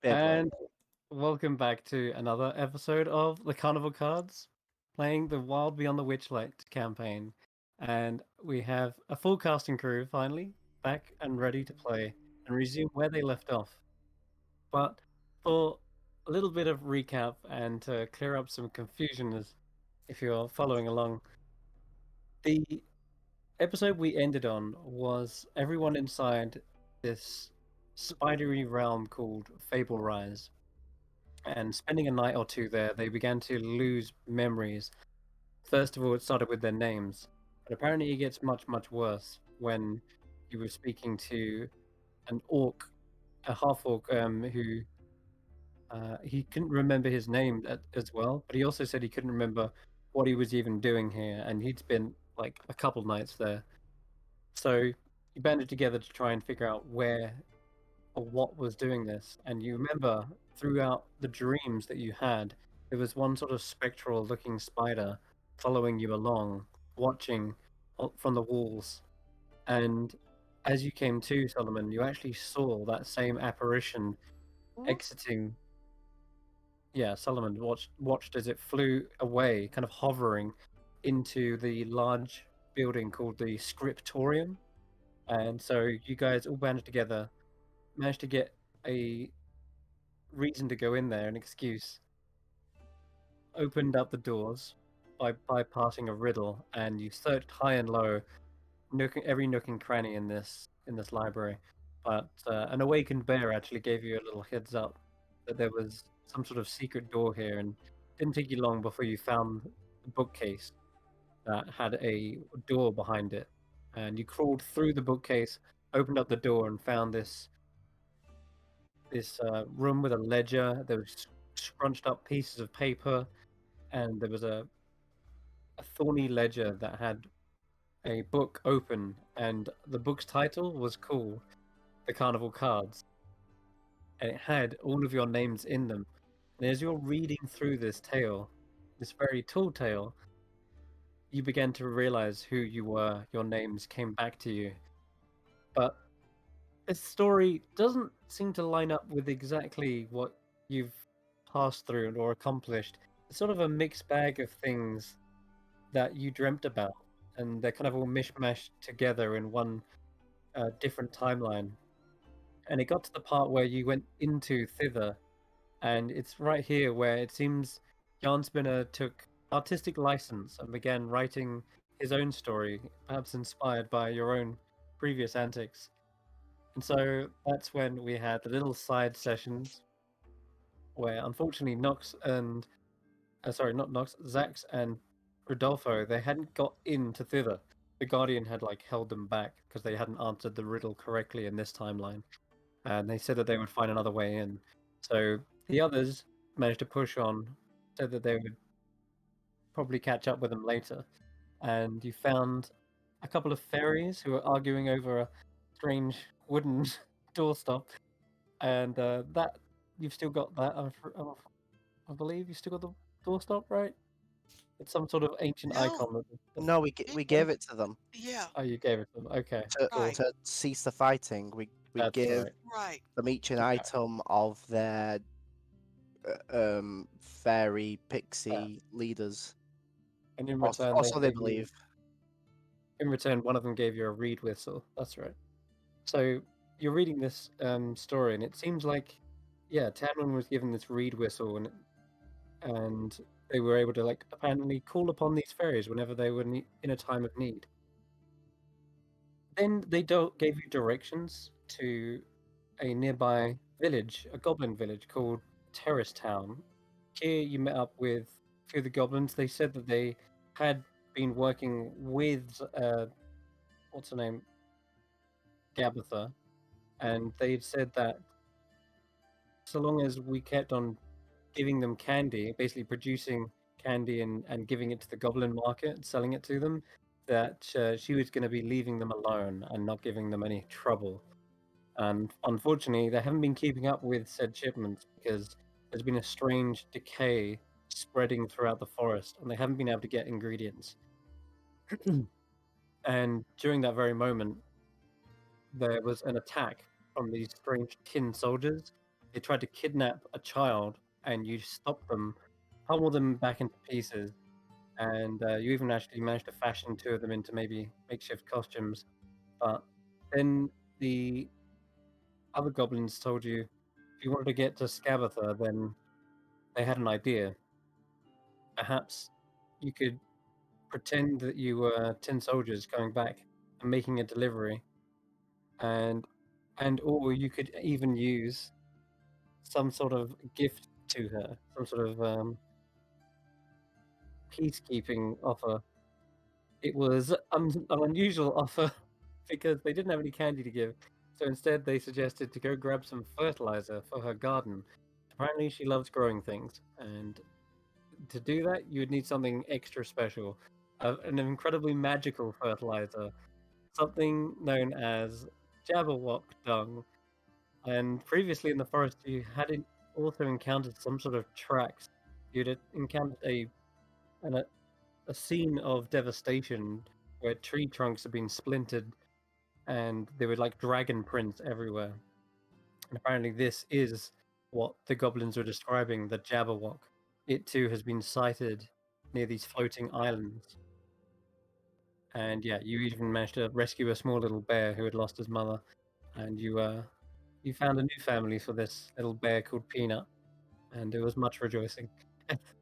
And welcome back to another episode of the Carnival Cards, playing the Wild Beyond the Witchlight campaign. And we have a full casting crew finally back and ready to play and resume where they left off. But for a little bit of recap and to clear up some confusion, as if you're following along, the episode we ended on was everyone inside this spidery realm called Fable Rise. And spending a night or two there, they began to lose memories. First of all, it started with their names, but apparently it gets much, much worse when you were speaking to an orc, a half orc, who he couldn't remember his name as well, but he also said he couldn't remember what he was even doing here, and he'd spent like a couple nights there. So you banded together to try and figure out where or what was doing this. And you remember throughout the dreams that you had, there was one sort of spectral looking spider following you along, watching from the walls. And as you came to, Solomon, you actually saw that same apparition exiting. Yeah, Solomon watched as it flew away, kind of hovering into the large building called the Scriptorium. And so you guys all banded together, managed to get a reason to go in there, an excuse, opened up the doors by bypassing a riddle, and you searched high and low, every nook and cranny in this library. But an awakened bear actually gave you a little heads up that there was some sort of secret door here, and it didn't take you long before you found the bookcase that had a door behind it. And you crawled through the bookcase, opened up the door, and found this room with a ledger. There was scrunched up pieces of paper, and there was a thorny ledger that had a book open, and the book's title was called The Carnival Cards, and it had all of your names in them. And as you're reading through this tale, this very tall tale, you began to realize who you were. Your names came back to you. But this story doesn't seem to line up with exactly what you've passed through or accomplished. It's sort of a mixed bag of things that you dreamt about, and they're kind of all mishmashed together in one different timeline. And it got to the part where you went into thither, and it's right here where it seems Jan Spinner took artistic license and began writing his own story, perhaps inspired by your own previous antics. And so that's when we had the little side sessions where unfortunately Nox and not Nox, Xaxx and Rodolfo, they hadn't got into thither. The Guardian had like held them back because they hadn't answered the riddle correctly in this timeline. And they said that they would find another way in. So the others managed to push on, said that they would probably catch up with them later. And you found a couple of fairies who were arguing over a strange wooden doorstop. And that you've still got that. I believe you still got the doorstop, right? It's some sort of ancient No. icon. No, we gave it to them Yeah, Oh, you gave it to them. Okay, Right. to cease the fighting. We that's give right. right. them each an Okay. item of their fairy pixie leaders. And in Also, return, they believe. In return, one of them gave you a reed whistle. That's right. So you're reading this story, and it seems like, yeah, Tanwen was given this reed whistle, and they were able to like apparently call upon these fairies whenever they were in a time of need. Then they gave you directions to a nearby village, a goblin village called Terrace Town. Here you met up with a few of the goblins. They said that they had been working with what's her name, Gabitha, and they'd said that so long as we kept on giving them candy, basically producing candy and giving it to the goblin market, selling it to them, that she was going to be leaving them alone and not giving them any trouble. And unfortunately, they haven't been keeping up with said shipments because there's been a strange decay spreading throughout the forest, and they haven't been able to get ingredients. And during that very moment, there was an attack from these strange tin soldiers. they tried to kidnap a child, and you stopped them, pummel them back into pieces, and you even actually managed to fashion two of them into maybe makeshift costumes. But then the other goblins told you if you wanted to get to Scabatha, then they had an idea. Perhaps you could pretend that you were tin soldiers coming back and making a delivery, and or you could even use some sort of gift to her, some sort of peacekeeping offer. It was an unusual offer because they didn't have any candy to give, so instead they suggested to go grab some fertilizer for her garden. Apparently, she loves growing things, and to do that, you would need something extra special, an incredibly magical fertilizer, something known as Jabberwock dung. And previously in the forest, you had also encountered some sort of tracks. You'd encountered an, a scene of devastation where tree trunks had been splintered and there were like dragon prints everywhere. And apparently, this is what the goblins were describing, the Jabberwock. It too has been sighted near these floating islands. And yeah, you even managed to rescue a small little bear who had lost his mother, and you found a new family for this little bear called Peanut, and there was much rejoicing.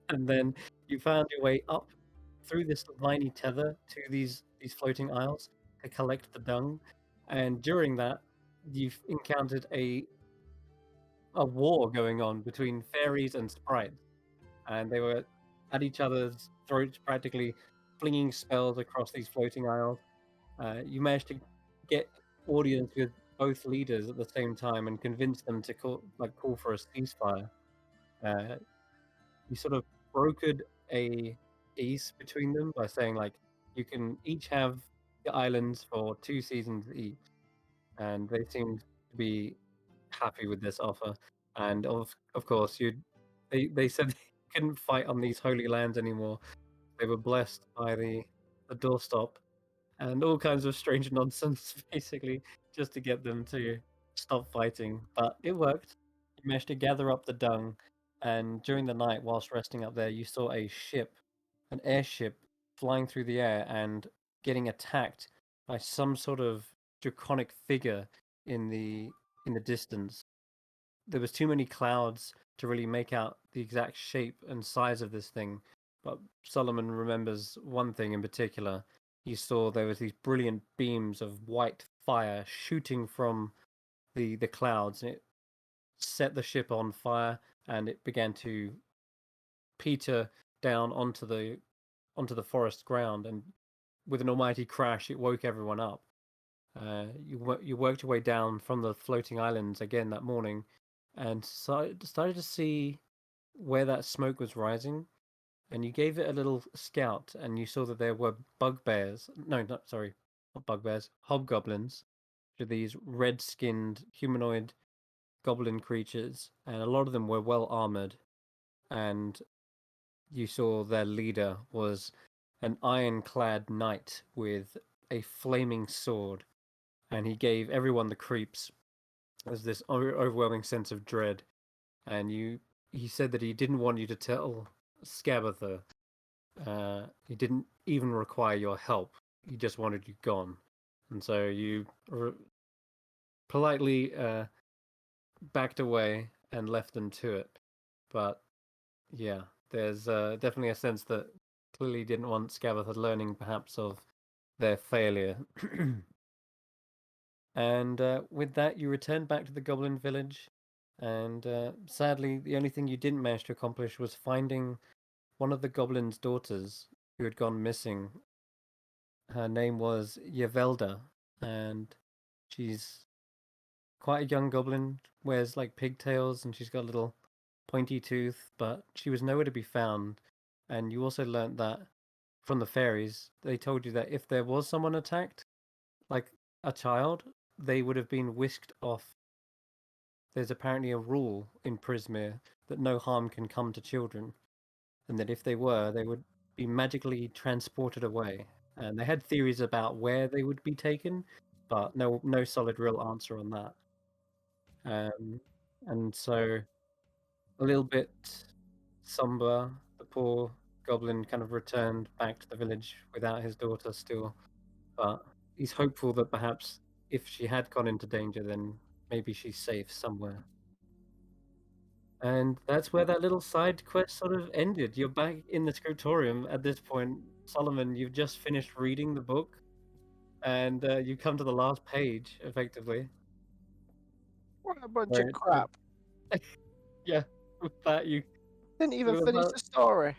And then you found your way up through this viney tether to these floating isles to collect the dung, and during that, you've encountered a war going on between fairies and sprites, and they were at each other's throats, practically flinging spells across these floating isles. You managed to get audience with both leaders at the same time and convince them to call for a ceasefire. Uh, you sort of brokered a peace between them by saying like you can each have the islands for 2 seasons each, and they seemed to be happy with this offer. And of course, they said they couldn't fight on these holy lands anymore. They were blessed by the doorstop and all kinds of strange nonsense, basically, just to get them to stop fighting. But it worked. You managed to gather up the dung, and during the night, whilst resting up there, you saw a ship, an airship, flying through the air and getting attacked by some sort of draconic figure in the distance. There was too many clouds to really make out the exact shape and size of this thing, but Solomon remembers one thing in particular. He saw there was these brilliant beams of white fire shooting from the clouds, and it set the ship on fire, and it began to peter down onto the forest ground, and with an almighty crash, it woke everyone up. You worked your way down from the floating islands again that morning, and started to see where that smoke was rising, and you gave it a little scout, and you saw that there were bugbears. No, not sorry, not bugbears. Hobgoblins, which are these red-skinned humanoid goblin creatures, and a lot of them were well armored. And you saw their leader was an iron-clad knight with a flaming sword, and he gave everyone the creeps. There's this overwhelming sense of dread, and he said that he didn't want you to tell Scabatha. He didn't even require your help. He just wanted you gone, and so you politely backed away and left them to it. But yeah, there's definitely a sense that clearly didn't want Scabatha learning perhaps of their failure. And with that, you return back to the Goblin Village. And sadly, the only thing you didn't manage to accomplish was finding one of the Goblin's daughters who had gone missing. Her name was Yavelda, and she's quite a young goblin, wears like pigtails, and she's got a little pointy tooth, but she was nowhere to be found. And you also learnt that from the fairies, they told you that if there was someone attacked, like a child, they would have been whisked off. There's apparently a rule in Prismere that no harm can come to children, and that if they were, they would be magically transported away. And they had theories about where they would be taken, but no solid real answer on that. Um, And so, a little bit somber, the poor goblin kind of returned back to the village without his daughter still. But he's hopeful that perhaps if she had gone into danger, then maybe she's safe somewhere. And that's where that little side quest sort of ended. You're back in the scriptorium at this point. Solomon, you've just finished reading the book, and you come to the last page, effectively. What a bunch of Where crap. yeah, with that you Didn't even with finish that- the story.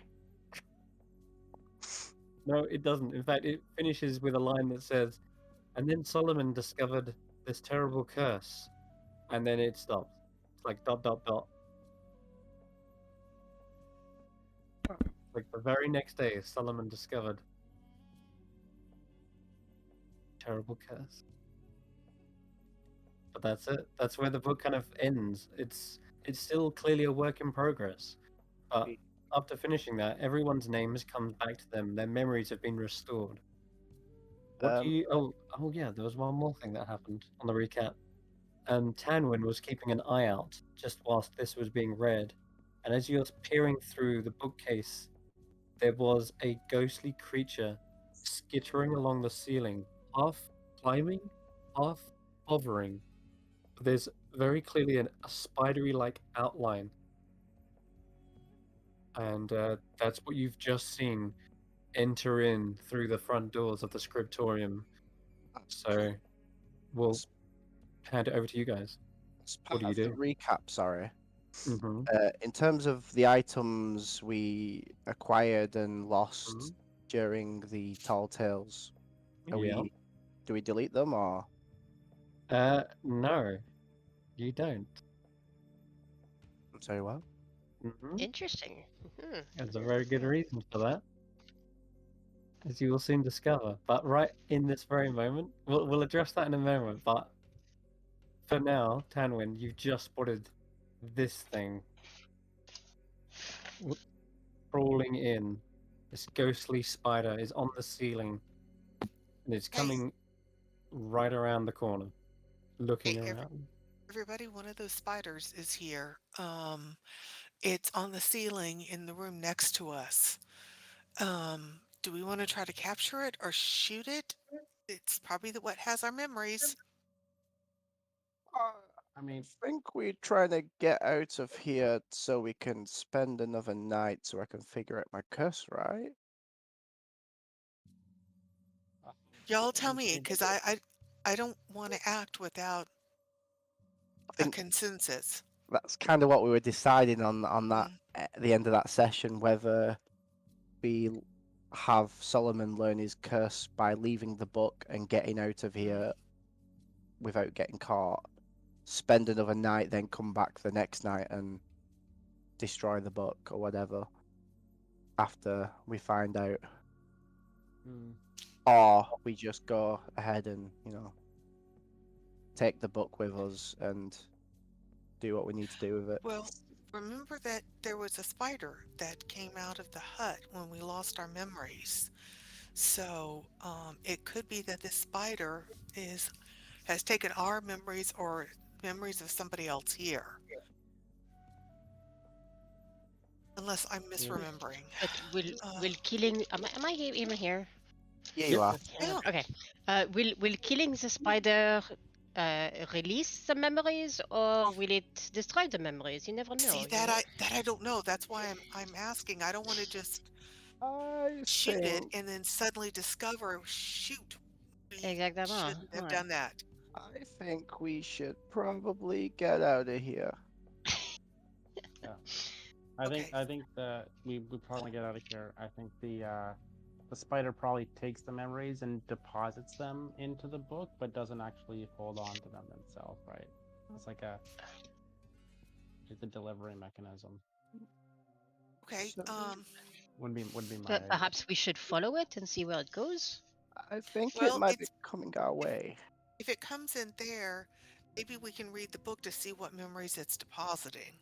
no, it doesn't. In fact, it finishes with a line that says, "And then Solomon discovered this terrible curse," and then it stops. It's like dot dot dot. Like the very next day, Solomon discovered terrible curse. But that's it. That's where the book kind of ends. It's still clearly a work in progress. But after finishing that, everyone's name has come back to them. Their memories have been restored. What do you? Oh yeah. There was one more thing that happened on the recap. Tanwen was keeping an eye out just whilst this was being read, and as you were peering through the bookcase, there was a ghostly creature skittering along the ceiling, half climbing, half hovering. There's very clearly a spidery-like outline, and that's what you've just seen enter in through the front doors of the scriptorium. So we'll hand it over to you guys. As What part do you of the do? recap, sorry. Mm-hmm. In terms of the items we acquired and lost Mhm. during the Tall Tales, Yeah. do we delete them or? No, you don't. I'm sorry, what? Mm-hmm. Interesting. Hmm. There's a very good reason for that, as you will soon discover. But right in this very moment, we'll address that in a moment. But for now, Tanwin, you've just spotted this thing crawling in. This ghostly spider is on the ceiling, and it's Hey, coming right around the corner, looking hey, around. everybody, one of those spiders is here. It's on the ceiling in the room next to us. Do we want to try to capture it or shoot it? It's probably what has our memories. I mean, think we're trying to get out of here so we can spend another night so I can figure out my curse, right? Y'all tell me, because I don't want to act without I a think consensus. that's kind of what we were deciding on that Mm, at the end of that session, whether we have Solomon learn his curse by leaving the book and getting out of here without getting caught, spend another night, then come back the next night and destroy the book or whatever after we find out. Or we just go ahead and, take the book with us and do what we need to do with it. Well, remember that there was a spider that came out of the hut when we lost our memories. So, it could be that this spider has taken our memories or memories of somebody else here. Unless I'm misremembering. But Uh, will killing am I even here? Yeah, Yep. you are. yeah. Okay. Will killing the spider release the memories or will it destroy the memories? You never know. See, you that know? I don't know. That's why I'm asking. I don't want to just I shoot it think and then suddenly discover, shoot, we Exactement. shouldn't have Ouais. done that. I think we should probably get out of here. I Okay. think that we probably get out of here. I think the spider probably takes the memories and deposits them into the book, but doesn't actually hold on to them itself, right? It's like it's a delivery mechanism. Okay. So Would be my But idea. perhaps we should follow it and see where it goes. I think it Well, might be coming our way. if it comes in there, maybe we can read the book to see what memories it's depositing.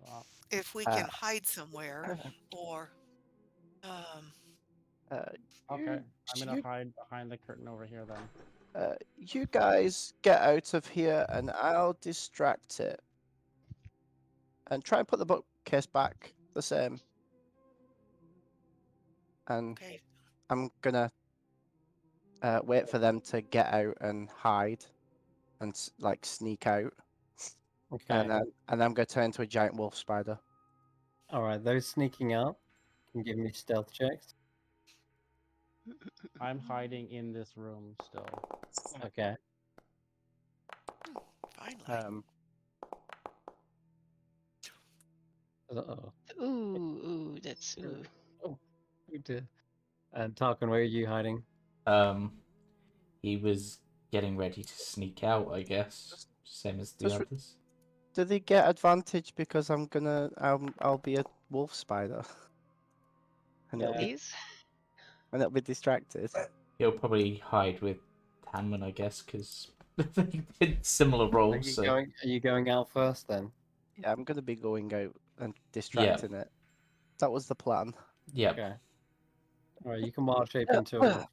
Well, If we Uh, can hide somewhere or um okay, I'm gonna you, hide behind the curtain over here then. you guys get out of here and I'll distract it. and try and put the bookcase back the same. And Okay. I'm gonna wait for them to get out and hide and like sneak out. Okay. And I'm gonna turn into a giant wolf spider. All right. Those sneaking out can give me stealth checks. I'm hiding in this room still. Okay. Finally. Uh-oh. Ooh, that's ooh. Oh, we did. And Tarquin, where are you hiding? He was getting ready to sneak out, I guess. Same as the Just others. Do they get advantage because I'll be a wolf spider, and Please. it'll be distracted. He'll probably hide with Tanwen, I guess, because they did similar Are roles. you So going? Are you going out first then? Yeah, I'm gonna be going out and distracting it. That was the plan. yeah, Okay. All right. You can wild shape into a wolf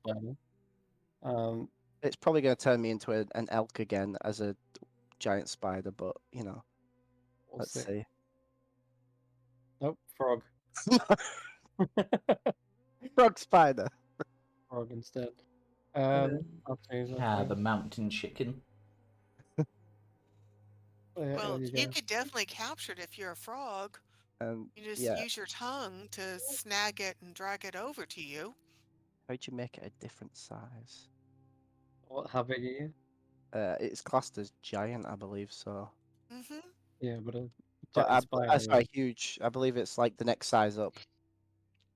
spider. It's probably gonna turn me into an elk again as a giant spider, but We'll let's see. see. Nope. Frog. Frog spider. Frog instead. Uh, I'll change that. the thing. mountain chicken. Well, There you go. could definitely capture it if you're a frog. And You just yeah, use your tongue to snag it and drag it over to you. how'd you make it a different size? How big are you? It's classed as giant, I believe so. Mm-hmm. Yeah, but a But giant spider. sorry, huge. I believe it's like the next size up. A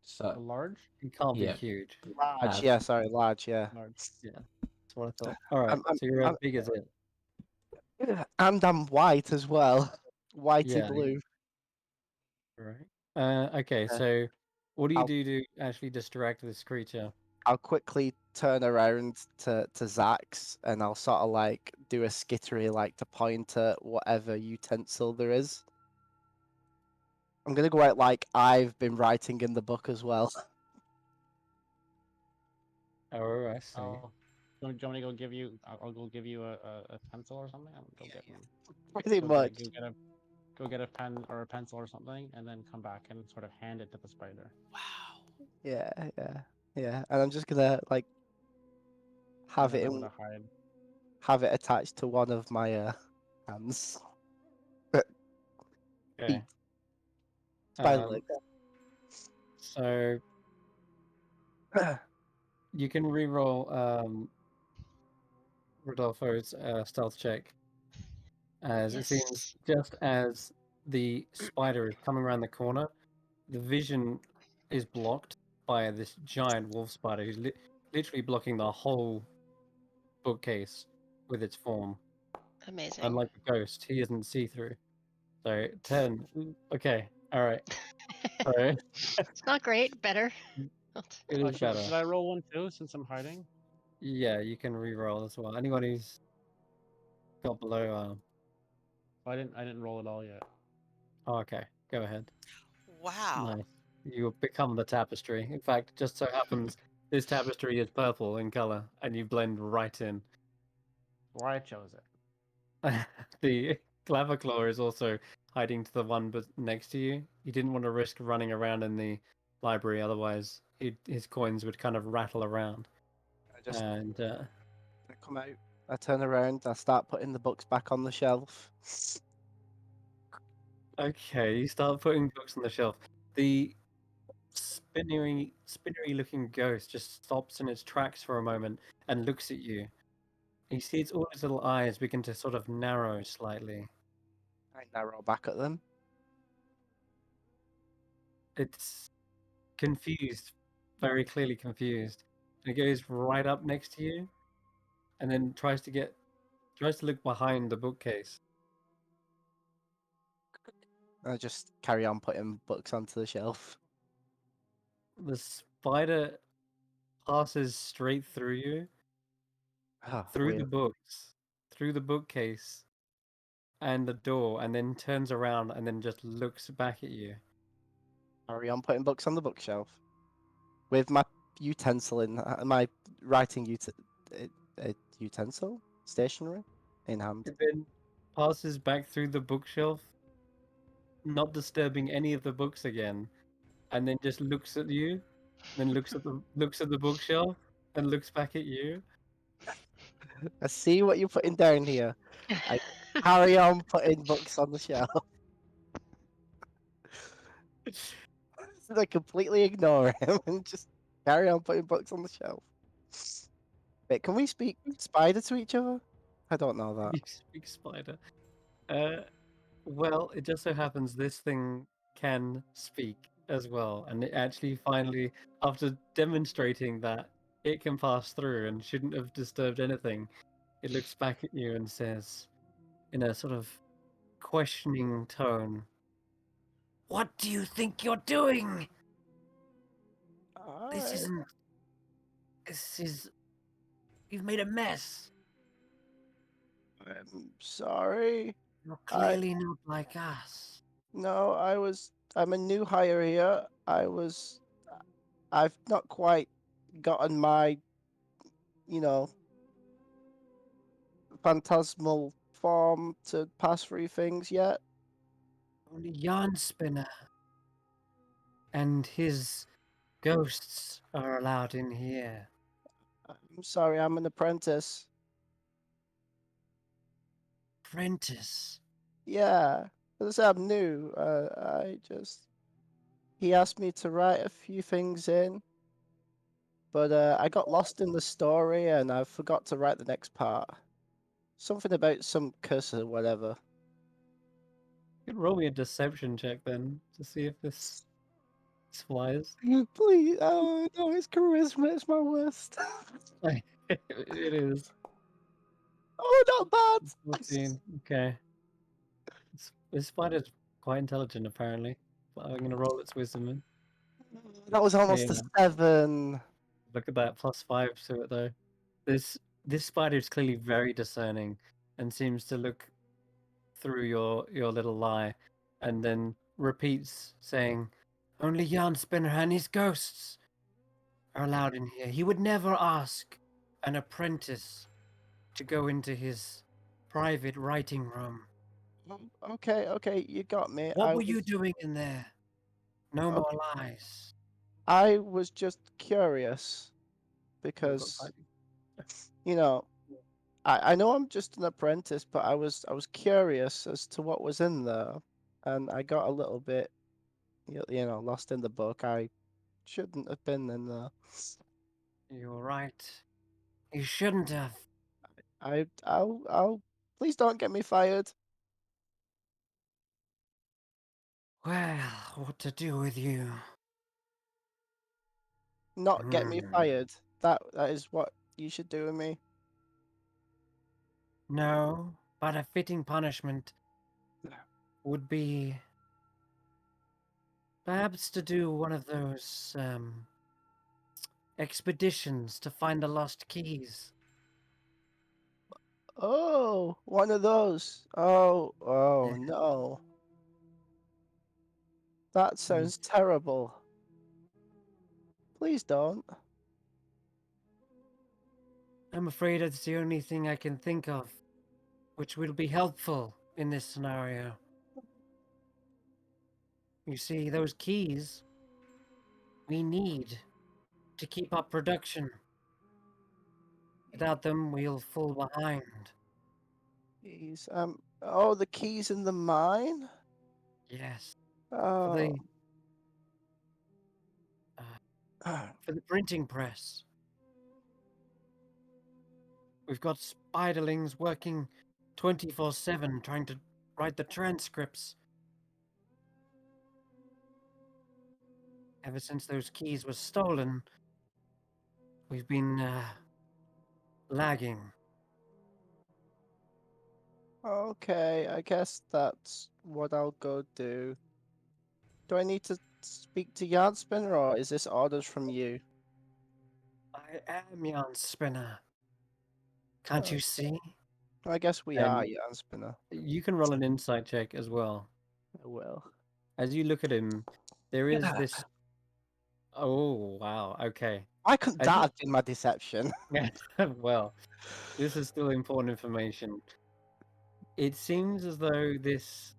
So large? It can't be yeah. huge. Large, yeah, sorry, large, yeah. Large. Yeah, that's what I thought. All right, I'm, so you're as I'm, big as it. and I'm white as well. Whitey Yeah. blue. Right. Okay, Uh, so what do you I'll- do to actually distract this creature? I'll quickly turn around to Xaxx and I'll sort of like do a skittery like to point at whatever utensil there is. I'm gonna go out like I've been writing in the book as well. Oh, I see. Do you want me to go give you? I'll go give you a pencil or something. I'll go get one. Pretty much. Go get a pen or a pencil or something, and then come back and sort of hand it to the spider. Wow. Yeah. And I'm just gonna like have And it then I'm gonna hide. have it attached to one of my hands. Okay. Spider Um, leg. so you can re-roll Rodolfo's stealth check, as it seems Yes. just as the spider is coming around the corner, the vision is blocked by this giant wolf spider who's literally blocking the whole bookcase with its form. Amazing. Unlike the ghost, he isn't see-through. So 10. Okay, all right. All right. It's not great. Better. It is better. Should I roll one too, since I'm hiding? Yeah, you can re-roll as well. Anyone who's got below. I didn't roll it all yet. Oh, okay, go ahead. Wow. Nice. You become the tapestry. In fact, just so happens this tapestry is purple in color, and you blend right in. Why I chose it. The Claviclaw is also hiding to the one but next to you. He didn't want to risk running around in the library, otherwise his coins would kind of rattle around. And I come out, I turn around, I start putting the books back on the shelf. okay, you start putting books on the shelf. The spinnery looking ghost just stops in its tracks for a moment and looks at you. He sees all his little eyes begin to sort of narrow slightly. I narrow back at them. It's confused, very clearly confused. And it goes right up next to you, and then tries to look behind the bookcase. I just carry on putting books onto the shelf. The spider passes straight through you, through the Weird. books, through the bookcase, and the door, and then turns around and then just looks back at you. Carry on putting books on the bookshelf. With my utensil in my writing utensil stationery in hand. It then passes back through the bookshelf not disturbing any of the books again, and then just looks at you, then looks at the bookshelf, and looks back at you. I see what you're putting down here. I carry on putting books on the shelf. I completely ignore him and just carry on putting books on the shelf. Wait, can we speak spider to each other? I don't know that. You speak spider. Uh, well, it just so happens this thing can speak as well, and it actually finally, after demonstrating that it can pass through and shouldn't have disturbed anything, it looks back at you and says, in a sort of questioning tone, "What do you think you're doing? This I, isn't. This is. You've made a mess. I'm sorry. You're I clearly not like us." no, I'm a new hire here. I've not quite gotten my, you know, phantasmal form to pass through things yet. Only Yarn Spinner and his ghosts are allowed in here. I'm sorry, I'm an apprentice. Apprentice. Yeah, as I said, I'm new. He asked me to write a few things in, but I got lost in the story and I forgot to write the next part. Something about some curse or whatever. You could roll me a deception check then to see if this flies. Please, oh no, it's charisma. It's my worst. It is. Oh, not bad. 14. Okay. This spider's quite intelligent, apparently. But I'm going to roll its wisdom in. That was almost a Yeah. 7. Look at that, +5 to it, though. This spider is clearly very discerning and seems to look through your little lie and then repeats, saying, "Only Yarn Spinner and his ghosts are allowed in here. He would never ask an apprentice to go into his private writing room. Okay, you got me. What were you doing in there? No Okay. more lies." I was just curious We've got because, fighting. you know, I know I'm just an apprentice, but I was curious as to what was in there, and I got a little bit, lost in the book. I shouldn't have been in there. You're right. You shouldn't have. I'll please don't get me fired. Well, what to do with you? Not get me Hmm. fired. That is what you should do with me. No, but a fitting punishment would be perhaps to do one of those expeditions to find the lost keys. Oh, one of those. Oh Yeah. no. That sounds terrible. Please don't. I'm afraid it's the only thing I can think of which will be helpful in this scenario. You see, those keys we need to keep up production. Without them, we'll fall behind. Keys. Oh, the keys in the mine? Yes, for Oh. the for the printing press. We've got spiderlings working 24/7 trying to write the transcripts. Ever since those keys were stolen, we've been lagging. Okay, I guess that's what I'll go do. Do I need to speak to Yardspinner or is this orders from you? I am Yarn Spinner. Can't you see? I guess we And are Yardspinner. you can roll an insight check as well. I will. As you look at him, there is this. Oh, wow. Okay. Why couldn't As that you- have been my deception? Well, this is still important information. It seems as though this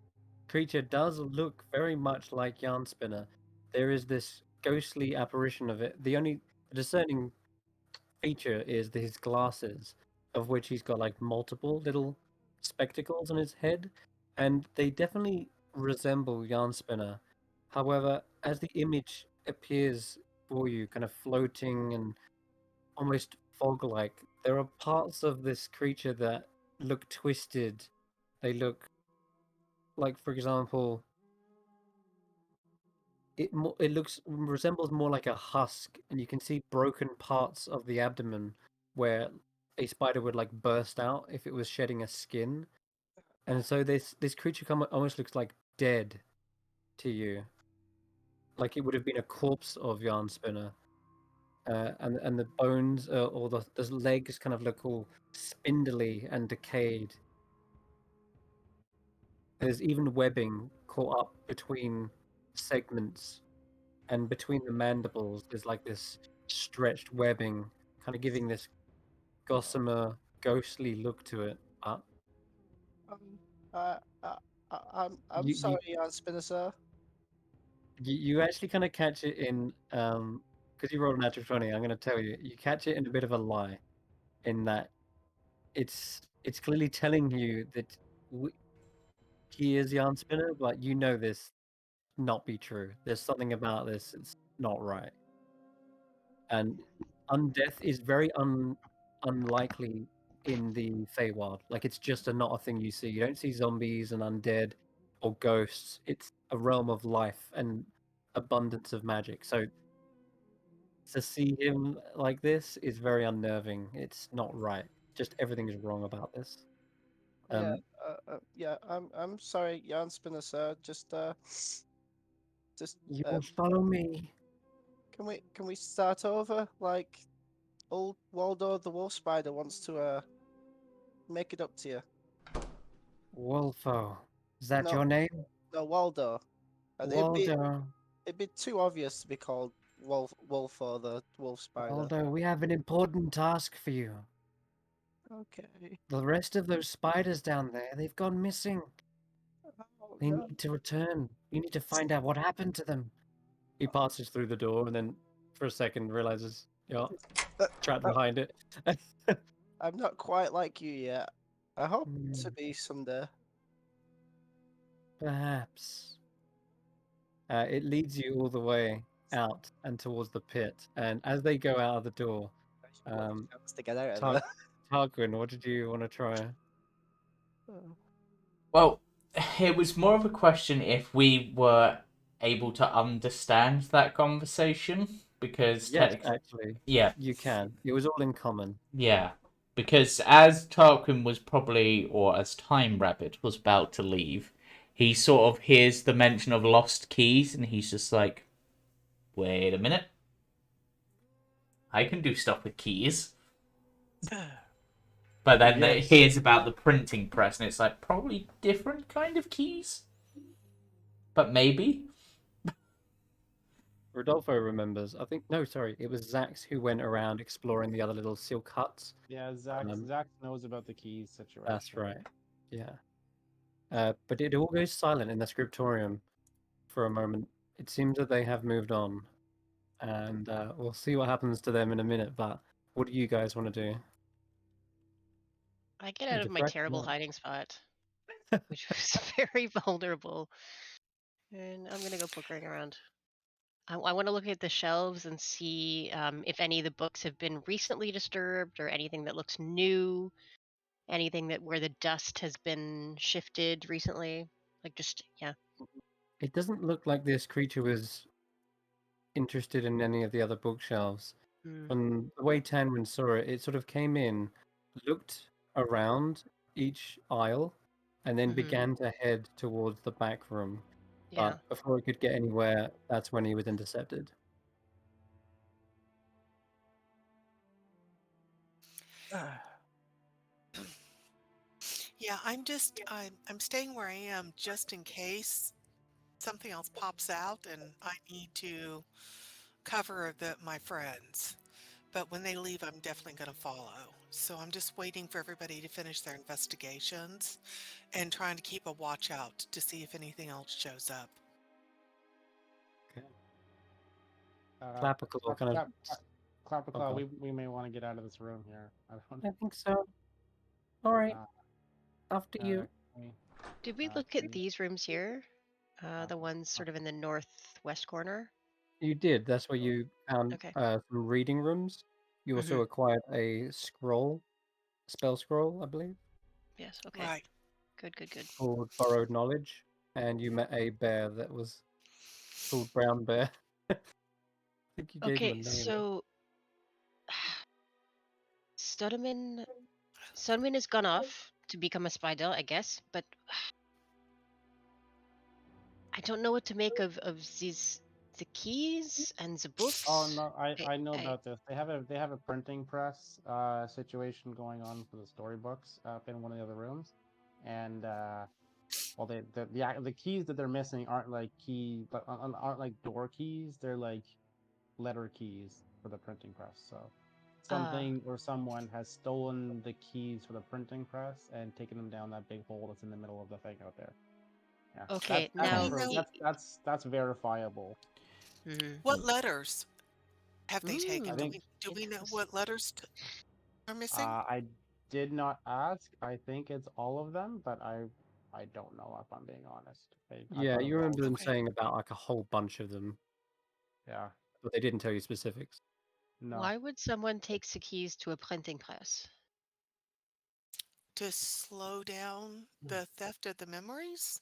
creature does look very much like Yarn Spinner. There is this ghostly apparition of it. The only discerning feature is his glasses, of which he's got like multiple little spectacles on his head, and they definitely resemble Yarn Spinner. However, as the image appears for you, kind of floating and almost fog-like, there are parts of this creature that look twisted. They look like, for example, it resembles more like a husk, and you can see broken parts of the abdomen where a spider would like burst out if it was shedding a skin. And so this creature almost looks like dead to you, like it would have been a corpse of Yarn Spinner. And the bones or the legs kind of look all spindly and decayed. There's even webbing caught up between segments, and between the mandibles there's like this stretched webbing, kind of giving this gossamer, ghostly look to it. Um, uh, uh, I'm You, you, sorry, Yarn Spinner, sir. you actually kind of catch it in because you rolled a natural 20. I'm going to tell you, you catch it in a bit of a lie, in that it's clearly telling you that he is Yarn Spinner, but you know this not be true. There's something about this, it's not right. And undeath is very unlikely in the Feywild. Like, it's just not a thing you see. You don't see zombies and undead or ghosts. It's a realm of life and abundance of magic. So to see him like this is very unnerving. It's not right. Just everything's wrong about this. Yeah, yeah. I'm sorry, Yarn Spinner, sir. Just You will follow me. can we start over? Like, old Waldo the Wolf Spider wants to make it up to you. Wolfo. Is that No, your name? no, Waldo. Waldo. It'd be too obvious to be called Wolfo the Wolf Spider. Waldo, we have an important task for you. Okay. The rest of those spiders down there, they've gone missing. Oh, They no. need to return. You need to find out what happened to them. He passes through the door and then, for a second, realizes you're trapped behind it. I'm not quite like you yet. I hope to Hmm, be someday. Perhaps. It leads you all the way out and towards the pit. And as they go out of the door, Chance to get out of Tar- there. Tarquin, what did you want to try? Oh. Well, it was more of a question if we were able to understand that conversation, because Yes, technically, actually, yeah, you can. It was all in common. yeah, because as Tarquin was probably, or as Time Rabbit was about to leave, he sort of hears the mention of lost keys, and he's just like, "Wait a minute, I can do stuff with keys." But then Yes. he hears about the printing press, and it's like, probably different kind of keys, but maybe. Rodolfo remembers. I think no, sorry, it was Xaxx who went around exploring the other little silk huts. Yeah, Xaxx knows about the keys situation. That's right. Yeah. But it all goes silent in the scriptorium for a moment. It seems that they have moved on, and we'll see what happens to them in a minute. But what do you guys want to do? I get You out of my distract terrible them. hiding spot, which was very vulnerable. And I'm gonna go pokering around. I want to look at the shelves and see if any of the books have been recently disturbed or anything that looks new, anything that where the dust has been shifted recently. Like just yeah. It doesn't look like this creature was interested in any of the other bookshelves. Mm. From the way Tanwen saw it, it sort of came in, looked around each aisle, and then Mhm. began to head towards the back room. Yeah. But before it could get anywhere, that's when he was intercepted. Yeah, I'm staying where I am just in case something else pops out and I need to cover my friends. But when they leave, I'm definitely going to follow. So I'm just waiting for everybody to finish their investigations and trying to keep a watch out to see if anything else shows up. Okay. Uh, Clap a claw, clap, kind of. clap, clap, Oh, claw. God. We may want to get out of this room here. I don't. I think so. All right. Uh, After you. we, Did we uh, look at we- these rooms here? The ones sort of in the northwest corner? You did. That's where you found Okay. some reading rooms. You also Mhm. acquired a spell scroll, I believe, Yes, okay. Right. Good, good, good. called Borrowed Knowledge, and you met a bear that was called Brown Bear. I think you gave him a Okay, name. so Stoneman has gone off to become a spider, I guess, but I don't know what to make of the keys and the books. Oh no, I know I about this. They have a printing press situation going on for the storybooks up in one of the other rooms, and well, the keys that they're missing aren't like aren't like door keys. They're like letter keys for the printing press. So something or someone has stolen the keys for the printing press and taken them down that big hole that's in the middle of the thing out there. Yeah, Okay, Do now we know that's verifiable. what letters have they I taken? Mm, Do think we know interesting. what letters are missing? I did not ask. I think it's all of them, but I don't know if I'm being honest. I Yeah, thought it you was all of remember them them. Okay. saying about like a whole bunch of them, Yeah, but they didn't tell you specifics. no. Why would someone take the keys to a printing press? To slow down Hmm. the theft of the memories?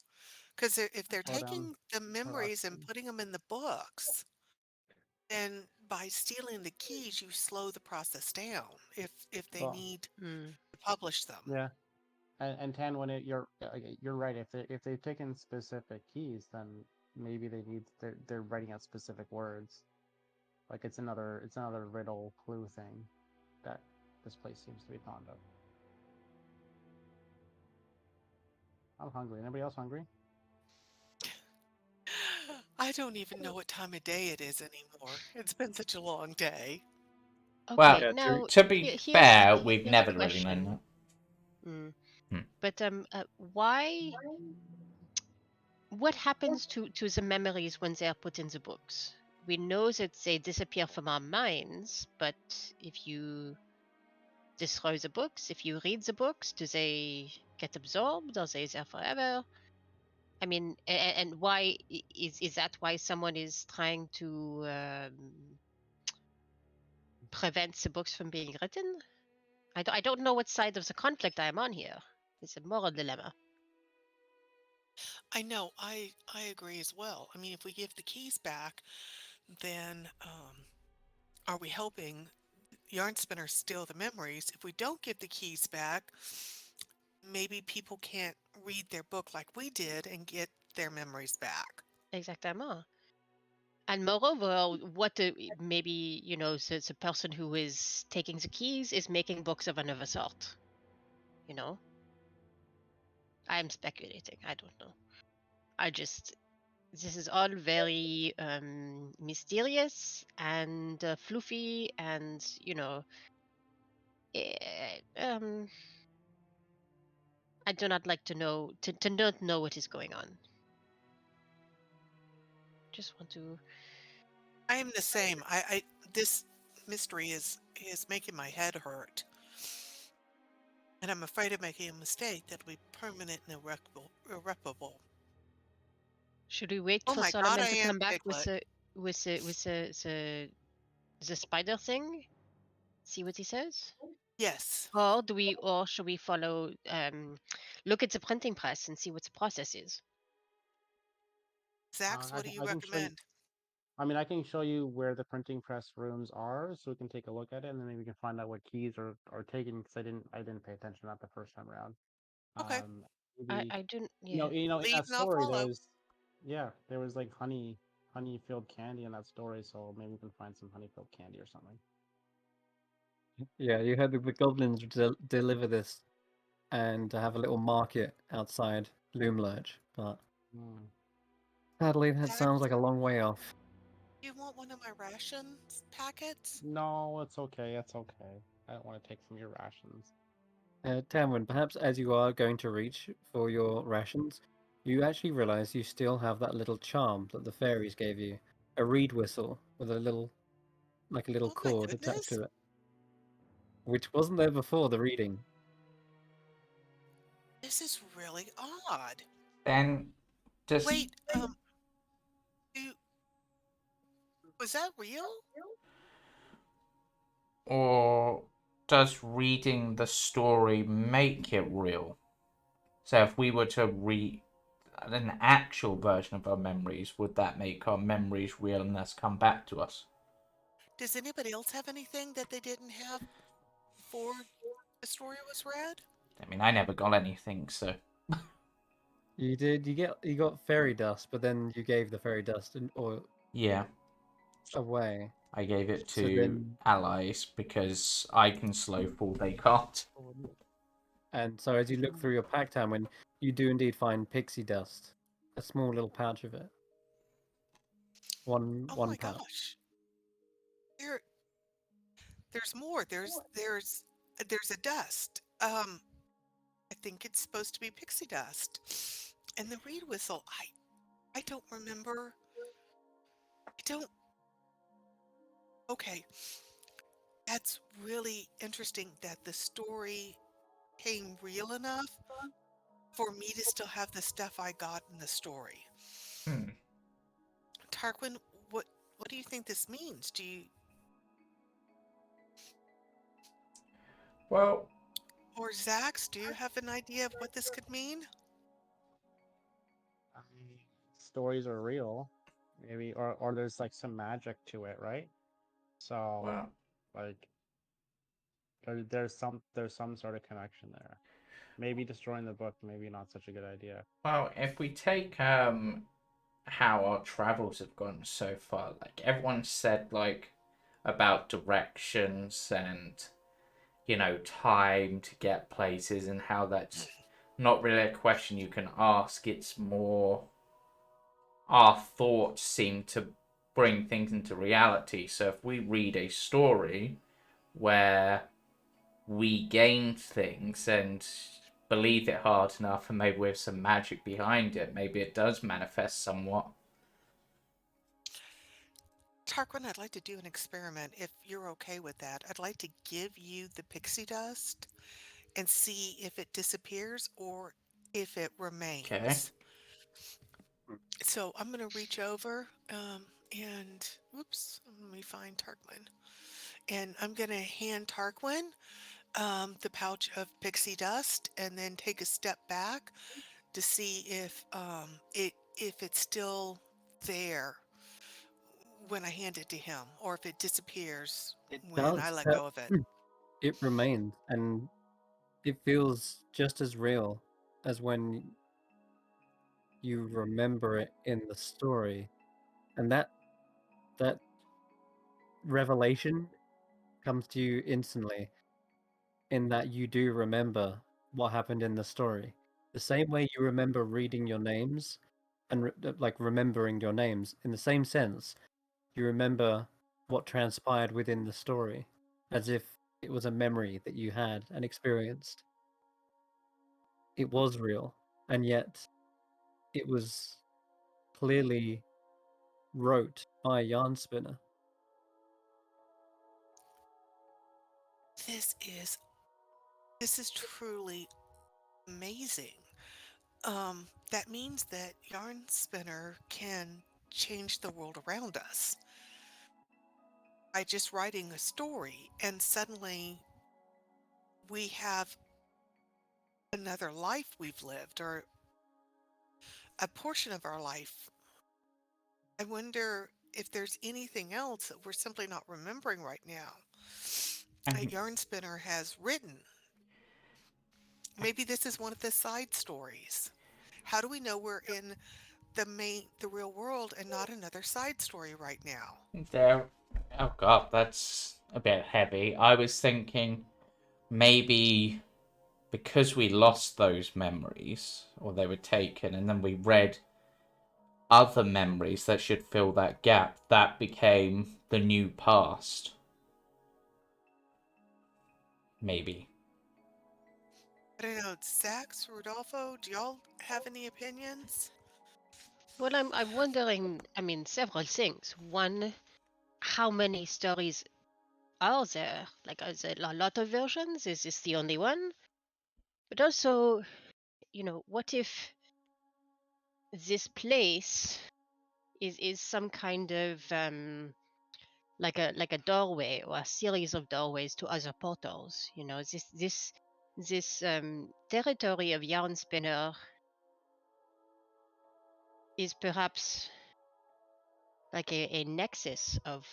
Because if they're Slow down taking the memories and production. putting them in the books, then by stealing the keys, you slow the process down if they Well, need Hmm. to publish them. yeah. And Tanwen, you're right. If they've taken specific keys, then maybe they're writing out specific words. Like it's another riddle clue thing that this place seems to be fond of. I'm hungry. Anybody else hungry? I don't even know what time of day it is anymore. It's been such a long day. Well, Okay, Yeah, now to be fair, we've here's a never really known question. that. Mm. Hmm. But why? What happens to the memories when they are put in the books? We know that they disappear from our minds, but if you destroy the books, if you read the books, do they get absorbed? Are they there forever? I mean, and why is that why someone is trying to prevent the books from being written? I don't know what side of the conflict I'm on here. It's a moral dilemma. I know, I agree as well. I mean, if we give the keys back, then are we helping Yarn Spinner steal the memories? If we don't give the keys back, maybe people can't read their book like we did and get their memories back. Exactement. And moreover, maybe the person who is taking the keys is making books of another sort. You know, I'm speculating. I don't know. This is all very mysterious and fluffy, and I do not like to know to not know what is going on. Just want to. I am the same. This mystery is making my head hurt. And I'm afraid of making a mistake that'll be permanent and irreparable. Should we wait Oh for my God, Solomon I to am come back with Piglet. the spider thing? See what he says? Yes. Or should we follow look at the printing press and see what the process is? Xaxx, what do you I can show you. recommend? I mean, I can show you where the printing press rooms are, so we can take a look at it, and then maybe we can find out what keys are taken. Because I didn't pay attention to that the first time around. Okay. Maybe I didn't, yeah. in Lead that and I'll story follow. there was like honey filled candy in that story, so maybe we can find some honey filled candy or something. Yeah, you heard the goblins deliver this and have a little market outside Loomlurch, but Hmm. sadly, that sounds Xaxx, like a long way off. do you want one of my rations packets? No, it's okay. It's okay. I don't want to take from your rations. Tanwen, perhaps as you are going to reach for your rations, you actually realize you still have that little charm that the fairies gave you. A reed whistle with a little Oh my cord attached goodness. to it. Which wasn't there before the reading. This is really odd. Then does Wait, do, was that real? or does reading the story make it real? So if we were to read an actual version of our memories, would that make our memories real and thus come back to us? Does anybody else have anything that they didn't have before the story was read? I mean, I never got anything, so You did. You got fairy dust, but then you gave the fairy dust or yeah, away. I gave it So to then, allies because I can slow fall, they can't. and so as you look through your pack, Tanwen, you do indeed find pixie dust, a small little pouch of it. Oh One my pouch. gosh. There there's more. There's a dust. I think it's supposed to be pixie dust. And the reed whistle, I don't remember. I don't Okay. That's really interesting that the story came real enough for me to still have the stuff I got in the story. Hmm. Tarquin, what do you think this means? Do you Well, or Xaxx, do you have an idea of what this could mean? I mean, stories are real, maybe, or there's like some magic to it, right? So, well, like, there's some sort of connection there. Maybe destroying the book, maybe not such a good idea. well. If we take how our travels have gone so far, like everyone said, like about directions and time to get places, and how that's not really a question you can ask. It's more our thoughts seem to bring things into reality. So if we read a story where we gain things and believe it hard enough, and maybe with some magic behind it, maybe it does manifest somewhat. Tarquin, I'd like to do an experiment if you're okay with that. I'd like to give you the pixie dust and see if it disappears or if it Okay. remains. So I'm going to reach over and, whoops, let me find Tarquin. And I'm going to hand Tarquin the pouch of pixie dust and then take a step back to see if it's still there when I hand it to him or if it disappears It when I does. let go of it. It remains, and it feels just as real as when you remember it in the story. And that revelation comes to you instantly, in that you do remember what happened in the story. The same way you remember reading your names and remembering your names, in the same sense, you remember what transpired within the story as if it was a memory that you had and experienced. It was real, and yet it was clearly wrote by a yarn spinner. This is this is truly amazing. That means that yarn spinner can change the world around us by just writing a story, and suddenly we have another life we've lived or a portion of our life. I wonder if there's anything else that we're simply not remembering right now that And yarn spinner has written. Maybe this is one of the side stories. How do we know we're in the real world and not another side story right now? there, oh god, that's a bit heavy. I was thinking maybe because we lost those memories, or they were taken, and then we read other memories that should fill that gap, that became the new past. maybe. I don't know, Xaxx, Rodolfo, do y'all have any opinions? Well, I'm wondering. I mean, several things. One, how many stories are there? Like, are there a lot of versions? Is this the only one? But also, what if this place is some kind of like a doorway or a series of doorways to other portals? This territory of Yarn Spinner is perhaps like a nexus of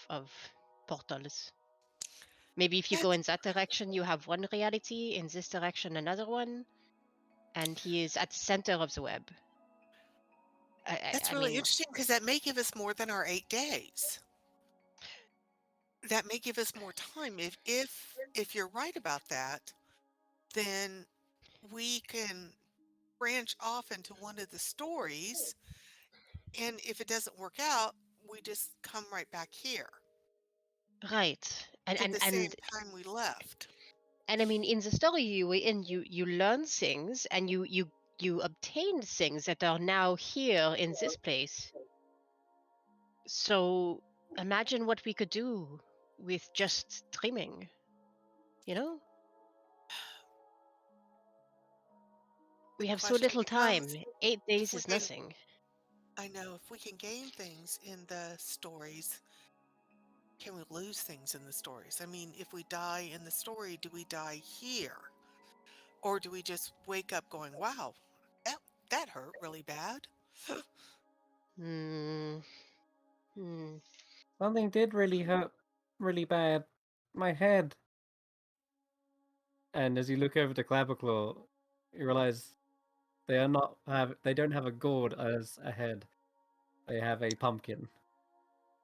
portals. Maybe if you go That's in that direction, you have one reality, in this direction, another one, and he is at the center of the web. that's I really mean, interesting because that may give us more than our 8 days. That may give us more time. If you're right about that, then we can branch off into one of the stories, and if it doesn't work out, we just come right back here right. And to and the same and time we left. and I mean, in the story you were in, you learn things and you obtain things that are now here in this place. So imagine what we could do with just dreaming. You know, The we have so question little becomes, time. 8 days if we is can, nothing. I know, if we can gain things in the stories, can we lose things in the stories? I mean, if we die in the story, do we die here? Or do we just wake up going, wow, that, that hurt really bad? Hmm. Hmm. Something did really hurt really bad. My head. And as you look over to Clapperclaw, you realize they don't have a gourd as a head. They have a pumpkin.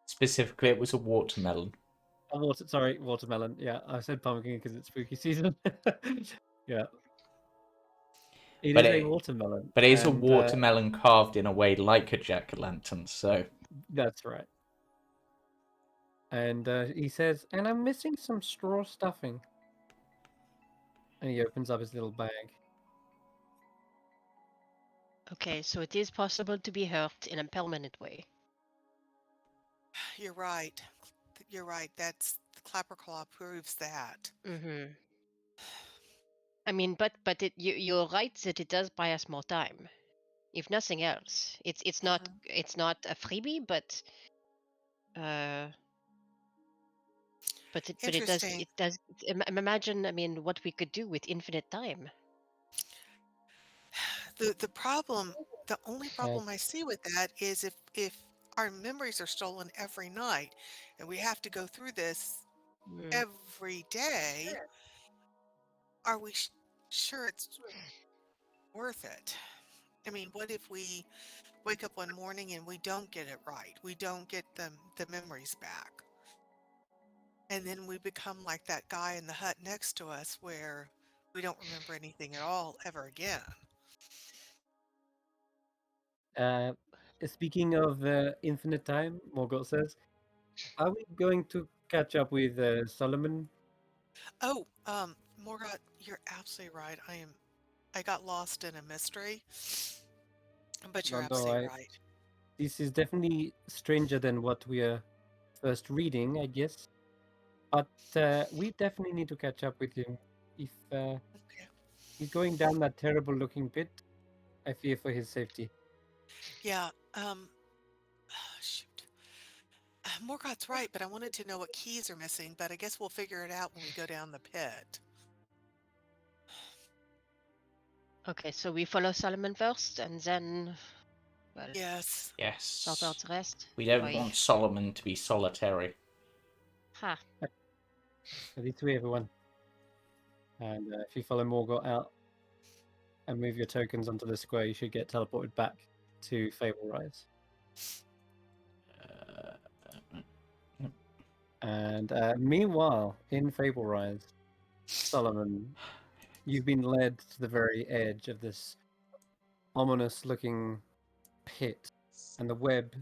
Specifically, it was a watermelon. Watermelon. Yeah, I said pumpkin because it's spooky season. Yeah, it But is a it watermelon, but it is a and watermelon carved in a way like a jack-o'-lantern, so that's right. And he says, "And I'm missing some straw stuffing." And he opens up his little bag. Okay, so it is possible to be hurt in a permanent way. You're right. You're right. That's Clapperclaw proves that. Mm-hmm. I mean, but you're right that it does buy us more time. If nothing else, it's not Mhm. it's not a freebie, uh, but Interesting. it does. Imagine, I mean, what we could do with infinite time. The problem, the only Uh, problem I see with that is if our memories are stolen every night and we have to go through this Mm. every day, are we sure it's worth it? I mean, what if we wake up one morning and we don't get it right? We don't get the memories back. And then we become like that guy in the hut next to us where we don't remember anything at all ever again. uh, Speaking of infinite time, Morgoth says, "Are we going to catch up with Solomon?" Oh, Morgat, you're absolutely right. I got lost in a mystery, but you're No, absolutely no, right. this is definitely stranger than what we are first reading, I guess. But we definitely need to catch up with him. If Okay. he's going down that terrible looking pit, I fear for his safety. Yeah, shoot. Morgoth's right, but I wanted to know what keys are missing, but I guess we'll figure it out when we go down the pit. Okay, so we follow Solomon first, and then, well, Yes. sort out yes. the rest. We don't Oi. want Solomon to be solitary. Ha. Ready to everyone. And if you follow Morgoth out and move your tokens onto the square, you should get teleported back to Fable Rise. And meanwhile, in Fable Rise, Solomon, you've been led to the very edge of this ominous-looking pit, and the web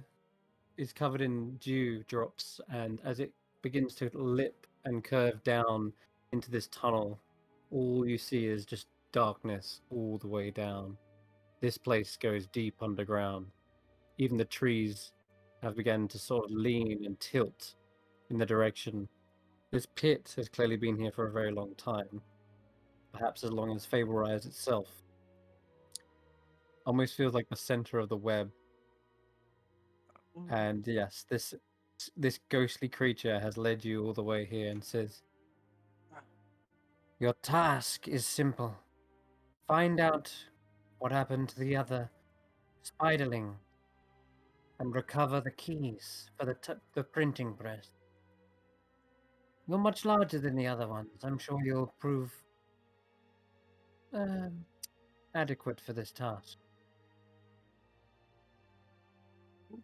is covered in dew drops. And as it begins to lip and curve down into this tunnel, all you see is just darkness all the way down. This place goes deep underground. Even the trees have begun to sort of lean and tilt in the direction. This pit has clearly been here for a very long time, perhaps as long as Fable Rise itself. Almost feels like the center of the web. And yes, this ghostly creature has led you all the way here and says, "Your task is simple. Find out what happened to the other spiderling and recover the keys for the printing press. You're much larger than the other ones. I'm sure you'll prove adequate for this task."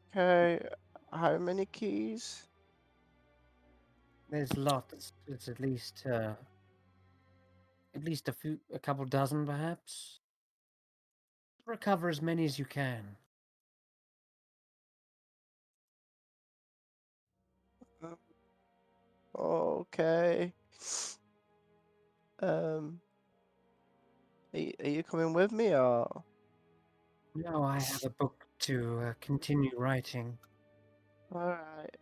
Okay, how many keys? There's lots. It's at least a couple dozen, perhaps. Recover as many as you can. Okay. Are you coming with me or? No, I have a book to continue writing. Alright.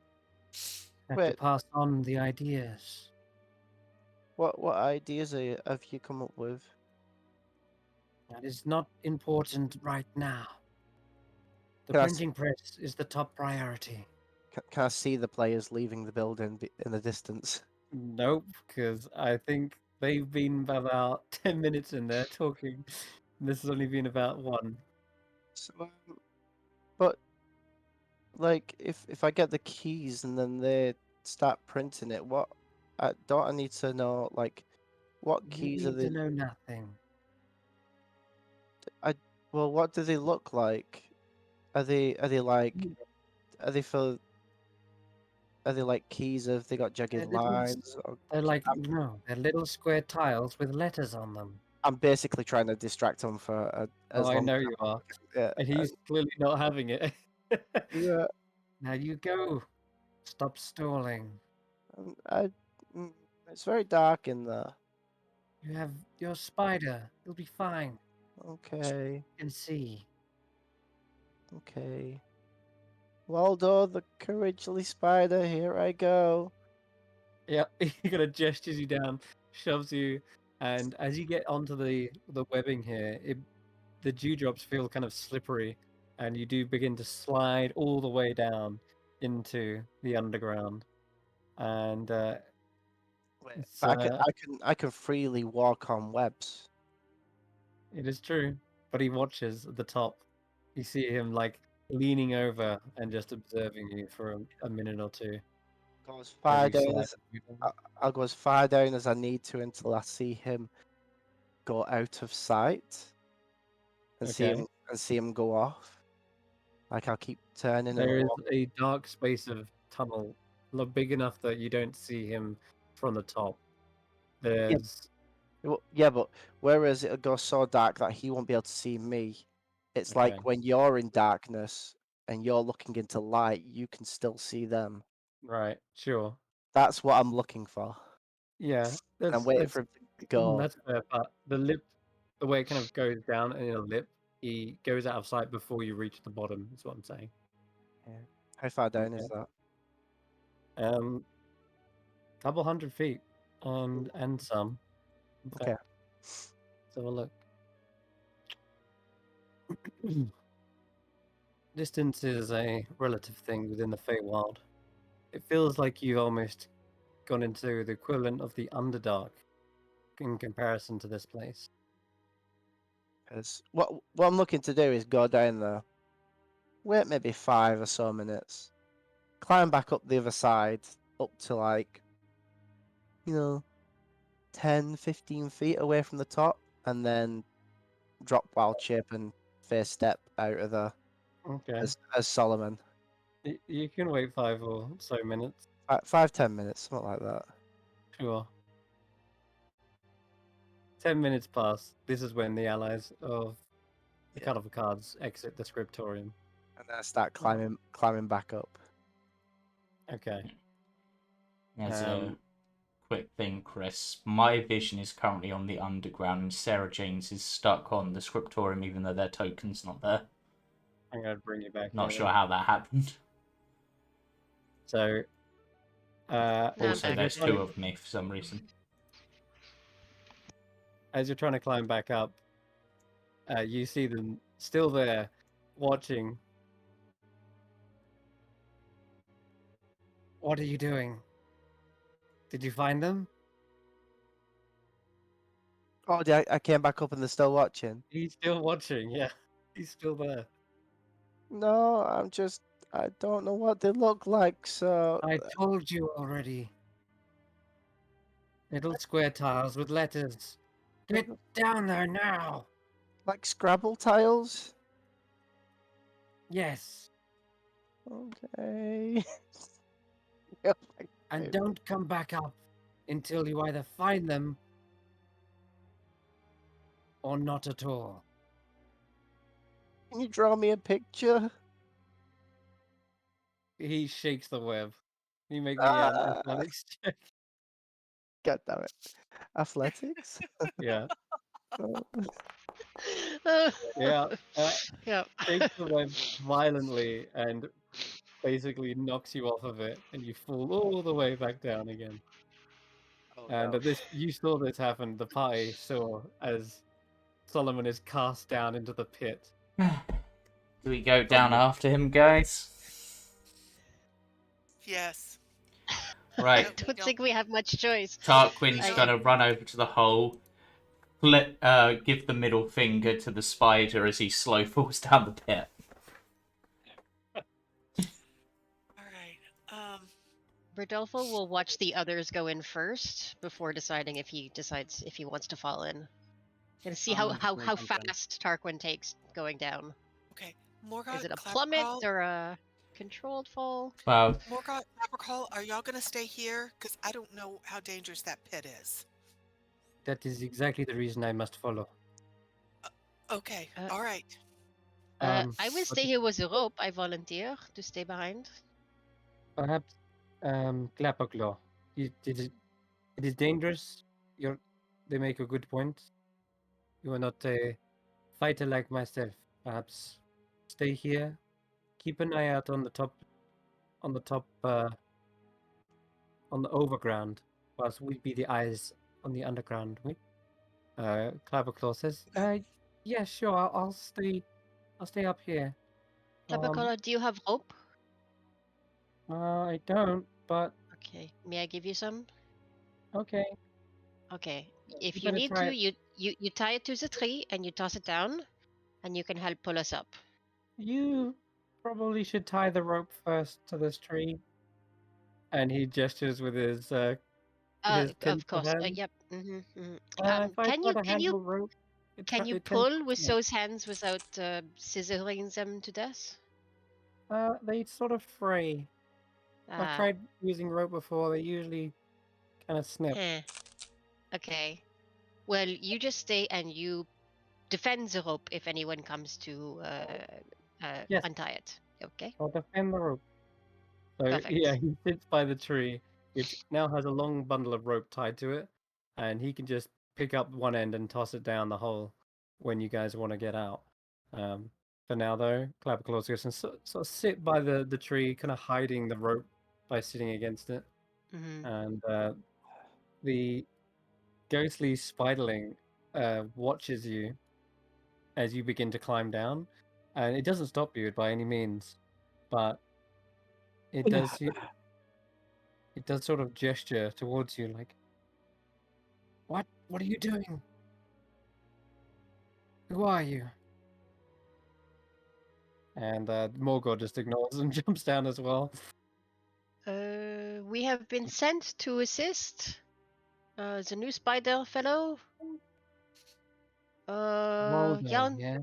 I have to Wait. pass on the ideas. What ideas have you come up with? That is not important right now. The Can I, printing press is the top priority. can I see the players leaving the building in the distance? Nope, because I think they've been about 10 minutes in there talking. This has only been about one. So, but like, if I get the keys and then they start printing it, what? Don't I need to know like what You keys are need they? to know nothing. Well, what do they look like? Are they like? Mm. Are they for? Are they like keys? Have they got jagged They're little, lines? Or, they're like, no, they're little square tiles with letters on them. I'm basically trying to distract them for as Oh, I long. know you are. Yeah. And he's clearly not having it. Yeah. Now you go. Stop stalling. I. It's very dark in there. You have your spider. You'll be fine. Okay. You can see. Okay. Waldo, the courageous spider, here I go. Yeah, he kind of gestures you down, shoves you, and as you get onto the webbing here, the dewdrops feel kind of slippery, and you do begin to slide all the way down into the underground. And Wait, it's I can freely walk on webs. it is true. But he watches at the top. You see him like leaning over and just observing you for a minute or two Go as as far you down slide. as I'll go as far down as I need to until I see him go out of sight and Okay. see him go off. Like I'll keep turning and There is walk. a dark space of tunnel, big enough that you don't see him from the top. There's Well, yeah, but whereas it'll go so dark that he won't be able to see me, it's Okay. like when you're in darkness and you're looking into light, you can still see them. right, sure, That's what I'm looking for. yeah. And I'm waiting for him to go. That's fair. But the way it kind of goes down in a lip, he goes out of sight before you reach the bottom. Is what I'm saying. Yeah. How far down Okay. is that? Couple 100 feet, and some. In Okay. fact, let's have a look. Distance is a relative thing within the Feywild. It feels like you've almost gone into the equivalent of the Underdark in comparison to this place. Because what I'm looking to do is go down there, wait maybe 5 or so minutes, climb back up the other side, up to like, 10, 15 feet away from the top, and then drop wild shape and face step out of there Okay. as Solomon. You can wait 5 or so minutes. 5-10 minutes, something like that. Sure. 10 minutes pass. This is when the allies of the Yeah. Carnival cards exit the scriptorium. And then I start climbing back up. Okay. There's Um, quick thing, Chris. My vision is currently on the underground, and Sarah James is stuck on the scriptorium, even though their token's not there. I'm going to bring you back. Not here sure then. how that happened. So, No, I'm Also, back. there's two of me for some reason. as you're trying to climb back up, you see them still there, watching. What are you doing? Did you find them? Oh, I came back up and they're still watching. He's still watching, yeah. He's still there. No, I don't know what they look like, so I told you already. Little square tiles with letters. Get down there now! like Scrabble tiles. Yes. Okay. Yeah, And Okay. don't come back up until you either find them or not at all. Can you draw me a picture? He shakes the web. You make me an Ah, athletics check. God damn it. Athletics? Yeah. Uh, Yeah. yeah. Shakes the web violently and basically knocks you off of it, and you fall all the way back down again. Oh, And no. at this, you saw this happen. The party saw as Solomon is cast down into the pit. Do we go down after him, guys? Yes. Right. I don't think we have much choice. Tarquin's I- gonna run over to the hole, give the middle finger to the spider as he slow falls down the pit. All right. Rodolfo will watch the others go in first before deciding if he wants to fall in. And see how I'm just gonna jump down. fast Tarquin takes going down. Okay. Morgoth, Is it a plummet Clapperclaw, or a controlled fall? Well, Morgoth, Clapperclaw, are y'all gonna stay here? Because I don't know how dangerous that pit is. That is exactly the reason I must follow. Okay. Uh, All right. I will But stay here with the rope. I volunteer to stay behind. perhaps, Clapperclaw. It is dangerous. They make a good point. You are not a fighter like myself. Perhaps stay here. Keep an eye out on the top, on the overground, whilst we be the eyes on the underground. We. Clapperclaw says, yeah, sure. I'll stay. I'll stay up here. Clappercolor, do you have rope? I don't, but Okay. May I give you some? okay. Okay. If You you better need try to, you tie it to the tree and you toss it down, and you can help pull us up. You probably should tie the rope first to this tree. And he gestures with his Of tinsel course. hand. Yep. Mm-hmm. If I try to handle rope, Can you it tends pull to with snap. those hands without scissoring them to death? They sort of fray. I've Ah, tried using rope before. They usually kind of snip. eh. Okay. Well, you just stay and you defend the rope if anyone comes to Yes. untie it. Okay. I'll defend the rope. So Perfect. yeah, he sits by the tree, which now has a long bundle of rope tied to it, and he can just pick up one end and toss it down the hole when you guys want to get out. For now, though, Clapperclaw's going to sort of sit by the tree, kind of hiding the rope by sitting against it. Mm-hmm. And the ghostly spiderling watches you as you begin to climb down, and it doesn't stop you by any means, but it does sort of gesture towards you like, what are you doing? Who are you? And Morgor just ignores and jumps down as well. We have been sent to assist the new spider fellow. Waldo, Jan. yeah.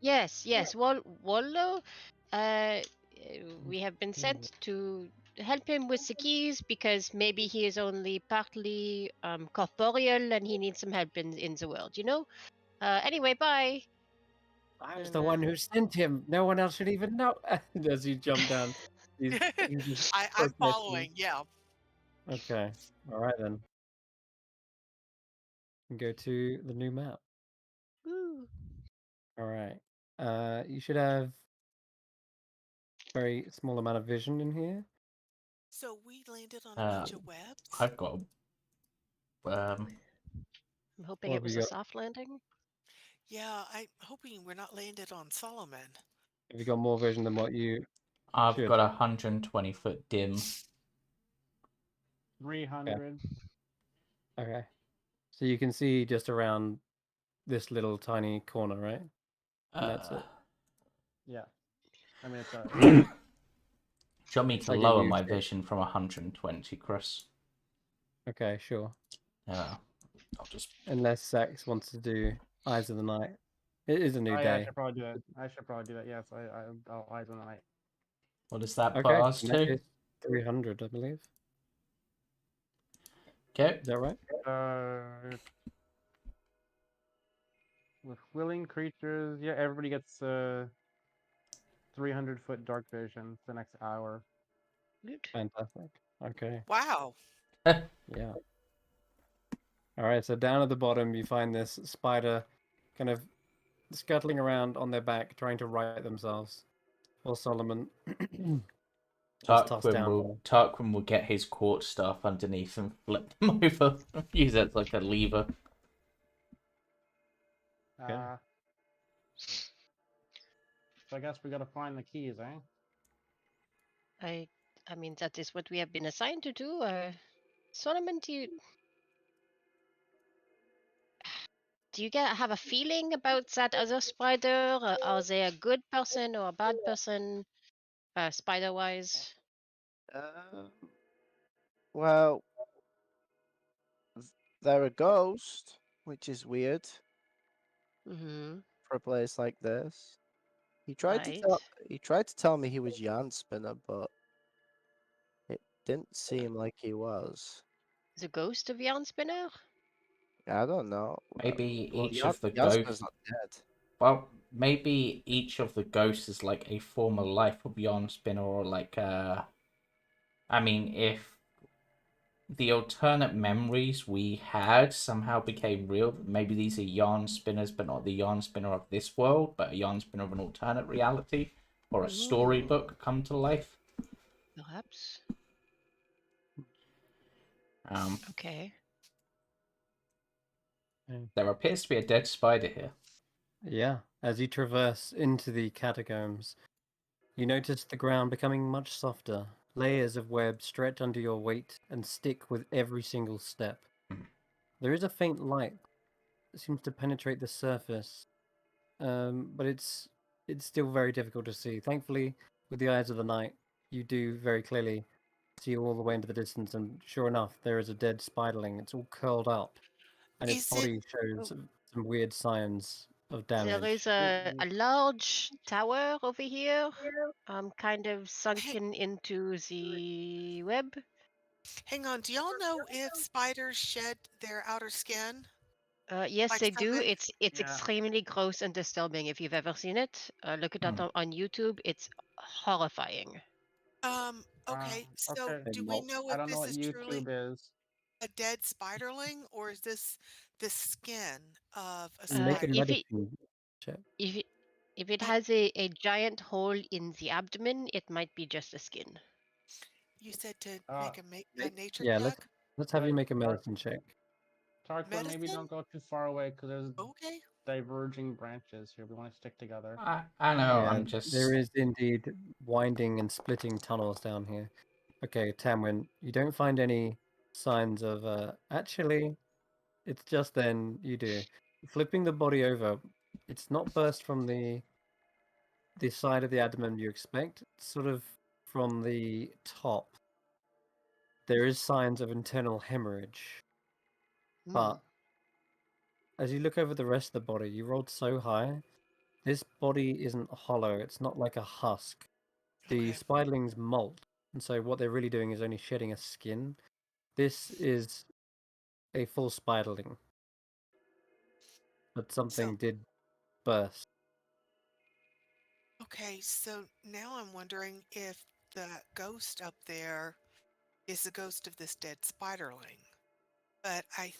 Yes, Waldo. We have been sent to help him with the keys because maybe he is only partly corporeal and he needs some help in the world, you know? Anyway, bye. I was the one who sent him. No one else should even know. As you jump down, he's just I'm protesting. following. Yeah. Okay. All right then. Go to the new map. Woo. All right. You should have very small amount of vision in here. So we landed on a bunch of webs. I've got. I'm hoping What it have was you a got? soft landing. Yeah, I'm hoping we're not landed on Solomon. Have you got more vision than what you I've should? got 120-foot dim. 300. Okay. So you can see just around this little tiny corner, right? And that's it. Yeah. I mean, it's a. Do you want me It's to like a lower U my shape. vision from 120, Chris? Okay, sure. I'll just. Unless Xaxx wants to do Eyes of the Night. It is a new Oh, yeah, day. I should probably do it. Yes, I'll eyes on the night. What does that put Okay, us in that to? case, 300, I believe. Okay. Is that right? With willing creatures, yeah, everybody gets 300-foot dark vision for the next hour. Good. Fantastic. Okay. Wow. Yeah. All right, so down at the bottom, you find this spider kind of scuttling around on their back, trying to right themselves. Or Solomon is tossed down. Tarquin will get his court staff underneath and flip them over. Use it like a lever. Okay. So I guess we gotta find the keys, eh? I mean, that is what we have been assigned to do. Solomon, do you have a feeling about that other spider? Are they a good person or a bad person, spider-wise? Well, they're a ghost, which is weird Mm-hmm. for a place like this. He tried Right. to tell me he was yarn spinner, but it didn't seem like he was. The ghost of Yarn Spinner? I don't know. Maybe Well, each of the yarn spinner's ghosts. not dead. Well, maybe each of the ghosts is like a former life of Yarn Spinner, or like I mean, if the alternate memories we had somehow became real, maybe these are yarn spinners, but not the yarn spinner of this world, but a yarn spinner of an alternate reality, or a storybook come to life. Perhaps. Okay. There appears to be a dead spider here. Yeah. As you traverse into the catacombs, you notice the ground becoming much softer. Layers of web stretch under your weight and stick with every single step. There is a faint light that seems to penetrate the surface, but it's still very difficult to see. Thankfully, with the eyes of the night, you do very clearly see all the way into the distance, and sure enough, there is a dead spiderling. It's all curled up, and its Is it body shows some weird signs of There damage. is a large tower over here, kind of sunken into the web. hang on, do y'all know if spiders shed their outer skin? Yes, Like they do. some It's Yeah. extremely gross and disturbing. If you've ever seen it, look it up on YouTube. It's horrifying. okay, so Okay. do we know I if don't know this what is truly YouTube is. a dead spiderling, or is this the skin of a Make a spider? medicine check. If it But has a giant hole in the abdomen, it might be just a skin. you said to Uh, make a nature Yeah, check? let's have you Right, make a medicine check. Tarquin, maybe Medicine? don't go too far away because there's Okay. diverging branches here. We want to stick together. I know, Yeah, I'm just. there is indeed winding and splitting tunnels down here. Okay, Tanwen, you don't find any signs of actually it's just then you do. Flipping the body over, it's not burst from the side of the abdomen you expect, it's sort of from the top. There is signs of internal hemorrhage. But as you look over the rest of the body, you rolled so high. This body isn't hollow, it's not like a husk. The Okay. spiderlings molt, and so what they're really doing is only shedding a skin. This is a full spiderling, but So something did burst. okay, so now I'm wondering if the ghost up there is the ghost of this dead spiderling. But I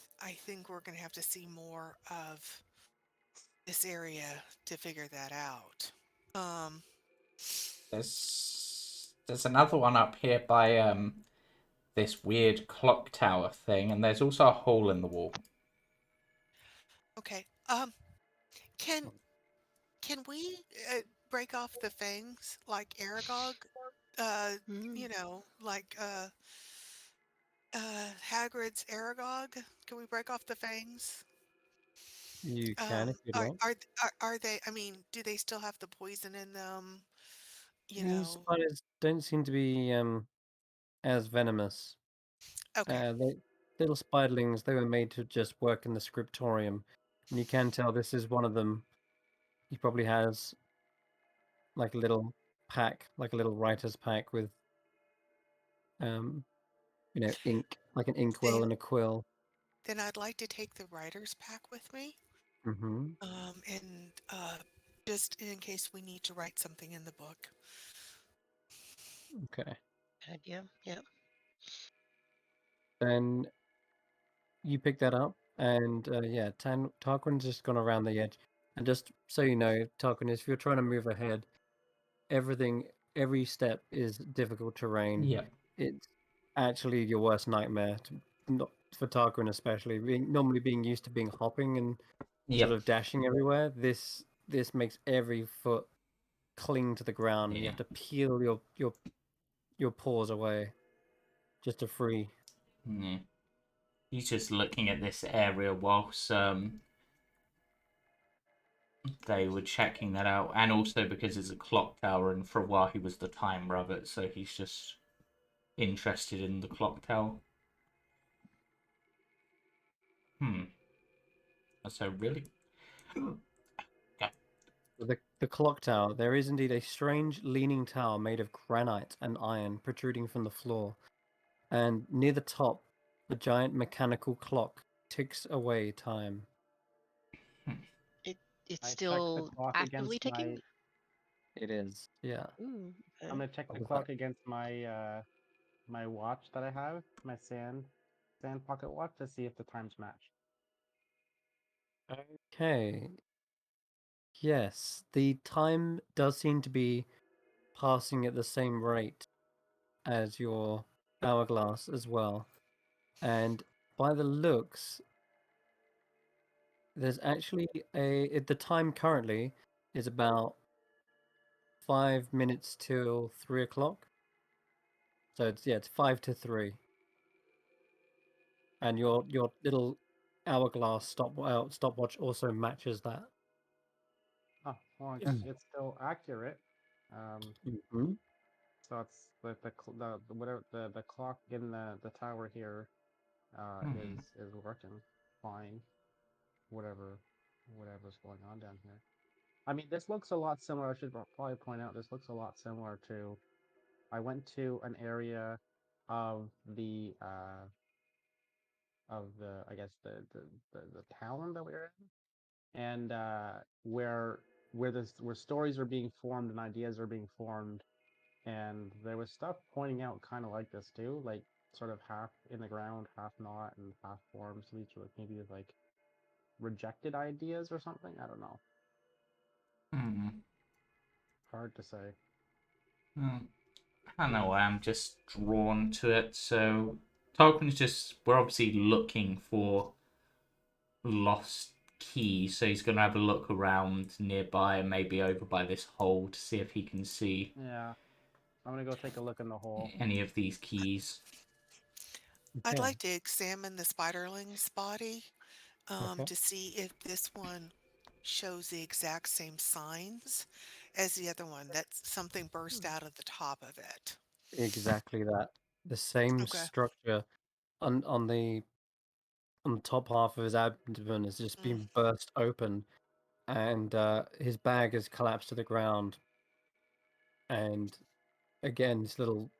think we're going to have to see more of this area to figure that out. Um, There's another one up here by this weird clock tower thing, and there's also a hole in the wall. okay. Can can we break off the fangs like Aragog? Mm. Like Hagrid's Aragog. Can we break off the fangs? You can if you'd Are like. are are they? I mean, do they still have the poison in them? You These know. spiders don't seem to be as venomous. Okay. They little spiderlings. They were made to just work in the scriptorium, and you can tell this is one of them. He probably has like a little pack, like a little writer's pack with um, ink, like an inkwell Then and a quill. then I'd like to take the writer's pack with me. Mm-hmm. And just in case we need to write something in the book. Okay. Good idea. Yeah. Then you pick that up, and yeah, Tarquin's just gone around the edge. And just so you know, Tarquin, if you're trying to move ahead, every step is difficult terrain. Yep. It's actually your worst nightmare, not for Tarquin especially. Normally being used to being hopping and sort Yep. of dashing everywhere, this makes every foot cling to the ground, and you Yeah. have to peel your paws away just to free. Yeah. He's just looking at this area whilst they were checking that out, and also because it's a clock tower, and for a while he was the time rabbit, so he's just interested in the clock tower. So really, yeah. The clock tower. There is indeed a strange leaning tower made of granite and iron protruding from the floor, and near the top, the giant mechanical clock ticks away time. It's I check the still clock actively against ticking. my. It is, yeah. Ooh. I'm Okay. gonna check What the was clock that? against my watch that I have, my sand pocket watch, to see if the times match. Okay. Yes, the time does seem to be passing at the same rate as your hourglass as well. And by the looks, there's actually the time currently is about 5 minutes till 3 o'clock. So it's 5 to 3, and your little hourglass stopwatch also matches that. Oh, well, it's still accurate. Um, Mm-hmm. so it's the whatever the clock in the tower here is working fine. Whatever's going on down here. I mean, this looks a lot similar. I should probably point out this looks a lot similar to. I went to an area of the I guess the town that we were in, and where stories are being formed and ideas are being formed, and there was stuff pointing out kind of like this too, like sort of half in the ground, half not, and half formed. So each like maybe like rejected ideas or something. I don't know. Hard to say. I don't know why I'm just drawn to it. So Tarquin's just we're obviously looking for lost keys, so he's gonna have a look around nearby and maybe over by this hole to see if he can see Yeah, I'm gonna go take a look in the hole. any of these keys. I'd Okay. like to examine the spiderling's body Okay. to see if this one shows the exact same signs as the other one, that something burst Hmm. out of the top of it. Exactly that. The same Okay. structure on the top half of his abdomen has just Mm, been burst open, and his bag has collapsed to the ground. And again, his little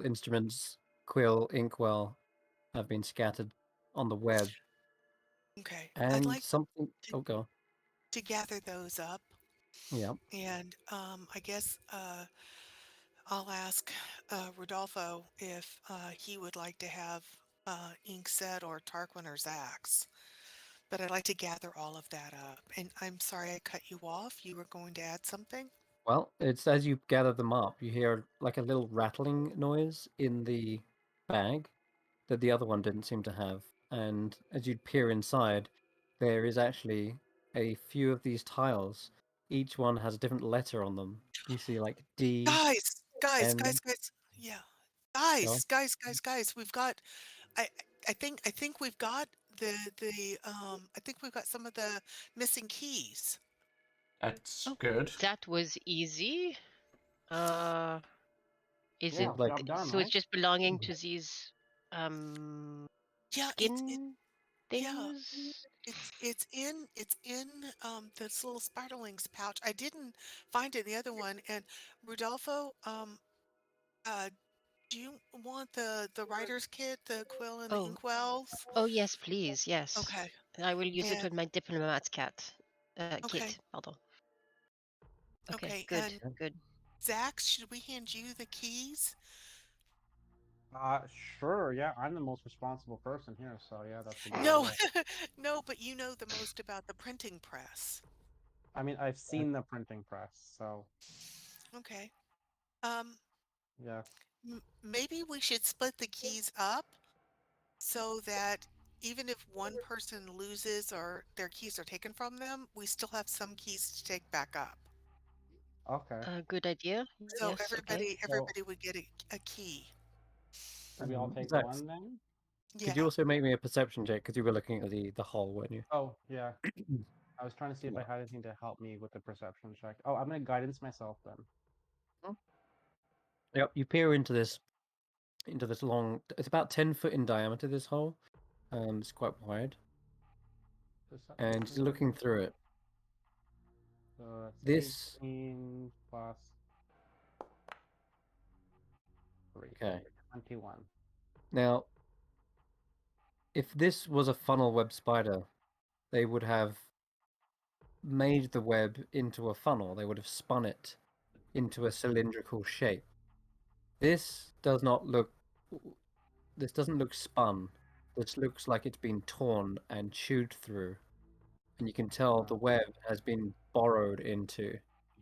instruments, quill, inkwell, have been scattered on the web. okay. I'd And like something. to, Oh, go. to gather those up Yeah. and I guess I'll ask Rodolfo if he would like to have Inkset or Tarquin or Xaxx. But I'd like to gather all of that up. And I'm sorry I cut you off. You were going to add something? Well, it's as you gather them up, you hear like a little rattling noise in the bag that the other one didn't seem to have. And as you peer inside, there is actually a few of these tiles. Each one has a different letter on them. You see like D, Guys, guys, N. guys, guys. Yeah. Go. Guys. We've got I I think we've got I think we've got some of the missing keys. That's Oh, good. that was easy. Uh, is it Yeah, Seems like job done, so? It's right? just belonging to these Yeah, skin yeah, things. it's in this little spiderling's pouch. I didn't find it in the other one. And Rodolfo, uh do you want the writer's kit, the quill and the Oh, inkwells? oh yes, please, yes. Okay. I will use it And with my diplomat's okay. kit. Pardon. Okay, Okay. good, And good. Zach, should we hand you the keys? Sure, yeah, I'm the most responsible person here, so yeah, that's a good No, idea. no, but you know the most about the printing press. I mean, I've seen the printing press, so Okay. Um, yeah. maybe we should split the keys up so that even if one person loses or their keys are taken from them, we still have some keys to take back up. Okay. Good idea. So Yes, okay. So everybody would get a key. should we all take Zach, one then? could you Yeah. also make me a perception check because you were looking at the hole, weren't you? Oh, yeah. I was trying to see if I Yeah. had anything to help me with the perception check. Oh, I'm gonna guidance myself then. Yep. You peer into this long. It's about 10 foot in diameter. This hole. It's quite wide, and just looking Perception. through it. So that's This 18 plus 3. okay. 21. Now, if this was a funnel web spider, they would have made the web into a funnel. They would have spun it into a cylindrical shape. This does not look. This doesn't look spun. This looks like it's been torn and chewed through, and you can tell the web has been borrowed into,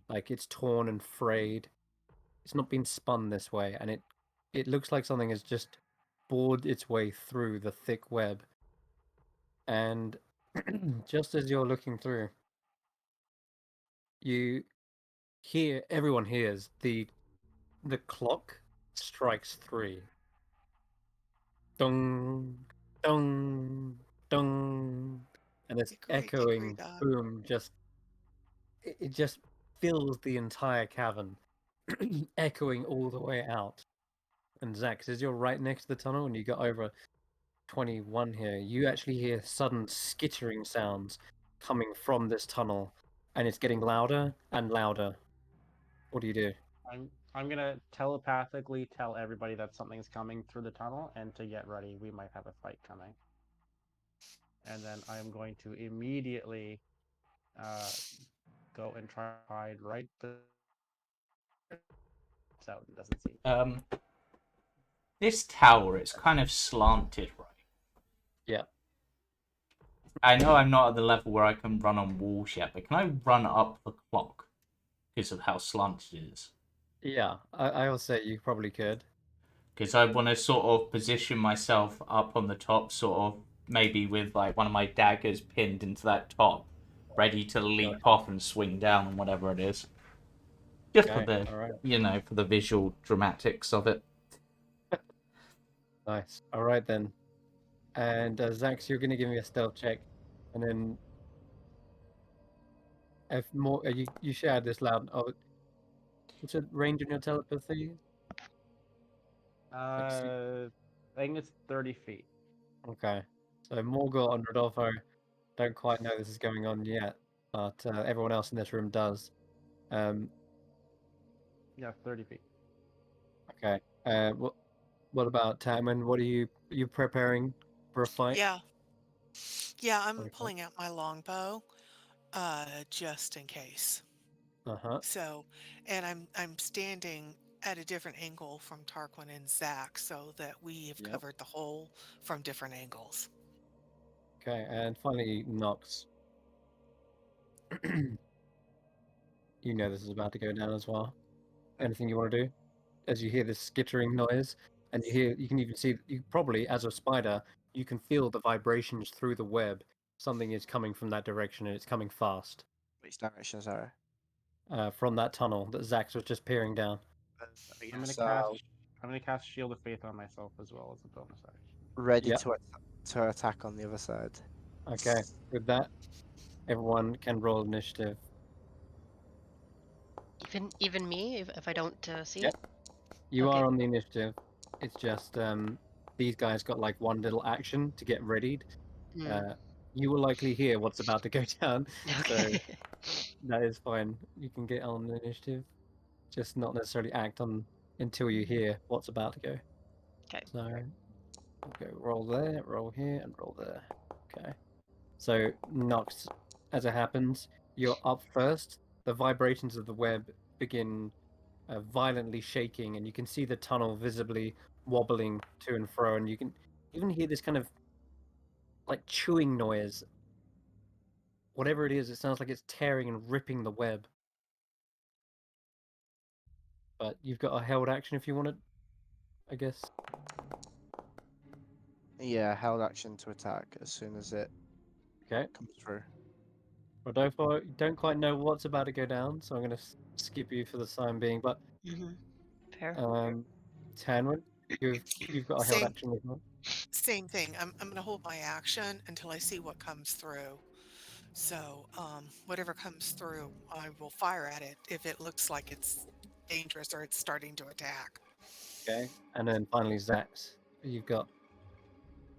like it's torn and frayed. It's not been spun this way, and it looks like something has just bored its way through the thick web. And just as you're looking through, you everyone hears the clock strikes 3. Dong, dong, dong, and this Hickory dickory echoing dock. boom it just fills the entire cavern, echoing all the way out. And Xaxx, as you're right next to the tunnel and you got over 21 here, you actually hear sudden skittering sounds coming from this tunnel, and it's getting louder and louder. What do you do? I'm gonna telepathically tell everybody that something's coming through the tunnel and to get ready. We might have a fight coming. And then I am going to immediately go and try to hide right so it doesn't see. This tower is kind of slanted, right? Yeah. I know I'm not at the level where I can run on walls yet, but can I run up the clock because of how slanted it is? Yeah, I will say you probably could. Because I want to sort of position myself up on the top, sort of maybe with like one of my daggers pinned into that top, ready to leap off and swing down on whatever it is. Just for Okay, the, all right. for the visual dramatics of it. Nice. All right then. And Xaxx, you're going to give me a stealth check, and then if more, you shared this loud. Oh, what's the range in your telepathy? I think it's 30 feet. Okay. So Morgul and Rodolfo don't quite know this is going on yet, but everyone else in this room does. Um, Yeah, 30 feet. okay. What about Tanwen? What are you preparing for a fight? Yeah. Yeah, I'm Okay. pulling out my longbow, just in case. Uh-huh. So, and I'm standing at a different angle from Tarquin and Xaxx so that we have Yep. covered the hole from different angles. Okay, and finally, Nox. You know this is about to go down as well. Anything you want to do? As you hear this skittering noise, and you can even see, you probably, as a spider, you can feel the vibrations through the web. Something is coming from that direction, and it's coming fast. Which direction, Sara? From that tunnel that Xaxx was just peering down. I'm gonna So cast. I'm gonna cast Shield of Faith on myself as well as a bonus action. ready Yep. to attack on the other side. Okay, with that, everyone can roll initiative. Even me, if I don't see Yep. it. You Okay. are on the initiative. It's just these guys got like one little action to get readied. Mm, You will likely hear what's about to go down, so okay. that is fine. You can get on the initiative, just not necessarily act on until you hear what's about to go. Okay. So we'll go roll there, roll here, and roll there. Okay. So Nox, as it happens, you're up first. The vibrations of the web begin violently shaking, and you can see the tunnel visibly wobbling to and fro, and you can even hear this kind of like chewing noise. Whatever it is, it sounds like it's tearing and ripping the web. But you've got a held action if you want it, I guess. Yeah, held action to attack as soon as it Okay. comes through. Rodolfo, you don't quite know what's about to go down, so I'm going to skip you for the time being. But Fair. Tanwen, you've got a held Same action as well. same thing. I'm going to hold my action until I see what comes through. So whatever comes through, I will fire at it if it looks like it's dangerous or it's starting to attack. Okay. And then finally, Xaxx, you've got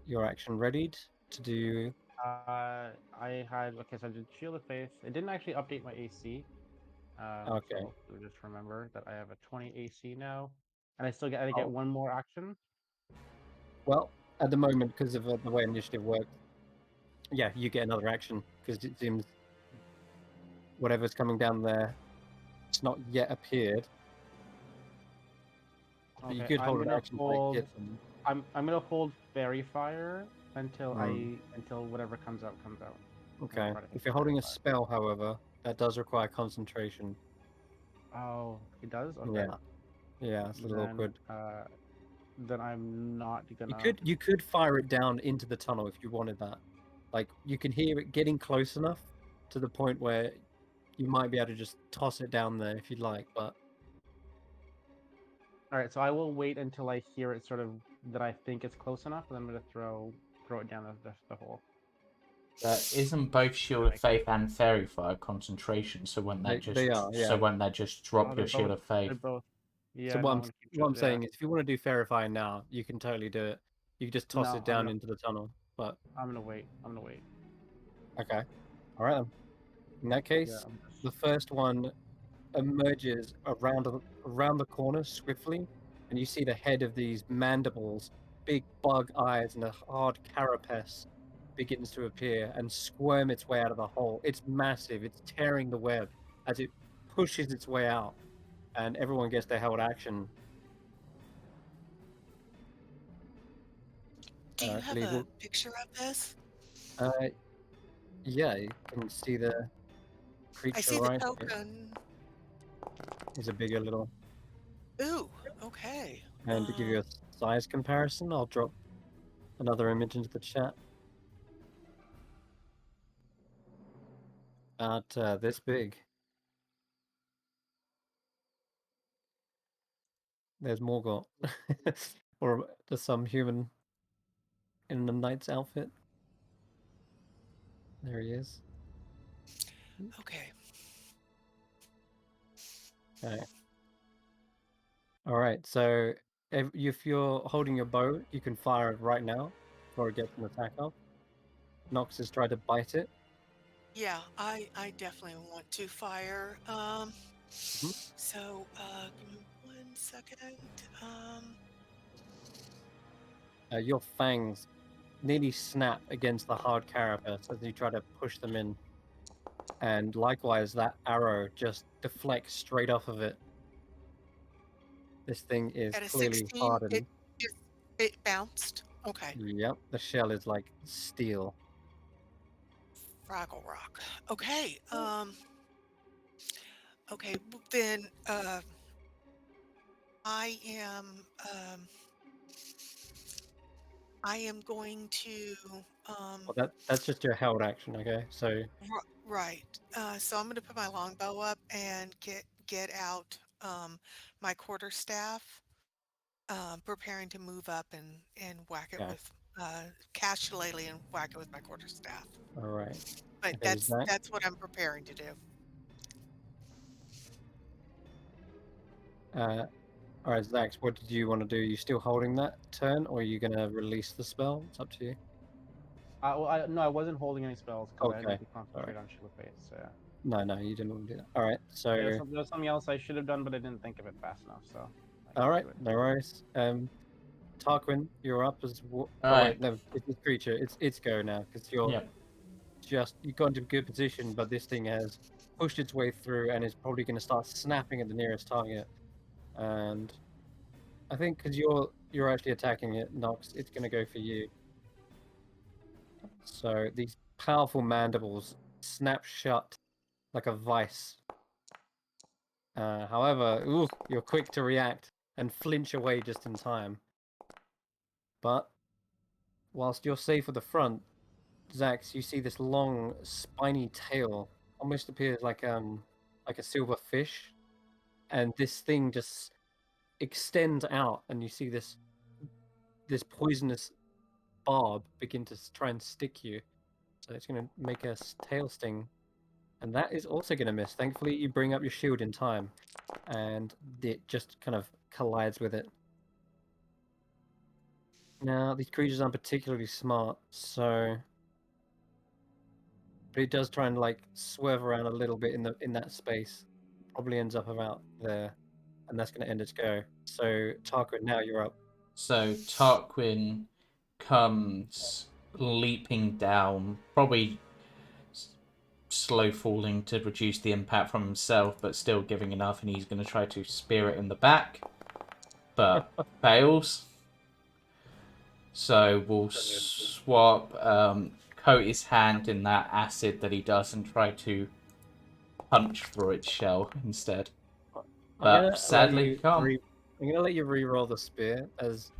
your action readied to do. I had so I did Shield of Faith. It didn't actually update my AC. Okay. So just remember that I have a 20 AC now, and I get Oh. one more action. Well, at the moment, because of the way initiative works, yeah, you get another action because it seems whatever's coming down there, it's not yet appeared. But Okay, you could I'm hold an gonna action to hold. hit them. I'm gonna hold Fairy Fire until until whatever comes out comes out. Okay. try to hit If you're Fairy holding a Fire. spell, however, that does require concentration. Oh, it does. Okay. Yeah. Yeah, it's a little awkward. Then I'm not gonna. You could fire it down into the tunnel if you wanted that. Like you can hear it getting close enough to the point where you might be able to just toss it down there if you'd like, but All right, so I will wait until I hear it sort of that I think it's close enough, and I'm gonna throw it down the hole. Isn't both Shield of Faith and Fairy Fire concentration? So when they are, yeah. So when they just drop Oh, your Shield of Faith. They're both. Yeah. So no, I'm gonna keep what I'm yeah. saying is, if you want to do Fairy Fire now, you can totally do it. You can just toss No, it down into the tunnel. But I'm gonna wait. okay, all right then. In that case, Yeah, the first one emerges around the corner swiftly, and you see the head of these mandibles, big bug eyes, and a hard carapace begins to appear and squirm its way out of the hole. It's massive. It's tearing the web as it pushes its way out, and everyone gets their held action. Do you have legal. a picture of this? Yeah, you can see the creature I see the right here. token. Is a bigger little. Ooh, okay. And to give you a size comparison, I'll drop another image into the chat. About this big. There's Morgott. Or just some human in a knight's outfit. There he is. Okay. Okay. Alright, so if you're holding your bow, you can fire it right now before it gets an attack off. Nox has tried to bite it. Yeah, I definitely want to fire. So give me 1 second. Your fangs nearly snap against the hard carapace as you try to push them in. And likewise, that arrow just deflects straight off of it. This thing is At a clearly 16, hardened. it bounced. Okay. Yep, the shell is like steel. Fraggle Rock. Okay. Okay. Then I am um, I am going to Well, that's just your held action, okay? So right. So I'm going to put my longbow up and get out my quarterstaff, preparing to move up and whack it yeah, with cast shillelagh and whack it with my quarterstaff. all right. But Okay, Zach. that's what I'm preparing to do. All right, Zax, what did you want to do? You still holding that turn, or are you gonna release the spell? It's up to you. Well, no, I wasn't holding any spells because I Okay, need to concentrate on shield face. So No, you didn't want to do that. All right, so there's something else I should have done, but I didn't think of it fast enough. So I all can't right, do it. no worries. Tarquin, you're up as. Oh Alright. wait, no, it's this creature. It's go now because you're Yep. you got into a good position, but this thing has pushed its way through and is probably going to start snapping at the nearest target. And I think because you're actually attacking it, Nox, it's going to go for you. So these powerful mandibles snap shut like a vice. However, you're quick to react and flinch away just in time. But whilst you're safe at the front, Xaxx, you see this long, spiny tail, almost appears like a silver fish, and this thing just extends out, and you see this poisonous barb begin to try and stick you. So it's going to make a tail sting, and that is also going to miss. Thankfully, you bring up your shield in time, and it just kind of collides with it. Now, these creatures aren't particularly smart, so but it does try and like swerve around a little bit in that space. Probably ends up about there, and that's going to end its go. So Tarquin, now you're up. So Tarquin comes leaping down, probably slow falling to reduce the impact from himself, but still giving enough, and he's going to try to spear it in the back, but fails. So we'll swap, coat his hand in that acid that he does and try to punch through its shell instead. But sadly, he can't. I'm gonna let you re-roll the spear, as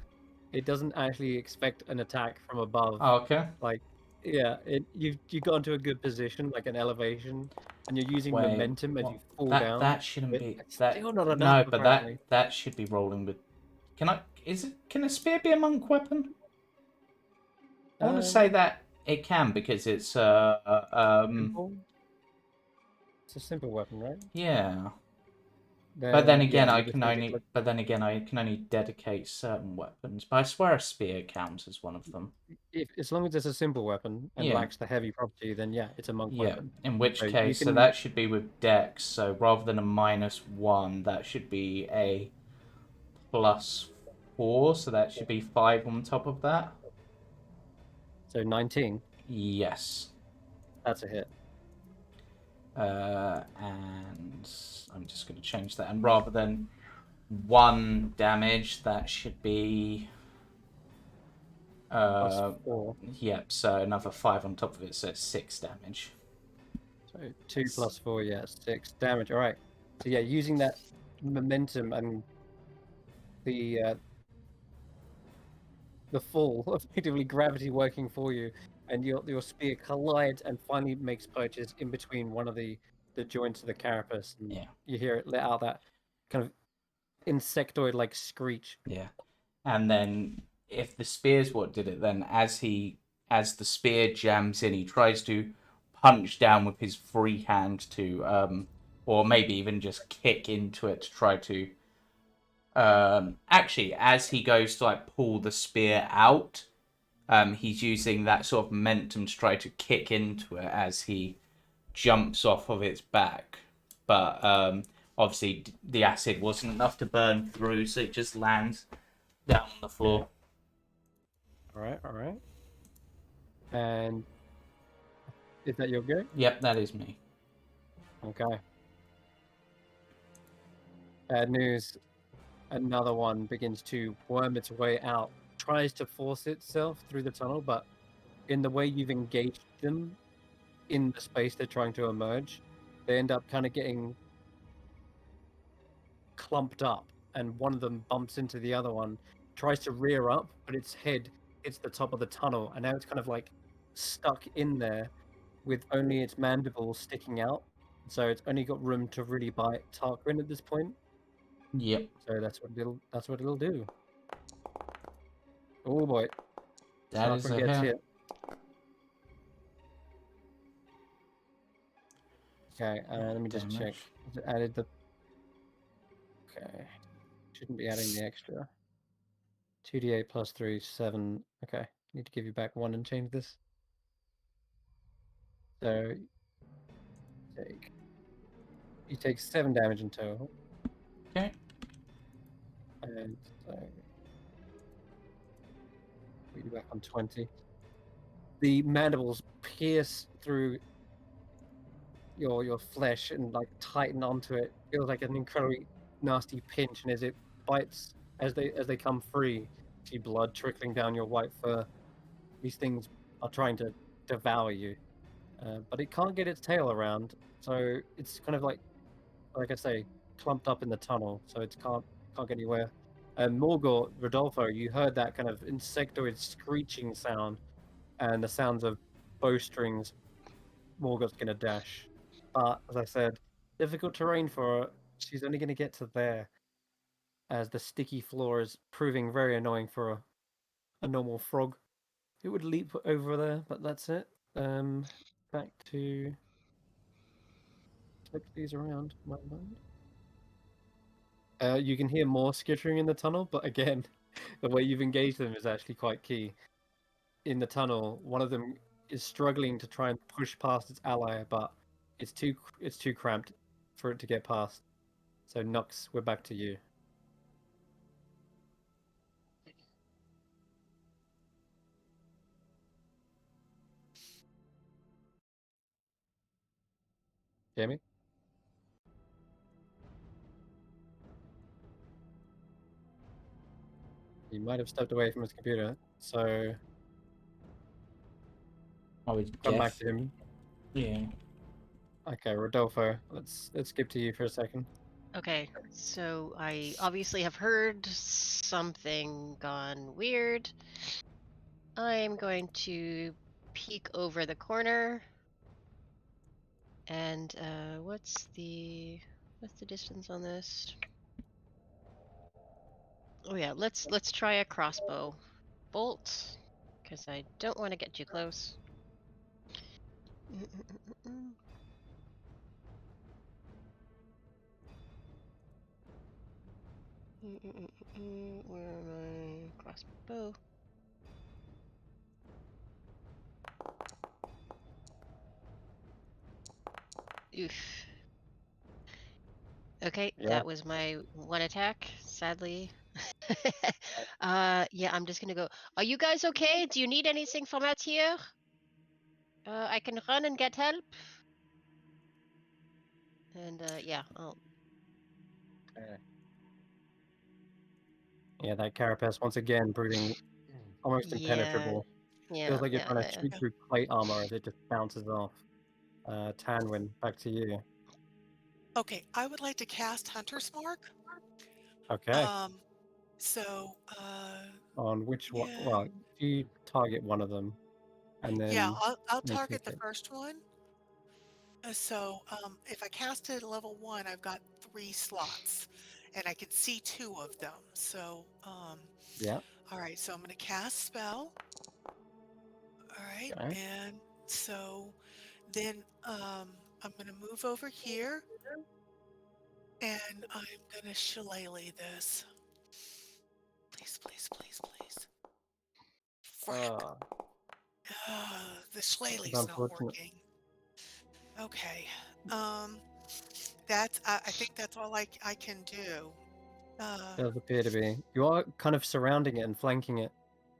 it doesn't actually expect an attack from above. Oh, okay. Like, yeah, you got into a good position, like an elevation, and you're using momentum as you fall down. That shouldn't but be it's that. still not enough, No, but apparently. that should be rolling with. Can a spear be a monk weapon? I want to say that it can because it's simple? It's a simple weapon, right? yeah. But then again, yeah, I can only. But then again, I can only dedicate certain weapons. But I swear a spear counts as one of them. As long as it's a simple weapon and Yeah. lacks the heavy property, then yeah, it's a monk Yeah. weapon. In which So case, so that should be with Dex. So rather than a -1, that should be a +4. So that should be 5 on top of that. So 19. Yes. That's a hit. And I'm just going to change that. And rather than 1 damage, that should be +4. Yep, so another 5 on top of it, so it's 6 damage. So 2 + 4, yeah, 6 damage. All right. So yeah, using that momentum and the fall, effectively gravity working for you, and your spear collides and finally makes purchase in between one of the joints of the carapace, and Yeah. you hear it let out that kind of insectoid-like screech. Yeah. And then if the spear's what did it, then as the spear jams in, he tries to punch down with his free hand to or maybe even just kick into it to try to actually, as he goes to like pull the spear out, he's using that sort of momentum to try to kick into it as he jumps off of its back. But obviously the acid wasn't enough to burn through, so it just lands down on the floor. All right. And is that your go? Yep, that is me. Okay. Bad news. another one begins to worm its way out, tries to force itself through the tunnel, but in the way you've engaged them in the space they're trying to emerge, they end up kind of getting clumped up, and one of them bumps into the other one, tries to rear up, but its head hits the top of the tunnel, and now it's kind of like stuck in there with only its mandibles sticking out. So it's only got room to really bite Tarquin at this point. Yep. So that's what it'll do. Oh boy. That is Tarquin a gets hit. hit. Okay, let me just check. Damage. Has it added the... Okay. Shouldn't be adding the extra. 2d8 plus 3, 7. Okay. Need to give you back 1 and change this. So you take 7 damage in total. Okay. And so put you back on 20. The mandibles pierce through your flesh and like tighten onto it. Feels like an incredibly nasty pinch, and as it bites, as they come free, see blood trickling down your white fur. These things are trying to devour you, but it can't get its tail around, so it's kind of like I say, clumped up in the tunnel, so it can't get anywhere. And Morgor, Rodolfo, you heard that kind of insectoid screeching sound, and the sounds of bowstrings. Morgot's gonna dash, but as I said, difficult terrain for her. She's only gonna get to there, as the sticky floor is proving very annoying for a normal frog. It would leap over there, but that's it. Back to flip these around. My mind. You can hear more skittering in the tunnel, but again, the way you've engaged them is actually quite key. In the tunnel, one of them is struggling to try and push past its ally, but it's too cramped for it to get past. So Nux, we're back to you. Jamey? He might have stepped away from his computer, so Oh, he's come back deaf. to him. Yeah. Okay, Rodolfo, let's skip to you for a second. Okay, so I obviously have heard something gone weird. I'm going to peek over the corner. And what's the distance on this? Oh yeah, let's try a crossbow bolt, because I don't want to get too close. Where am I? Crossbow. Oof. Okay, Yeah. that was my one attack, sadly. Yeah, I'm just gonna go. Are you guys okay? Do you need anything from out here? I can run and get help. And yeah, I'll... Yeah, that carapace once again proving almost Yeah, impenetrable. Feels like you're trying to shoot yeah. through plate armor as it just bounces off. Tanwen, back to you. Okay, I would like to cast Hunter's Mark. Okay. So, On which one? yeah, Well, you target one of them, and yeah, then I'll make target the it. first one. So, if I cast it at level 1, I've got 3 slots, and I can see 2 of them. So, Yeah. all right, so I'm going to cast spell. All right, Okay. and so then I'm going to move over here, and I'm going to shillelagh this. Please, please, please, please. Frick. The shillelagh's not Unfortunate. working. Okay. That's I think that's all I can do. Does appear to be. You are kind of surrounding it and flanking it,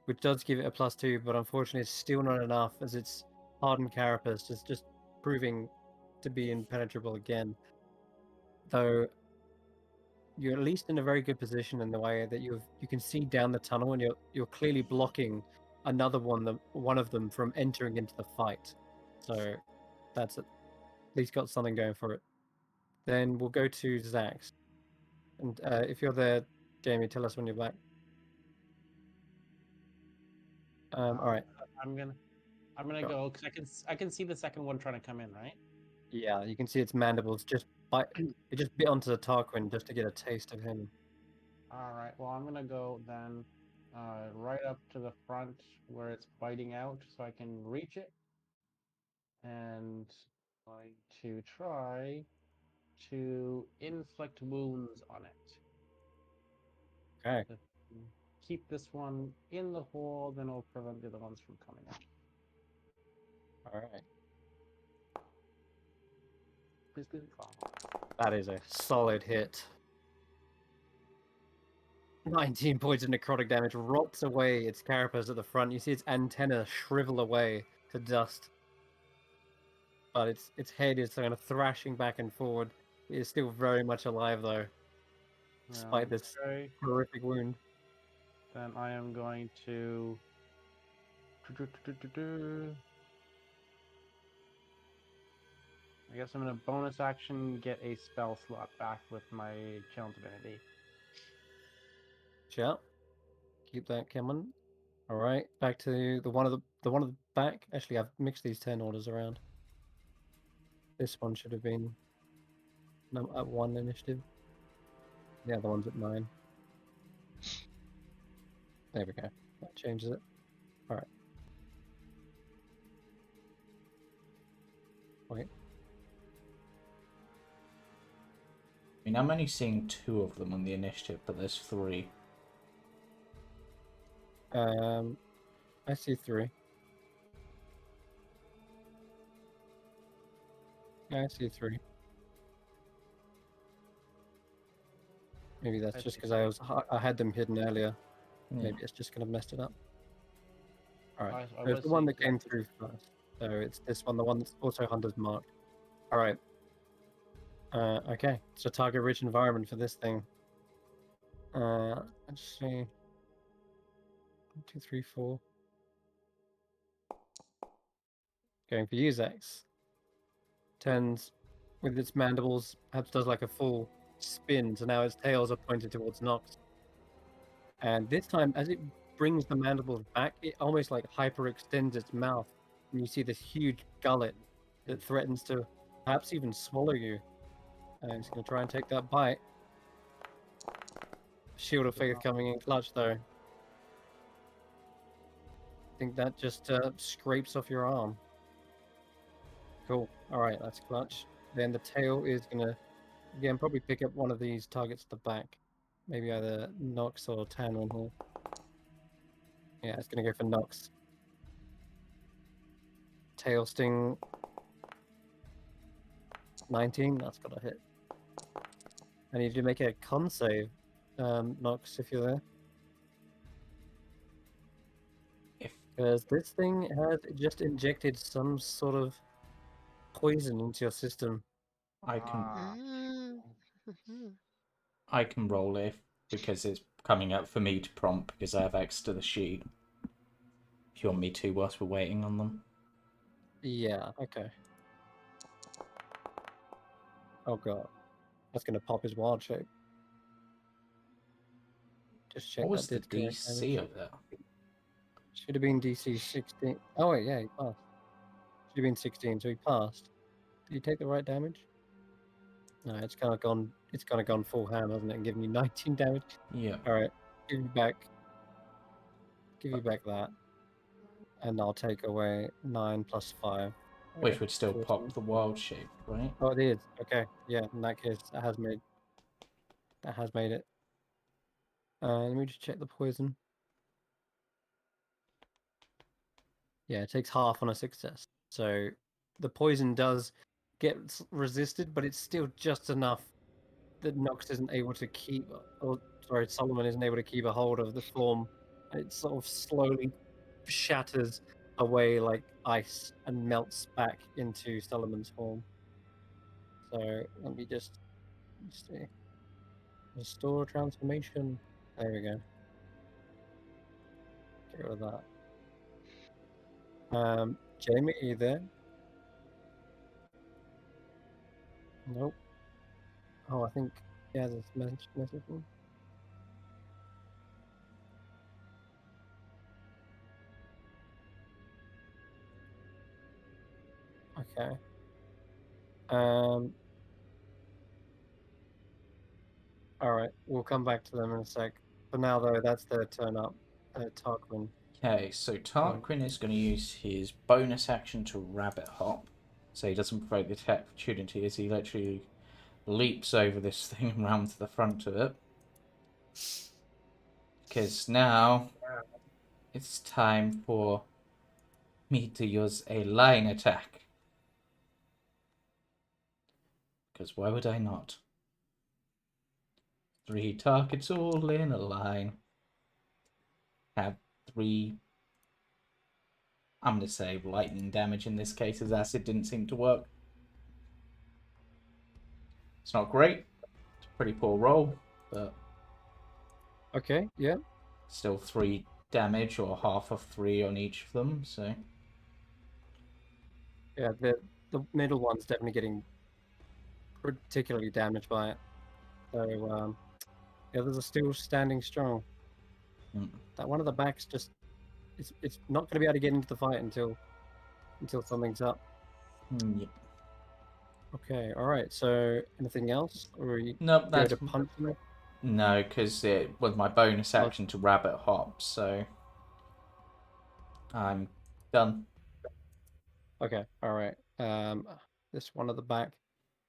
which does give it a +2, but unfortunately it's still not enough, as its hardened carapace is just proving to be impenetrable again. Though you're at least in a very good position in the way that you can see down the tunnel, and you're clearly blocking one of them from entering into the fight. So that's at least got something going for it. Then we'll go to Xaxx. And if you're there, Jamey, tell us when you're back. All right. I'm gonna Go. go because I can see the second one trying to come in, right? Yeah, you can see its mandibles it just bit onto the Tarquin just to get a taste of him. All right. Well, I'm gonna go then right up to the front where it's biting out, so I can reach it, and going to try to inflict wounds on it. Okay. If we keep this one in the hole, then it'll prevent the other ones from coming out. All right. Please do That is a solid hit. 19 points of necrotic damage, rots away its carapace at the front. You see its antenna shrivel away to dust. But its head is kind of thrashing back and forward. It is still very much alive, though, despite this Okay. horrific wound. Then I am going to. I guess I'm gonna bonus action get a spell slot back with my Channel Divinity. Sure. Keep that coming. All right, back to the one of the back. Actually, I've mixed these 10 orders around. This one should have been at 1 initiative. The other one's at 9. There we go. That changes it. All right. Wait. I mean, I'm only seeing 2 of them on the initiative, but there's 3. I see 3. Yeah, I see 3. Maybe that's just because I had them hidden earlier. Yeah. Maybe it's just gonna messed it up. All right. I There's was the one that seeing came through first. So it's this one, the one that's also Hunter's Mark. All right. Okay. It's a target-rich environment for this thing. Let's see. 1, 2, 3, 4. Going for you, Xaxx. Turns with its mandibles, perhaps does like a full spin, so now its tails are pointed towards Nox. And this time, as it brings the mandibles back, it almost like hyperextends its mouth, and you see this huge gullet that threatens to perhaps even swallow you. And it's going to try and take that bite. Shield of Faith coming in clutch, though. I think that just scrapes off your arm. Cool. All right, that's clutch. Then the tail is going to, again, probably pick up one of these targets at the back. Maybe either Nox or Tanwen here. Yeah, it's going to go for Nox. Tail sting. 19, that's got to hit. I need you to make a con save, Nox, if you're there. Because this thing has just injected some sort of poison into your system. I can Mhm. I can roll if because it's coming up for me to prompt because I have X to the sheet. If you want me to, whilst we're waiting on them. Yeah, okay. Oh god. That's going to pop his wild shape. Just check What was the that did correct DC damage. of that? Should have been DC 16. Oh wait, yeah, he passed. Should have been 16, so he passed. Did he take the right damage? No, it's kind of gone full ham, hasn't it, and given you 19 damage. Yeah. All right, give you back that, and I'll take away 9 plus 5. Which Okay, would still 14. pop the wild shape, right? Oh, it is. Okay, yeah. In that case, that has made it. Let me just check the poison. Yeah, it takes half on a success. So the poison does get resisted, but it's still just enough that Nox isn't able to keep, or sorry, Solomon isn't able to keep a hold of the form. It sort of slowly shatters away like ice and melts back into Solomon's form. So let me just see. Restore transformation. There we go. Get rid of that. Jamey, are you there? Nope. Oh, I think he has a message. Okay. Alright, we'll come back to them in a sec. For now, though, that's their turn up. Tarquin. Okay, so Tarquin is going to use his bonus action to rabbit hop. So he doesn't provoke the attack opportunity as he literally leaps over this thing and round to the front of it. Because now it's time for me to use a line attack. Because why would I not? 3 targets all in a line. Have 3, I'm going to say lightning damage in this case, as acid didn't seem to work. It's not great. It's a pretty poor roll, but Okay, yeah. still 3 damage, or half of 3 on each of them, so... Yeah, the middle one's definitely getting particularly damaged by it. So, the others are still standing strong. That one at the back's just... It's not going to be able to get into the fight until something's up. Yep. Okay, alright, so anything else? Or are you Nope, going that's... to punch them? No, because it was my bonus action to rabbit hop, so... I'm done. Okay, alright. This one at the back.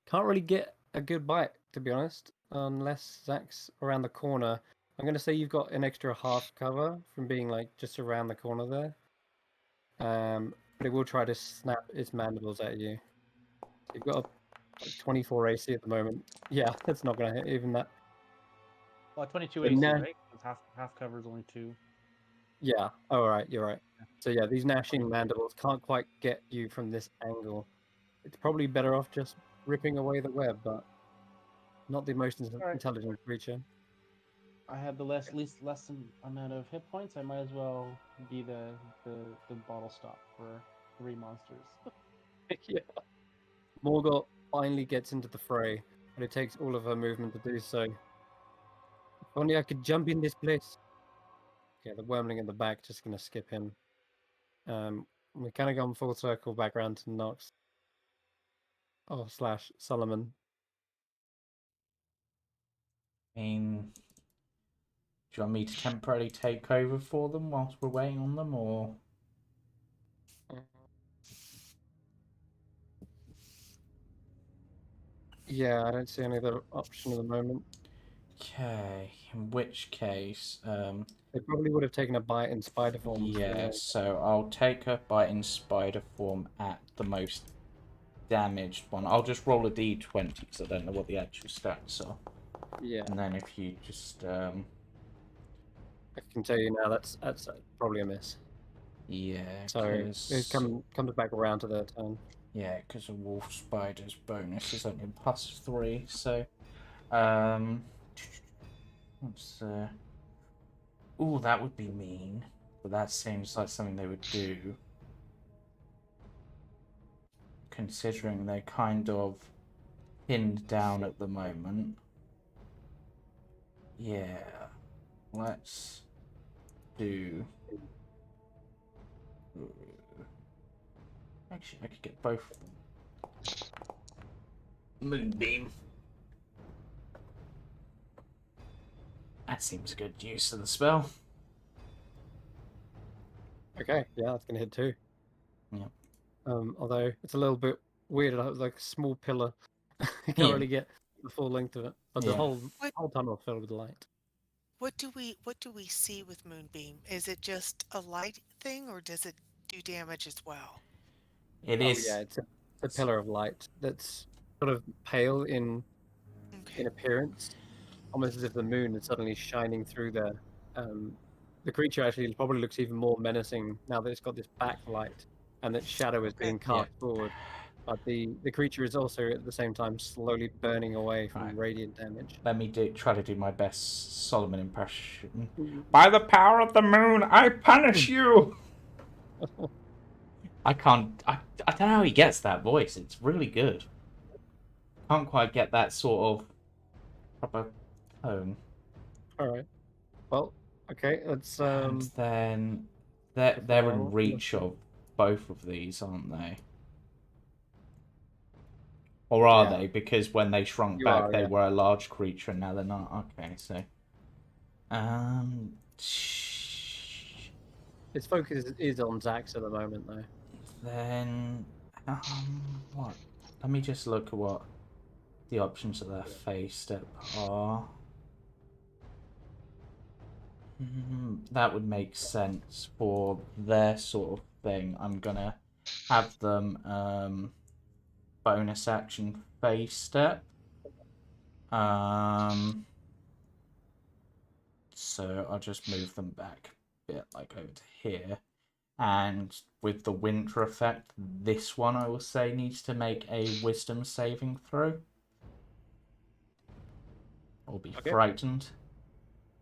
Can't really get a good bite, to be honest, unless Xaxx around the corner. I'm going to say you've got an extra half cover from being like just around the corner there. But it will try to snap its mandibles at you. You've got a 24 AC at the moment. Yeah, that's not going to hit even that. Well, 22 But AC, now- right? 'Cause half cover is only 2. Yeah, alright, you're right. So yeah, these gnashing mandibles can't quite get you from this angle. It's probably better off just ripping away the web, but not the most intelligent creature. I have the least amount of hit points. I might as well be the bottle stop for 3 monsters. Yeah. Morgott finally gets into the fray, but it takes all of her movement to do so. If only I could jump in this place. Okay, the wormling in the back just gonna skip him. We kind of gone full circle back around to Nox. Oh, slash Solomon. I mean... Do you want me to temporarily take over for them whilst we're waiting on them, or...? Yeah, I don't see any other option at the moment. Okay, in which case... They probably would have taken a bite in spider form. Yeah, so I'll take a bite in spider form at the most damaged one. I'll just roll a d20 because I don't know what the actual stats are. Yeah. And then if you just... I can tell you now that's probably a miss. Yeah, So it comes back around to their turn. Yeah, because a wolf spider's bonus is only +3, so... What's Ooh, that would be mean. But that seems like something they would do. Considering they're kind of pinned down at the moment. Yeah. Let's do... Actually, I could get both of them. Moonbeam. That seems a good use of the spell. Okay, yeah, that's gonna hit too. Yep. Although it's a little bit weird, like a small pillar. You can't really get the full length of it, but the whole tunnel filled with light. What do we see with Moonbeam? Is it just a light thing, or does it do damage as well? It is. Yeah, it's a pillar of light that's sort of pale in appearance, almost as if the moon is suddenly shining through there. The creature actually probably looks even more menacing now that it's got this backlight and that shadow is being cast forward. but the creature is also at the same time slowly burning away from Right. radiant damage. Let me try to do my best Solomon impression. Mm. By the power of the moon, I punish you! I can't... I don't know how he gets that voice. It's really good. Can't quite get that sort of proper tone. Alright. Well, okay, let's And then they're in well, reach of both of these, aren't they? Or are Yeah. they? Because when they shrunk You back, are, they yeah. were a large creature, and now they're not. Okay, so its focus is on Xaxx at the moment though. then what? Let me just look at what the options of their phase step are. That would make sense for their sort of thing. I'm gonna have them bonus action phase step. So I'll just move them back a bit, like over to here. And with the winter effect, this one I will say needs to make a wisdom saving throw. Or be Okay. frightened.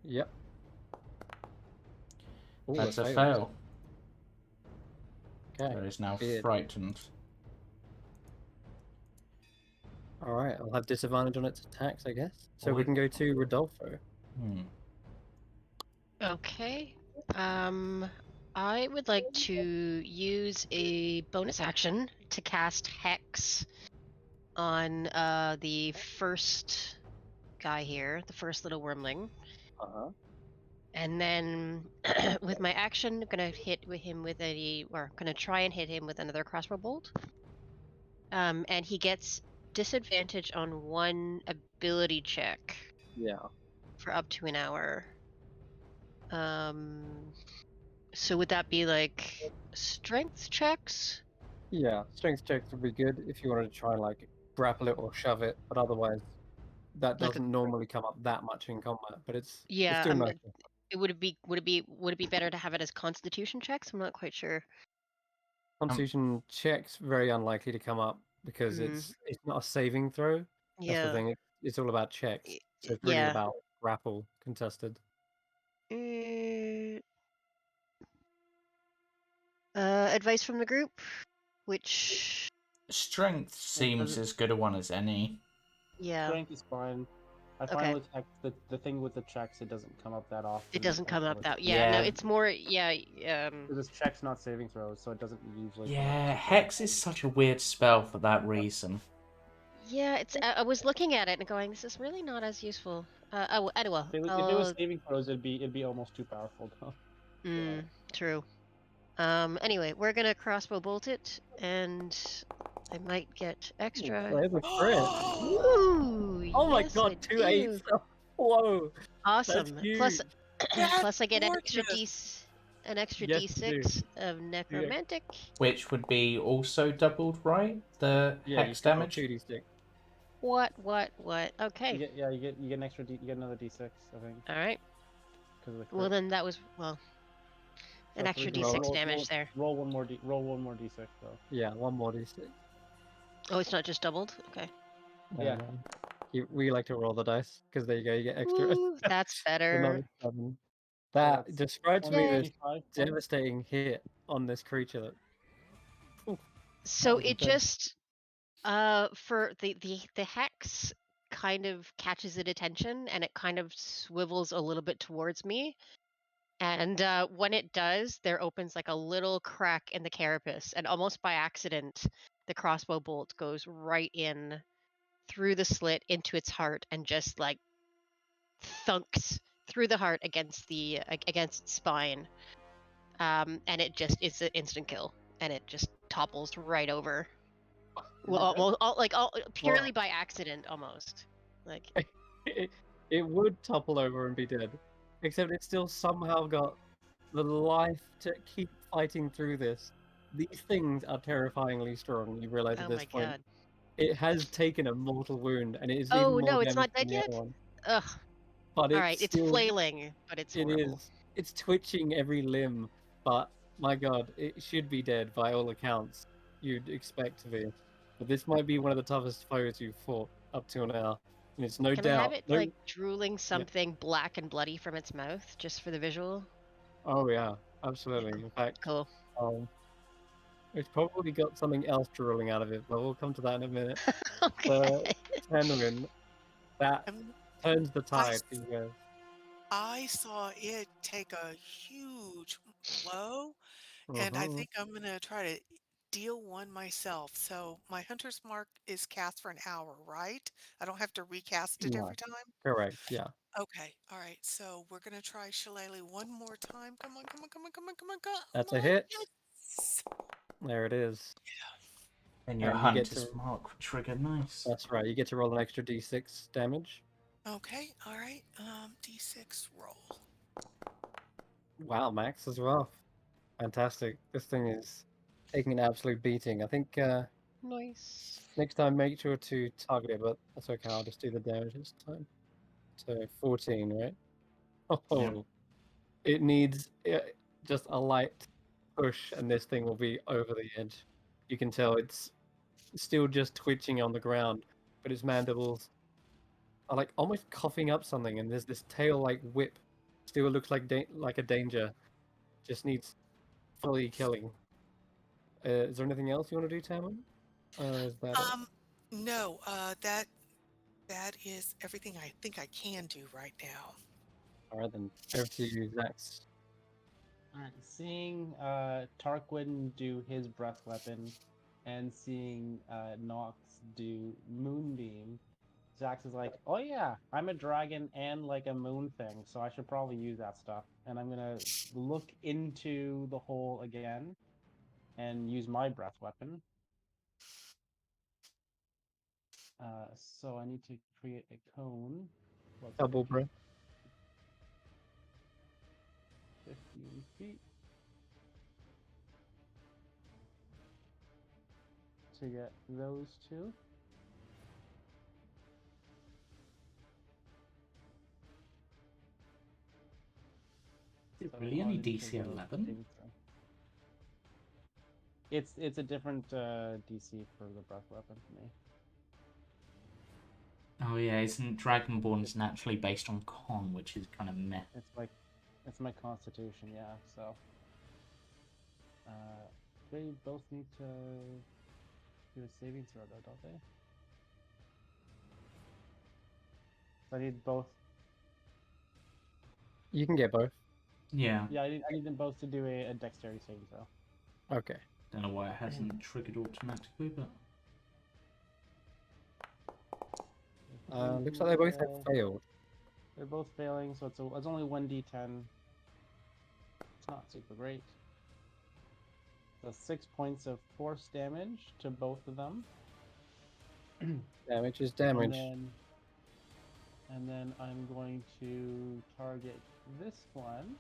Yep. Ooh, That's it a fails. fail. Okay. There is now Weird. frightened. Alright, I'll have disadvantage on its attacks, I guess. So we Would- can go to Rodolfo. Okay. I would like to use a bonus action to cast Hex on the first guy here, the first little wormling. Uh-huh. And then with my action, I'm gonna try and hit him with another crossbow bolt. And he gets disadvantage on one ability check Yeah. for up to an hour. So would that be like strength checks? Yeah, strength checks would be good if you wanted to try and like grapple it or shove it, but otherwise that Like a- doesn't normally come up that much in combat, but it's Yeah, still nice. would it be better to have it as Constitution checks? I'm not quite sure. Constitution checks very unlikely to come up because Hmm. it's not a saving throw. That's the Yeah. thing. It's all about checks. Y- So it's really yeah. about grapple contested. Advice from the group, which Strength seems as good a one as any. yeah, Strength is fine. I find Okay. with Hex, the thing with the checks, it doesn't come up that often. it doesn't come up that. Yeah. No, it's more Because it's checks, not saving throws, so it doesn't usually. come up Yeah, super Hex often. is such a weird spell for that reason. yeah. It's I was looking at it and going, this is really not as useful. Anyway, If it was saving throws, it'd be almost too powerful though. true. Anyway, we're gonna crossbow bolt it, and I might get extra. There's a crit. Ooh, Oh my yes, god, I 2 do. 8s. Whoa. Awesome. Plus, That's plus I get an extra gorgeous. Yes, you do. D6 of necromantic. Which would be also doubled, right? The Yeah, hex you roll damage? 2d6. What? Okay. You get an extra you get another D6, I think. All right. Because of the Well, crit. then that was an So extra three- D6 damage there. Roll one more D6 though. Yeah, one more d6. Oh, it's not just doubled. Okay. Yeah. We like to roll the dice because there you go, you get extra. Ooh, that's better. Another 7. That that's describes to me this 25 points. devastating hit on this creature. That So was it intense. just for the hex kind of catches it attention, and it kind of swivels a little bit towards me. And when it does, there opens like a little crack in the carapace, and almost by accident, the crossbow bolt goes right in through the slit into its heart, and just like thunks through the heart against its spine. And it's an instant kill, and it just topples right over. Well, purely by accident, almost. Like it would topple over and be dead, except it still somehow got the life to keep fighting through this. These things are terrifyingly strong. You realize at oh this my point, god. it has taken a mortal wound, and it is Oh even more no, it's damage not dead than the yet. other one. Ugh. But All right, it's still, flailing, but it's it horrible. is. It's twitching every limb, but my god, it should be dead by all accounts. You'd expect to be. but this might be one of the toughest foes you've fought up till now. And it's no Can I have doubt. it No... like drooling something black and bloody from its mouth, just for the visual? Oh yeah, absolutely. In fact, Cool. it's probably got something else drooling out of it, but we'll come to that in a minute. Okay. Tanwen, that Um, turns the I, tide s- for you guys. I saw it take a huge blow, and I Mhm. think I'm gonna try to deal one myself. So my hunter's mark is cast for an hour, right? I don't have to recast it No, every time. correct. Yeah, Okay, all right. So we're gonna try Shillelagh one more time. Come on, come on, come on, come on, come on, come that's a on. hit. Yes. There it is. And your And you get hunter's to... mark will trigger. Nice. That's right. You get to roll an extra d6 damage. Okay, all right. D6 roll. Wow, Max as well. Fantastic. This thing is taking an absolute beating. I think Nice. next time make sure to target it, but that's okay. I'll just do the damage this time. So 14, right? Oh, Yep. it needs just a light push, and this thing will be over the edge. You can tell it's still just twitching on the ground, but its mandibles are like almost coughing up something, and there's this tail-like whip. Still looks like like a danger. Just needs fully killing. Is there anything else you want to do, Tamon? Is that it? No, that is everything I think I can do right now. All right, then over to you, Xaxx. Alright, seeing Tarquin do his breath weapon and seeing Nox do Moonbeam, Xaxx is like, oh yeah, I'm a dragon and like a moon thing, so I should probably use that stuff. And I'm gonna look into the hole again and use my breath weapon. So I need to create a cone. What's Double breath. 15 feet. To get those two. Is it So really I'll only need to DC roll 11? saving throw. It's a different DC for the breath weapon for me. Oh yeah, isn't Dragonborn's naturally based on con, which is kind of meh. It's my constitution, yeah. So they both need to do a saving throw, though, don't they? So I need both. You can get both. Yeah. Yeah, I need them both to do a dexterity saving throw. Okay. Don't know why it hasn't triggered automatically, but Looks like they both have failed. They're both failing, so it's only 1d10. It's not super great. So 6 points of force damage to both of them. Damage is damage. And then I'm going to target this one,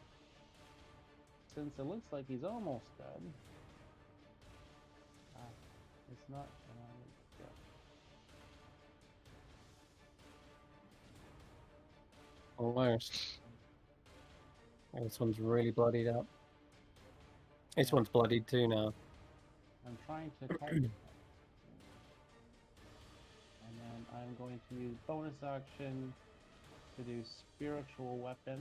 since it looks like he's almost dead. It's not. Yeah. Almost. Oh, this one's really bloodied up. This one's bloodied too now. I'm trying to target him. And then I'm going to use bonus action to do spiritual weapon.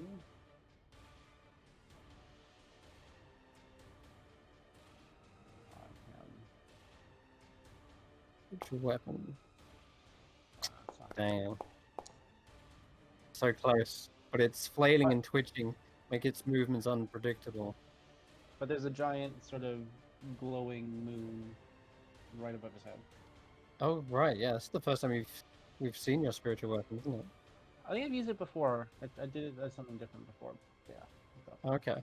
On him. What's your weapon? It's not Damn. So close. But it's flailing and twitching, make its movements unpredictable. But there's a giant sort of glowing moon right above his head. Oh right, yeah, it's the first time we've seen your spiritual weapon, isn't it? I think I've used it before. I did it as something different before. Yeah. Okay.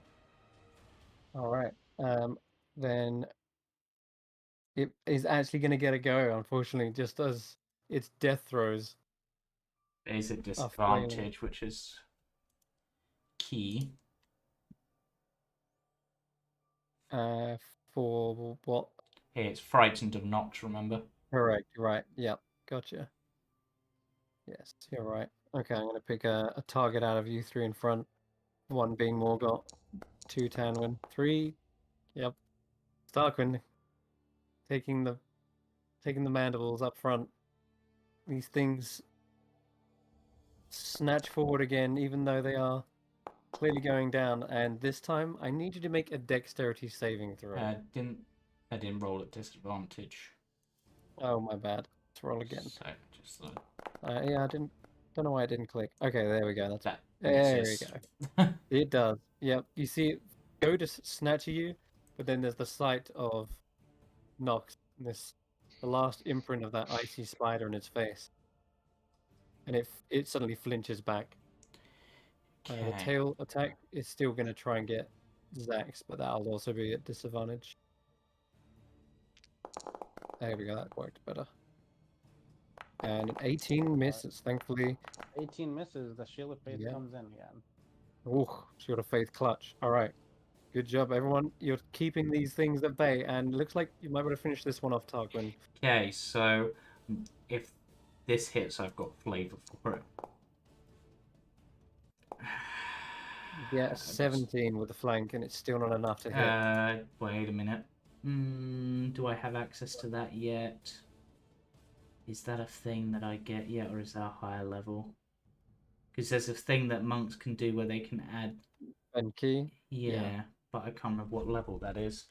All right. Then it is actually going to get a go, unfortunately, just as its death throws. there's a flailing. disadvantage, which is key. For what? Hey, it's frightened of Nox, remember? Correct. Right. Yep. Gotcha. Yes, you're right. Okay, I'm going to pick a target out of you three in front. One being Morgott, two Tanwen, three. Yep. Tarquin taking the taking the mandibles up front. These things snatch forward again, even though they are clearly going down. And this time, I need you to make a dexterity saving throw. I didn't roll at disadvantage. Oh, my bad. Let's roll again. So just Yeah, I don't know why it didn't click. Okay, there we go. that There we misses. go. It does. Yep. You see it go to snatch at you, but then there's the sight of Nox, the last imprint of that icy spider in its face, and it suddenly flinches back. The Okay. tail attack is still going to try and get Xaxx, but that'll also be at disadvantage. There we go. That worked better. And an 18 misses, thankfully. 18 misses. The Shield of Faith Yeah. comes in again. Ooh, Shield of Faith clutch. All right. Good job, everyone. You're keeping these things at bay, and it looks like you might be able to finish this one off, Tarquin. Okay, so if this hits, I've got flavor for it. Yeah, 17 with the flank, and it's still not enough to hit. Wait a minute. Do I have access to that yet? Is that a thing that I get yet, or is that a higher level? Because there's a thing that monks can do where they can add... And key? Yeah, but I can't remember what level that is.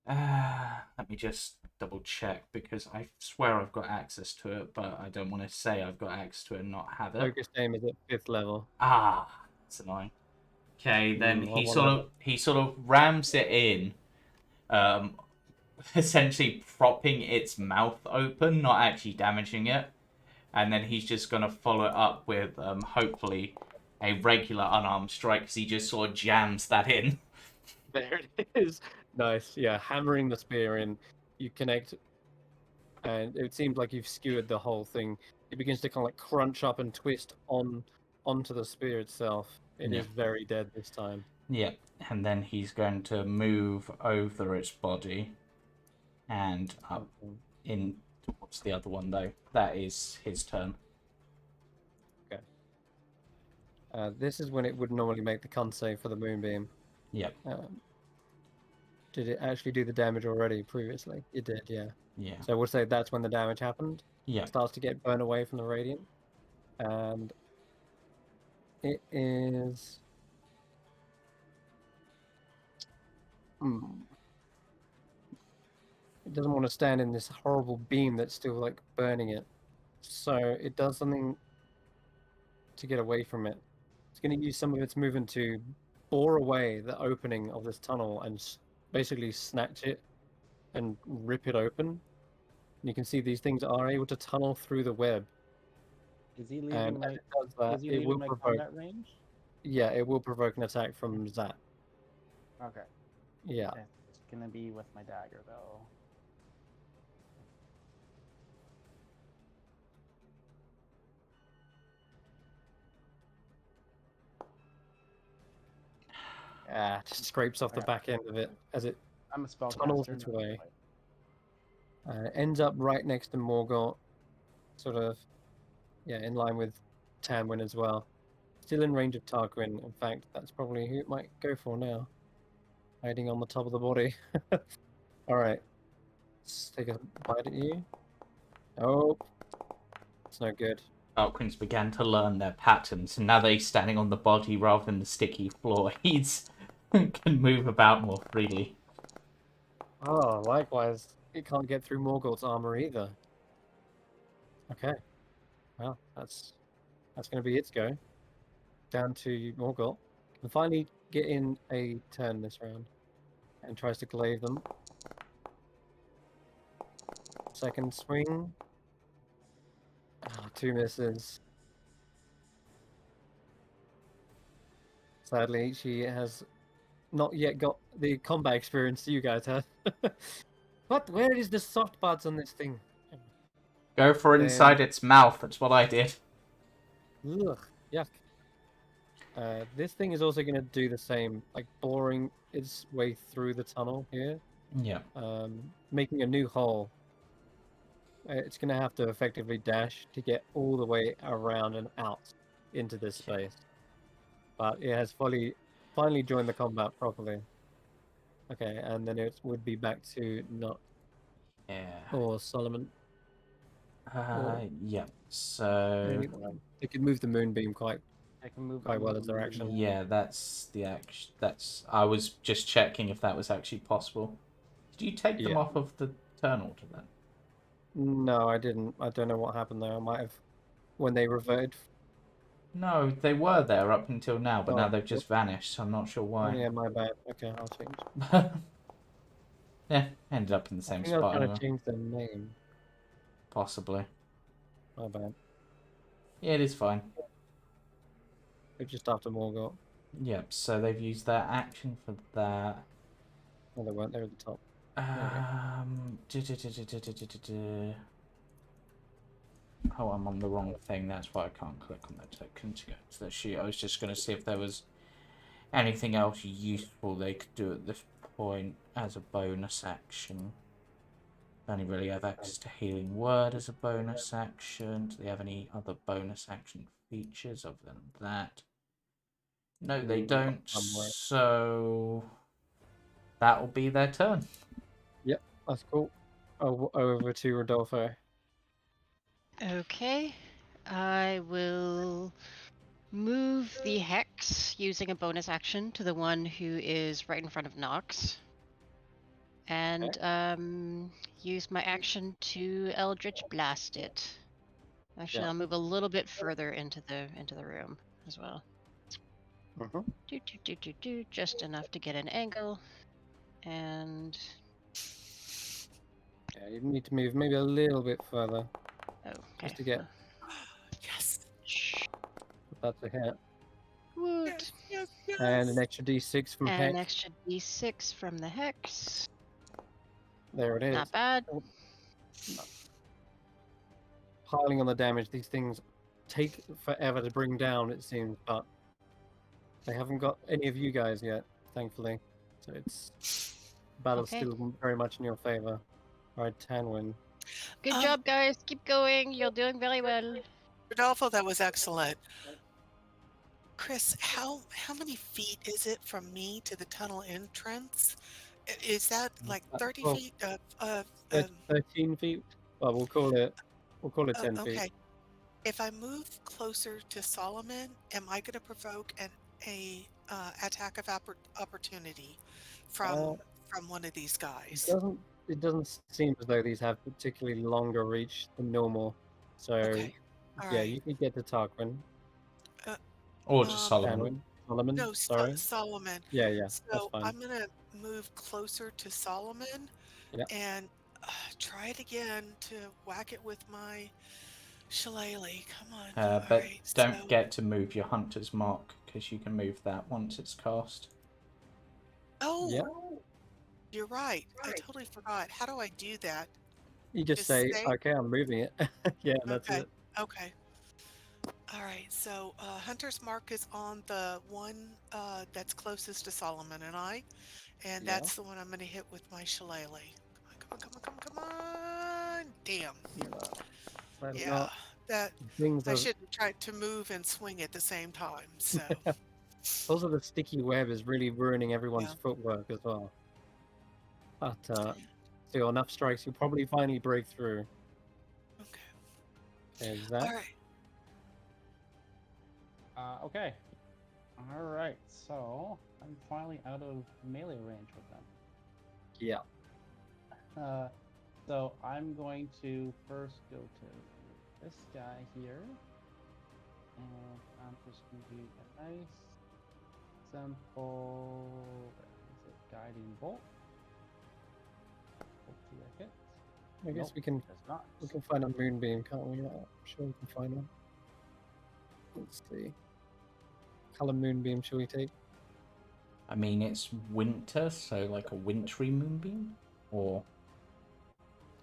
Let me just double check, because I swear I've got access to it, but I don't want to say I've got access to it and not have it. Focus aim is at 5th level. Ah, that's annoying. Okay, then I he wanna- sort of rams it in, essentially propping its mouth open, not actually damaging it, and then he's just gonna follow it up with hopefully a regular unarmed strike, because he just sort of jams that in. There it is. Nice. Yeah, hammering the spear in, you connect, and it seems like you've skewered the whole thing. It begins to kind of like crunch up and twist onto the spear itself. It is very dead this time. Yeah, and then he's going to move over its body and up in towards the other one, though. That is his turn. Okay. This is when it would normally make the con save for the moonbeam. Yep. Did it actually do the damage already previously? It did, yeah. Yeah. So we'll say that's when the damage happened. Yeah. It starts to get burned away from the radiant. And it is... It doesn't want to stand in this horrible beam that's still like burning it. So it does something to get away from it. It's going to use some of its movement to bore away the opening of this tunnel and basically snatch it and rip it open. And you can see these things are able to tunnel through the web. Is he And leaving as my, it does that, is he it leaving will my provoke. combat range? Yeah, it will provoke an attack from Xaxx. Okay. Yeah. Okay. It's gonna be with my dagger though. Just scrapes off the back end of it as it I'm a spellcaster. tunnels its way. Ends up right next to Morgort, sort of, yeah, in line with Tanwen as well. Still in range of Tarquin. In fact, that's probably who it might go for now. Hiding on the top of the body. Alright. Let's take a bite at you. Oh. It's no good. Tarquins began to learn their patterns, and now that he's standing on the body rather than the sticky floor, he's can move about more freely. Oh, likewise. It can't get through Morgult's armor either. Okay. Well, that's going to be its go. Down to Morgult. Can finally get in a turn this round. And tries to glaive them. Second swing. Ah, 2 misses. Sadly, she has not yet got the combat experience you guys have. What? Where is the soft parts on this thing? Go for inside its mouth. That's what I did. Ugh, yuck. This thing is also going to do the same, like boring its way through the tunnel here, Yeah. making a new hole. It's going to have to effectively dash to get all the way around and out into this space. But it has finally joined the combat properly. Okay, and then it would be back to not. Yeah. or Solomon. Yeah. I So mean, they could move the moonbeam quite I can move well as their action. yeah, that's the action. That's I was just checking if that was actually possible. Did you take them Yeah. off of the turn order then? No, I didn't. I don't know what happened there. I might have when they reverted. No, they were there up until now, but now Oh, they've just vanished. So I'm not sure Oh why. yeah, my bad. Okay, I'll change. Yeah, ended up in the I same think I was spot trying anyway. to change their name. Possibly. My bad. Yeah, it is fine. They're just after Morgott. Yep, so they've used their action for that. No, they weren't. They were at the top. Oh, I'm on the wrong thing. That's why I can't click on the token to go to the sheet. I was just going to see if there was anything else useful they could do at this point as a bonus action. They only really have access to Healing Word as a bonus action. Do they have any other bonus action features other than that? No, they don't. So that'll be their turn. Yep, that's cool. Oh, over to Rodolfo. Okay. I will move the hex using a bonus action to the one who is right in front of Nox. And use my action to Eldritch Blast it. Actually, Yeah. I'll move a little bit further into the room as well. Just enough to get an angle. And Yeah, you need to move maybe a little bit further okay. just to get Yes. that to hit. Wood. Yes. Yes. Yes. And an extra d6 from And Hex. an extra d6 from the hex. There it is. Not bad. Piling on the damage. These things take forever to bring down, it seems, but they haven't got any of you guys yet, thankfully. So it's battle's Okay. still very much in your favor. Alright, Tanwen. Good job, guys. Keep going. You're doing very well. Rodolfo, that was excellent. Chris, how many feet is it from me to the tunnel entrance? Is that like 30 well, feet? 13 feet? Well, we'll call it 10 feet. Okay. If I move closer to Solomon, am I going to provoke a attack of opportunity from one of these guys? It doesn't seem as though these have particularly longer reach than normal. So Okay. All yeah, right. you could get to Tarquin. Or just Solomon. Solomon. No, Sorry. Solomon. Yeah, that's So fine. I'm gonna move closer to Solomon and try it again to whack it with my shillelagh. Come on. But right, don't get to move your Hunter's Mark, because you can move that once it's cast. Oh, yeah. You're right. I totally forgot. How do I do that? You just say, okay, I'm moving it. Yeah, and that's it. Okay. All right. So Hunter's Mark is on the one that's closest to Solomon and I, and that's the one I'm going to hit with my shillelagh. Come on. Damn. Yeah. That I shouldn't try to move and swing at the same time. So. Also, the sticky web is really ruining everyone's footwork as well. But still, enough strikes, you'll probably finally break through. Okay. Is that? All right. Okay. All right. So I'm finally out of melee range with them. Yeah. So I'm going to first go to this guy here, and I'm just going to do a nice, simple, guiding bolt. Hopefully that hits. I guess we can find a moonbeam, can't we? I'm sure we can find one. Let's see. Color moonbeam shall we take? I mean, it's winter, so like a wintry moonbeam, or.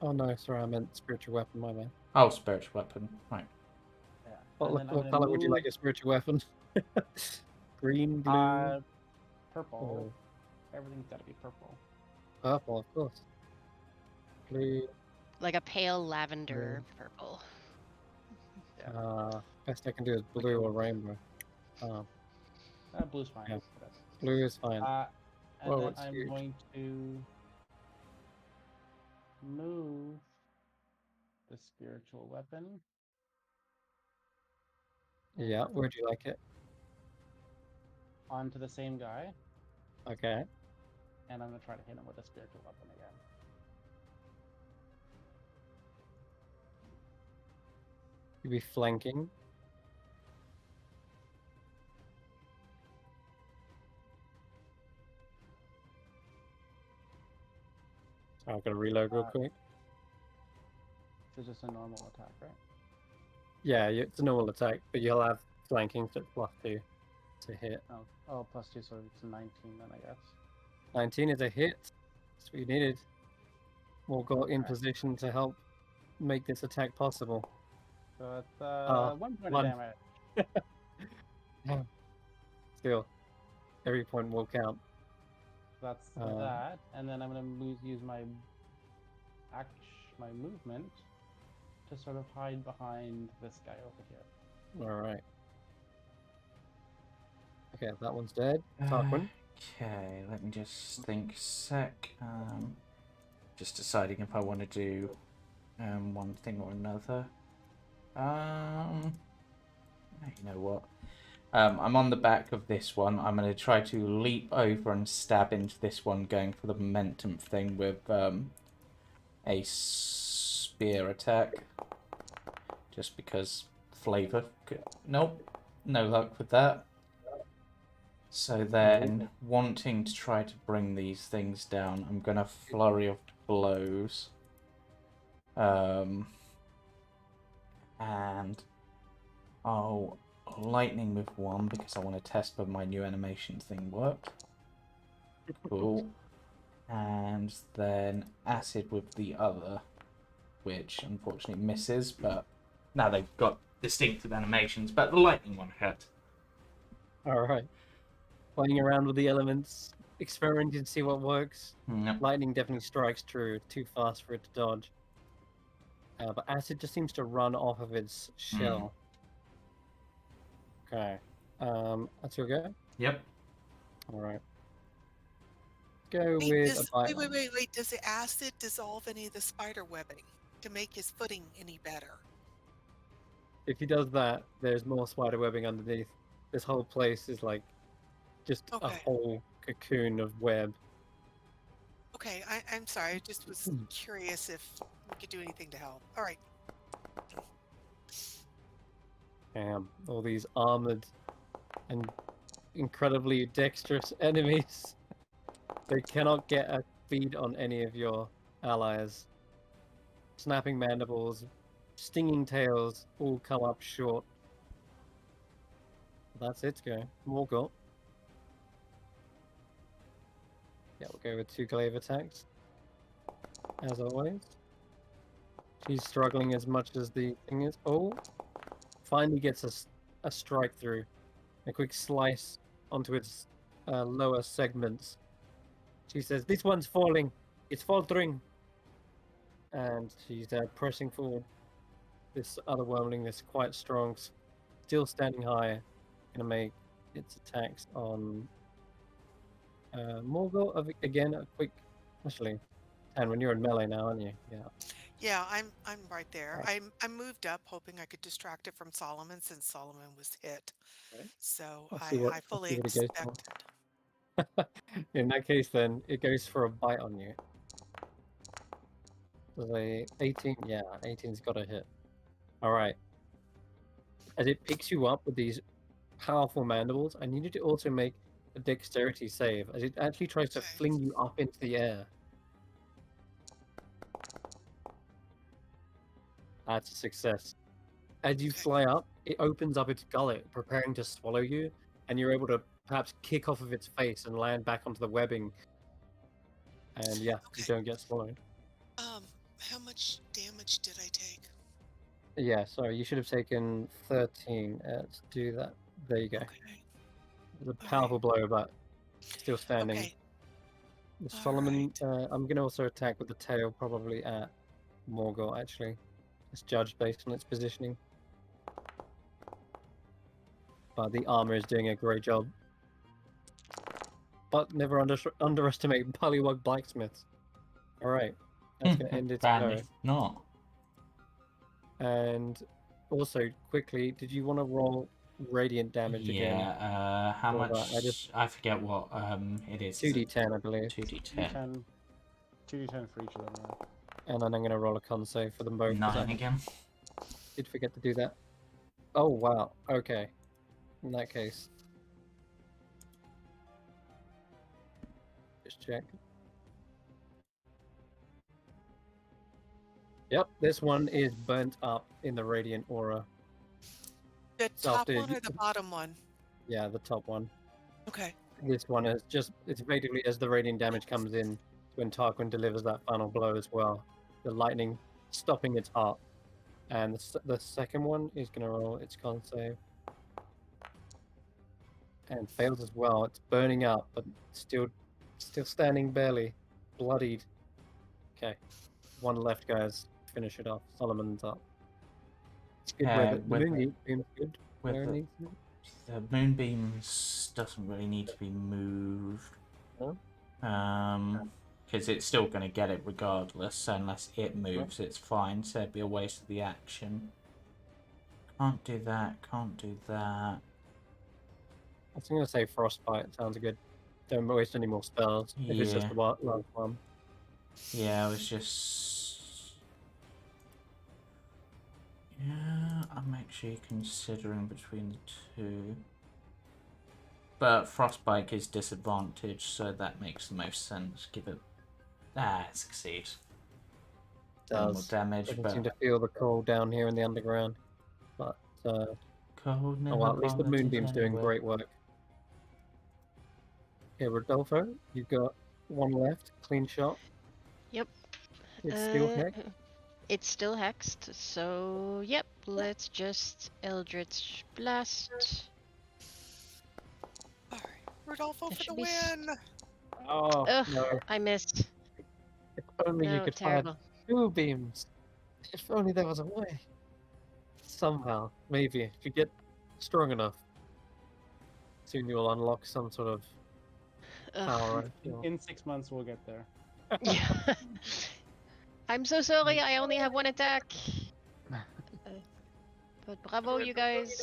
Oh no, sorry, I meant spiritual weapon. My bad. Oh, spiritual weapon, right? Yeah. What color would you like your spiritual weapon? Green, blue, purple. Everything's got to be purple. Purple, of course. Blue. Like a pale lavender purple. Best I can do is blue or rainbow. Blue's fine. Yeah. Blue is fine. And then I'm going to move the spiritual weapon Yeah, where'd you like it? onto the same guy, Okay. and I'm gonna try to hit him with a spiritual weapon again. You'll be flanking. So I've got to reload real quick. It's just a normal attack, right? Yeah, it's a normal attack, but you'll have flanking, so it's +2 to hit. Oh, +2, so it's a 19 then, I guess. 19 is a hit. That's what you needed. Morgott in position to help make this attack possible. So it's 1 point one. of damage. Still, every point will count. That's that, and then I'm gonna use my movement to sort of hide behind this guy over here. All right. Okay, that one's dead. Tarquin. Okay, let me just think a sec. Just deciding if I want to do one thing or another. You know what? I'm on the back of this one. I'm going to try to leap over and stab into this one, going for the momentum thing with a spear attack. Just because flavor. Nope, no luck with that. So then, wanting to try to bring these things down, I'm going to flurry of blows. And I'll lightning with one because I want to test whether my new animation thing worked. Cool. And then acid with the other, which unfortunately misses, but now they've got distinctive animations, but the lightning one hurt. Alright. Playing around with the elements, experimenting to see what works. Yep. Lightning definitely strikes true, too fast for it to dodge. But acid just seems to run off of its shell. Okay. That's your go? Yep. Alright. Go Wait, with a bite. wait. Does the acid dissolve any of the spider webbing to make his footing any better? If he does that, there's more spider webbing underneath. This whole place is like just a Okay. whole cocoon of web. Okay, I'm sorry. I just was curious if we could do anything to help. All right. Damn, all these armored and incredibly dexterous enemies. They cannot get a feed on any of your allies. Snapping mandibles, stinging tails all come up short. That's its go. Morgott. Yeah, we'll go with 2 glaive attacks. As always. She's struggling as much as the thing is. Oh! Finally gets a strike through. A quick slice onto its lower segments. She says, "This one's falling. It's faltering." And she's pressing forward. This other wormling, this quite strong, still standing high, gonna make its attacks on Morgott. Again, a quick. Actually, Tanwen, you're in melee now, aren't you? Yeah. Yeah, I'm right there. Okay. I moved up hoping I could distract it from Solomon since Solomon was hit. Okay. So I'll see I fully it goes for. expected. In that case, then it goes for a bite on you. So the 18, yeah, 18's got a hit. All right. As it picks you up with these powerful mandibles, I need you to also make a dexterity save, as it actually tries to Okay. fling you up into the air. That's a success. As you fly up, it opens up its gullet, preparing to swallow you, and you're able to perhaps kick off of its face and land back onto the webbing. And yeah, you Okay. don't get swallowed. How much damage did I take? Yeah, sorry, you should have taken 13 to do that. There you go. Okay. It was a powerful blow, but still standing. Okay. The All Solomon, right. I'm going to also attack with the tail, probably at Morgott, actually. It's judged based on its positioning. But the armor is doing a great job. But never underestimate Bullywug blacksmiths. Alright. That's going to end its Apparently go. not. And also, quickly, did you want to roll radiant damage again? Yeah, how for much? that? I forget what it is. 2d10, I believe. 2d10. 2d10 for each of them. And then I'm going to roll a con save for them both. 'cause 9 I again. did forget to do that. Oh, wow. Okay. In that case. Just check. Yep, this one is burnt up in the radiant aura. The So top after one you- or the bottom one? Yeah, the top one. Okay. This one is just, it's effectively as the radiant damage comes in, when Tarquin delivers that final blow as well. The lightning stopping its heart. And the second one is going to roll its con save. And fails as well. It's burning up, but still standing barely. Bloodied. Okay. One left, guys. Finish it off. Solomon's up. It's good where the moonbeam's good. with Where it the- needs to be. The moonbeams doesn't really need to be moved. No? Because it's still going to get it regardless, so unless it moves, it's fine. So it'd be a waste of the action. Can't do that. Can't do that. I was going to say frostbite. Sounds good. Don't waste any more spells. If it's just Yeah. the last one. Yeah, I was just. Yeah, I'm actually considering between the two. But Frostbite is disadvantaged, so that makes the most sense. Give it. It succeeds. Minimal Does. damage, Doesn't but. seem to feel the cold down here in the underground. But, Cold never oh well, at least the bothered it moonbeam's doing anyway. great work. Okay, Rodolfo, you've got one left. Clean shot. Yep. It's still hexed. It's still hexed, so yep, let's just Eldritch Blast. All right. Rodolfo That for the should be win. Oh, Ugh, no. I missed. If only you No, could terrible. fire 2 beams. If only there was a way. Somehow, maybe, if you get strong enough, soon you'll unlock some sort of Ugh. power. I feel. In 6 months, we'll get there. Yeah. I'm so sorry, I only have one attack. But bravo, you guys.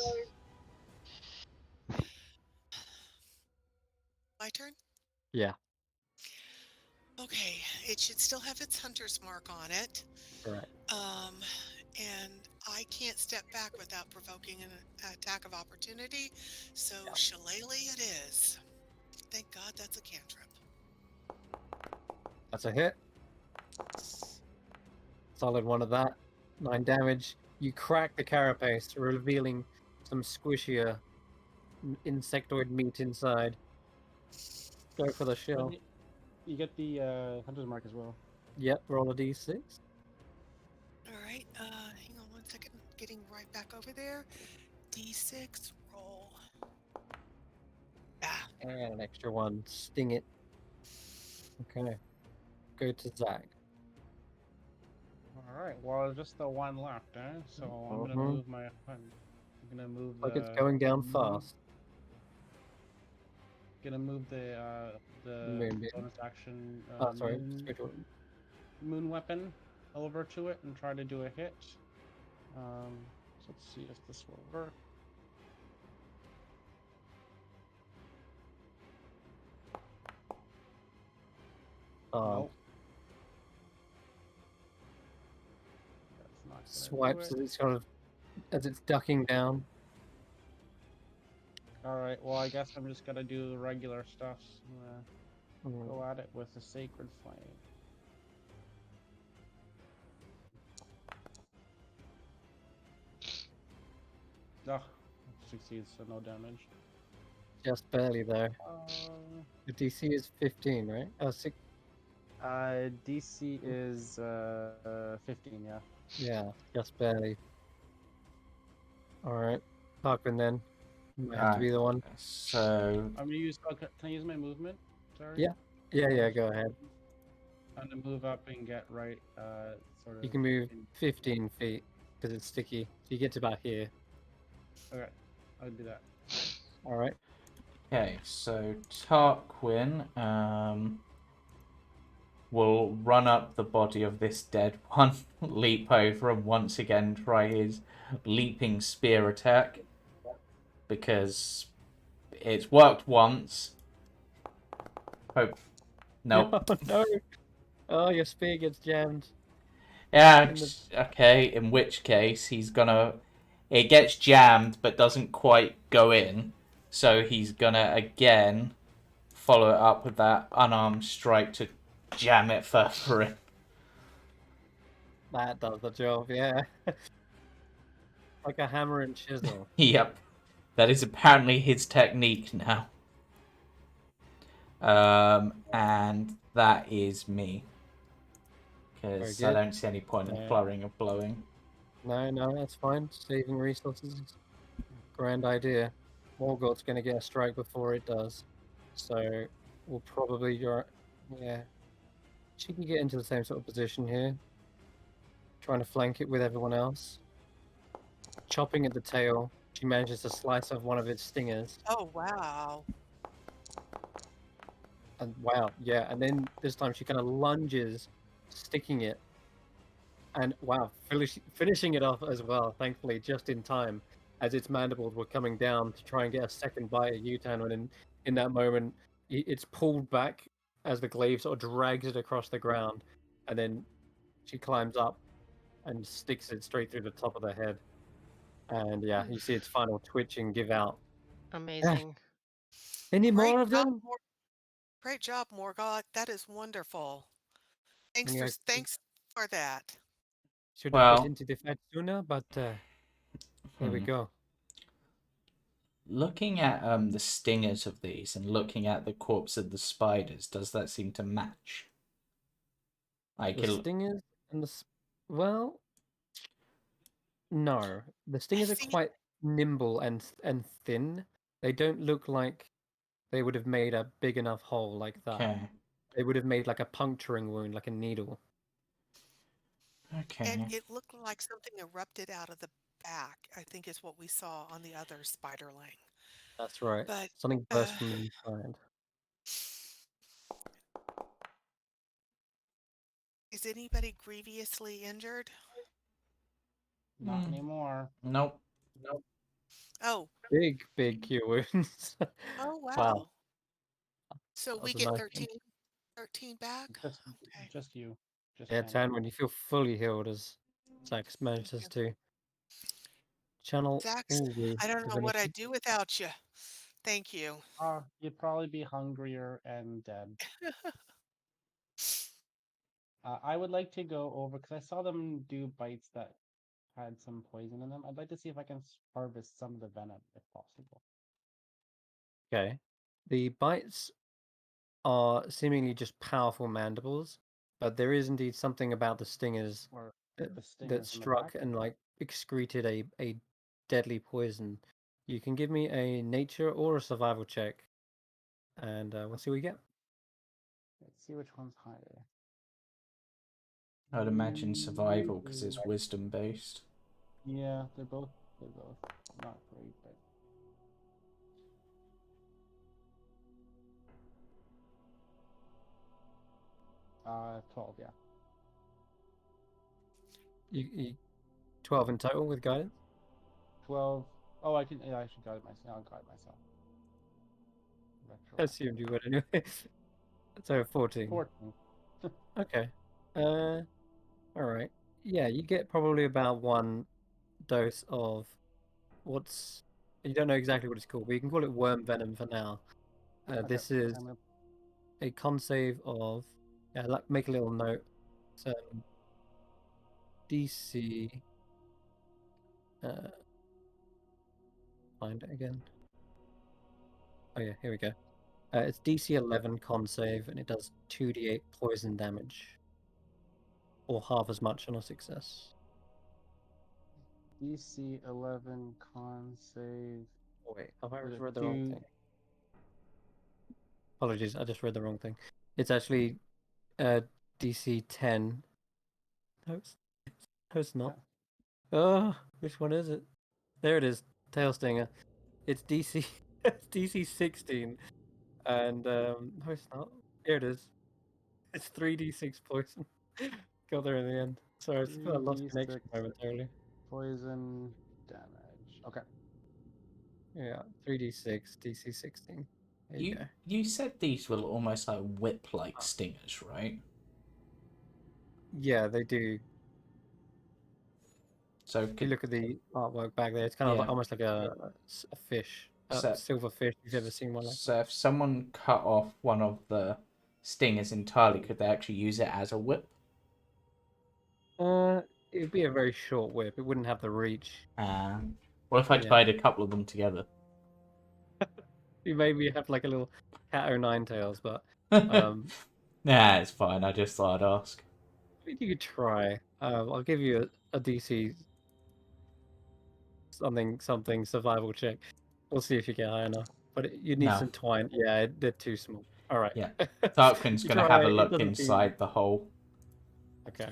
My turn? Yeah, Okay. It should still have its hunter's mark on it. correct. And I can't step back without provoking an attack of opportunity. So Yeah. Shillelagh it is. Thank God that's a cantrip. That's a hit. Solid one of that. 9 damage. You crack the carapace, revealing some squishier insectoid meat inside. Go for the shell. You get the hunter's mark as well. Yep, roll a d6. All right. Hang on one second. Getting right back over there. D6 roll. Ah. And an extra one. Sting it. Okay. Go to Xaxx. All right. Well, just the one left, eh? So I'm gonna Mhm. move my. I'm gonna move. Like the, it's going down moon- fast. Gonna move the Moonbeam. bonus action. Oh, sorry. Moon weapon over to it and try to do a hit. So let's see if this will work. Nope. That's not gonna Swipes do as it. it's kind of as it's ducking down. All right. Well, I guess I'm just gonna do the regular stuff. I'm gonna Mm. go at it with the sacred flame. Ugh, succeeds, so no damage. Just barely though. Uh, The DC is 15, right? Oh, 6. DC is 15, yeah. Yeah, just barely. All right, Tarquin then. Might have to be the one. So I'm gonna use. Can I use my movement? Sorry. Yeah. Yeah, go ahead. I'm gonna move up and get right. Sort of. You can move 15 feet because it's sticky. So you get to about here. Okay, I'll do that. All right. okay, so Tarquin, will run up the body of this dead one, leap over, and once again try his leaping spear attack. Because it's worked once. Hope. Nope. Oh no! Oh, your spear gets jammed. Yeah, In the- okay, in which case he's gonna. It gets jammed but doesn't quite go in. So he's gonna again follow it up with that unarmed strike to jam it further in. That does the job, yeah. Like a hammer and chisel. Yep. That is apparently his technique now. And that is me. Because Very I good. don't see any point in Yeah. flurrying or blowing. No, that's fine. Saving resources is a grand idea. Morgoth's going to get a strike before it does. So we'll probably... Yeah. She can get into the same sort of position here. Trying to flank it with everyone else. Chopping at the tail. She manages to slice off one of its stingers. Oh, wow. And wow, yeah. And then this time she kind of lunges, sticking it. And wow, finishing it off as well, thankfully, just in time, as its mandibles were coming down to try and get a second bite at you, Tanwen. And in that moment, it's pulled back as the glaive sort of drags it across the ground. And then she climbs up and sticks it straight through the top of the head. And yeah, you see its final twitching give out. Amazing. Any Great more of job, them? Great job, Morgoth. That is wonderful. Yeah, Thanks for that. should have got Well, into the fight sooner, but there we hmm. go. Looking at the stingers of these and looking at the corpse of the spiders, does that seem to match? Like The stingers and well, no. The I stingers are see. quite nimble and thin. They don't look like they would have made a big enough hole like that. okay, They would have made like a puncturing wound, like a needle. And okay. it looked like something erupted out of the back, I think is what we saw on the other spiderling. That's right. But Something uh, burst from the inside. is anybody grievously injured? Not Hmm. anymore. Nope. Oh, Big cure wounds. oh Wow, wow. So that we was a get nice one. 13 back? Just, Okay, just you. Just Yeah, Tanwen. Tan, when you feel fully healed as Xaxx thank manages you. to channel Zax, all the I don't know what divinity. I'd do without you. Thank you. You'd probably be hungrier and dead. I would like to go over because I saw them do bites that had some poison in them. I'd like to see if I can harvest some of the venom if possible. Okay. The bites are seemingly just powerful mandibles, but there is indeed something about the stingers Or that, the that stingers in the struck back. and like excreted a deadly poison. You can give me a nature or a survival check, and we'll see what we get. Let's see which one's higher. I'd imagine survival because it's wisdom based. Yeah, they're both not great, but 12, yeah. You 12 in total with guidance. 12. Oh, I should guide myself. I'll guide myself. I assumed you would anyway. So 14. 14. Okay. All right. Yeah, you get probably about one dose of what's you don't know exactly what it's called, but you can call it worm venom for now. Okay, This is I'm gonna a con save of make a little note. So DC find it again. Oh yeah, here we go. It's DC 11 con save and it does 2d8 poison damage. Or half as much on a success. DC 11 con save. Oh, wait, have I Was just it read the wrong 2? thing? Apologies, I just read the wrong thing. It's actually DC 10. No, it's not. Oh, which one is it? There it is. Tail Stinger. It's DC it's DC 16. And no it's not. Here it is. It's 3d6 poison. Got there in the end. Sorry, I lost connection 3d6 momentarily. poison damage. Okay. Yeah, 3d6, DC 16. There you go. You said these were almost like whip-like stingers, right? Yeah, they do. So If you look at the artwork back there, it's kind of Yeah. like, almost like a fish, So- a silver fish. If you've ever seen one like that. So if someone cut off one of the stingers entirely, could they actually use it as a whip? It'd be a very short whip. It wouldn't have the reach. What if I Yeah. tied a couple of them together? You maybe have like a little cat o' nine tails, but Nah, it's fine. I just thought I'd ask. you could try. I'll give you a DC something survival check. We'll see if you get high enough. But you need No. some twine. Yeah, they're too small. All right. Yeah. Tarquin's You gonna try, have a it look doesn't seem- inside the hole. Okay.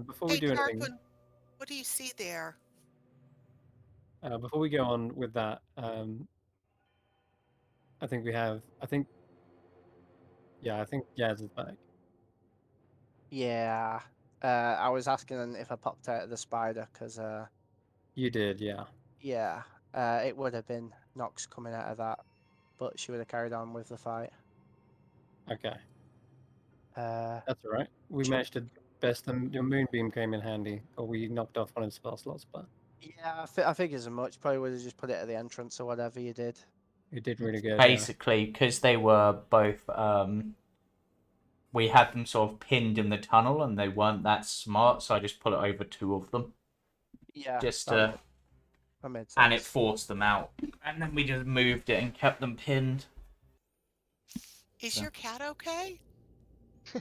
Before we Hey, do anything, Tarquin, what do you see there? before we go on with that, I think Yaz is back. Yeah. I was asking if I popped out of the spider because, You did, yeah. yeah, it would have been Nox coming out of that, but she would have carried on with the fight. Okay, Uh, that's all right. We Sure. managed to best them. Your moonbeam came in handy, or we knocked off one of the spell slots, but yeah, I figured as much. Probably would have just put it at the entrance or whatever you did. you did really good. Basically, because they were both, we had them sort of pinned in the tunnel, and they weren't that smart, so I just put it over two of them, Yeah, just that made sense. and it forced them out, and then we just moved it and kept them pinned. Is So- your cat okay?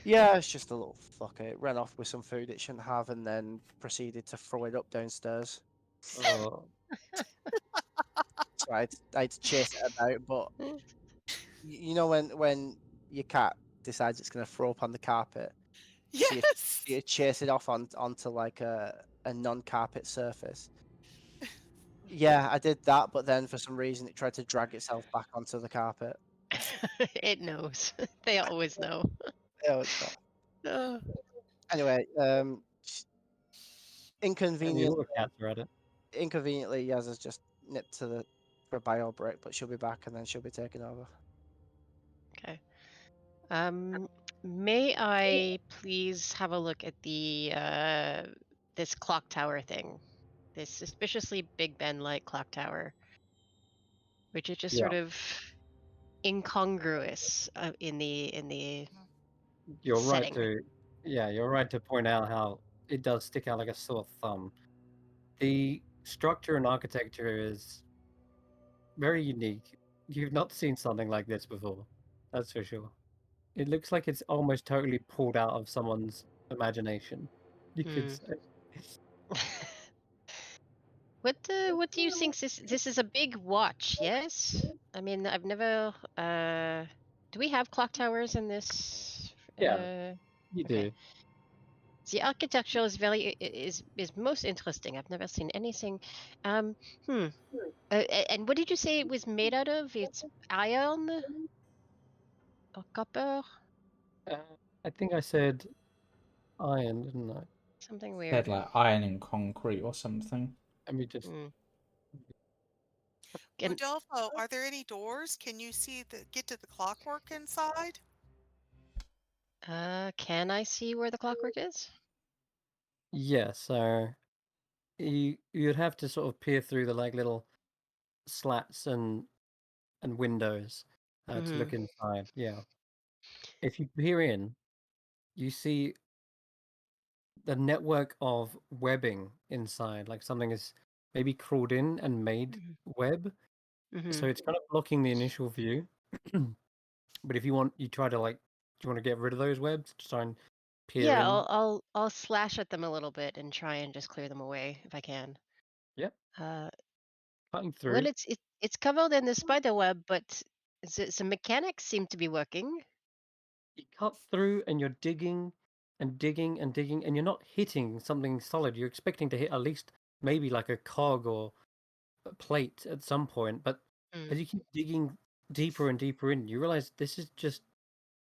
Yeah, it's just a little fucker. It ran off with some food it shouldn't have and then proceeded to throw it up downstairs. Yeah. Oh, So I had to chase it about, but you know when your cat decides it's going to throw up on the carpet, Yes. you chase it off onto like a non-carpet surface. Yeah, I did that, but then for some reason it tried to drag itself back onto the carpet. It knows. They always know. Oh, it's not. Oh. Anyway, and the inconvenient. other cats are at it. Inconveniently, Yaz has just nipped for a bio break, but she'll be back and then she'll be taking over. Okay. May I please have a look at the this clock tower thing? This suspiciously Big Ben-like clock tower, which is just Yeah. sort of incongruous in the You're right setting. you're right to point out how it does stick out like a sore thumb. The structure and architecture is very unique. You've not seen something like this before, that's for sure. It looks like it's almost totally pulled out of someone's imagination. You could say. What do you think this is a big watch? Yes. I mean, I've never. Do we have clock towers in this? Yeah. You okay. do. The architecture is is most interesting. I've never seen anything. And what did you say it was made out of? It's iron or copper? I think I said iron, didn't I? Something Said weird. like iron and concrete or something. Let me just. And Rodolfo, are there any doors? Can you get to the clockwork inside? can I see where the clockwork is? Yeah, so you'd have to sort of peer through the like little slats and windows to look inside. Yeah. If you peer in, you see the network of webbing inside, like something is maybe crawled in and made web. So it's kind of blocking the initial view. But if you try to do you want to get rid of those webs? Just try and peer Yeah, in. I'll slash at them a little bit and try and just clear them away if I can. Yep. Cutting through. Well, it's covered in the spider web, but the mechanics seem to be working. You cut through and you're digging and digging and digging, and you're not hitting something solid. You're expecting to hit at least maybe like a cog or a plate at some point, but as you keep digging deeper and deeper in, you realize this is just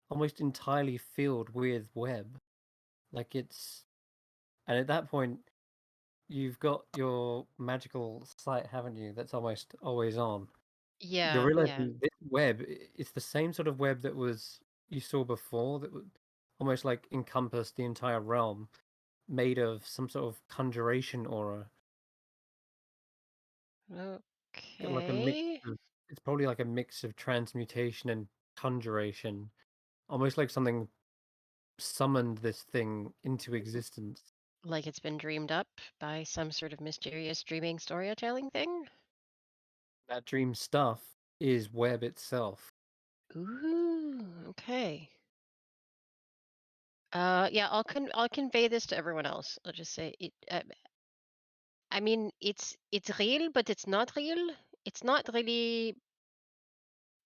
almost entirely filled with web. Like and at that point, you've got your magical sight, haven't you? That's almost always on. You're Yeah, yeah. realizing this web, it's the same sort of web that you saw before, that would almost like encompass the entire realm, made of some sort of conjuration aura. Like a mix Okay. of, it's probably like a mix of transmutation and conjuration, almost like something summoned this thing into existence. Like it's been dreamed up by some sort of mysterious dreaming storytelling thing? That dream stuff is web itself. Ooh, okay. Yeah, I'll convey this to everyone else. I'll just say it. I mean, it's real, but it's not real. It's not really.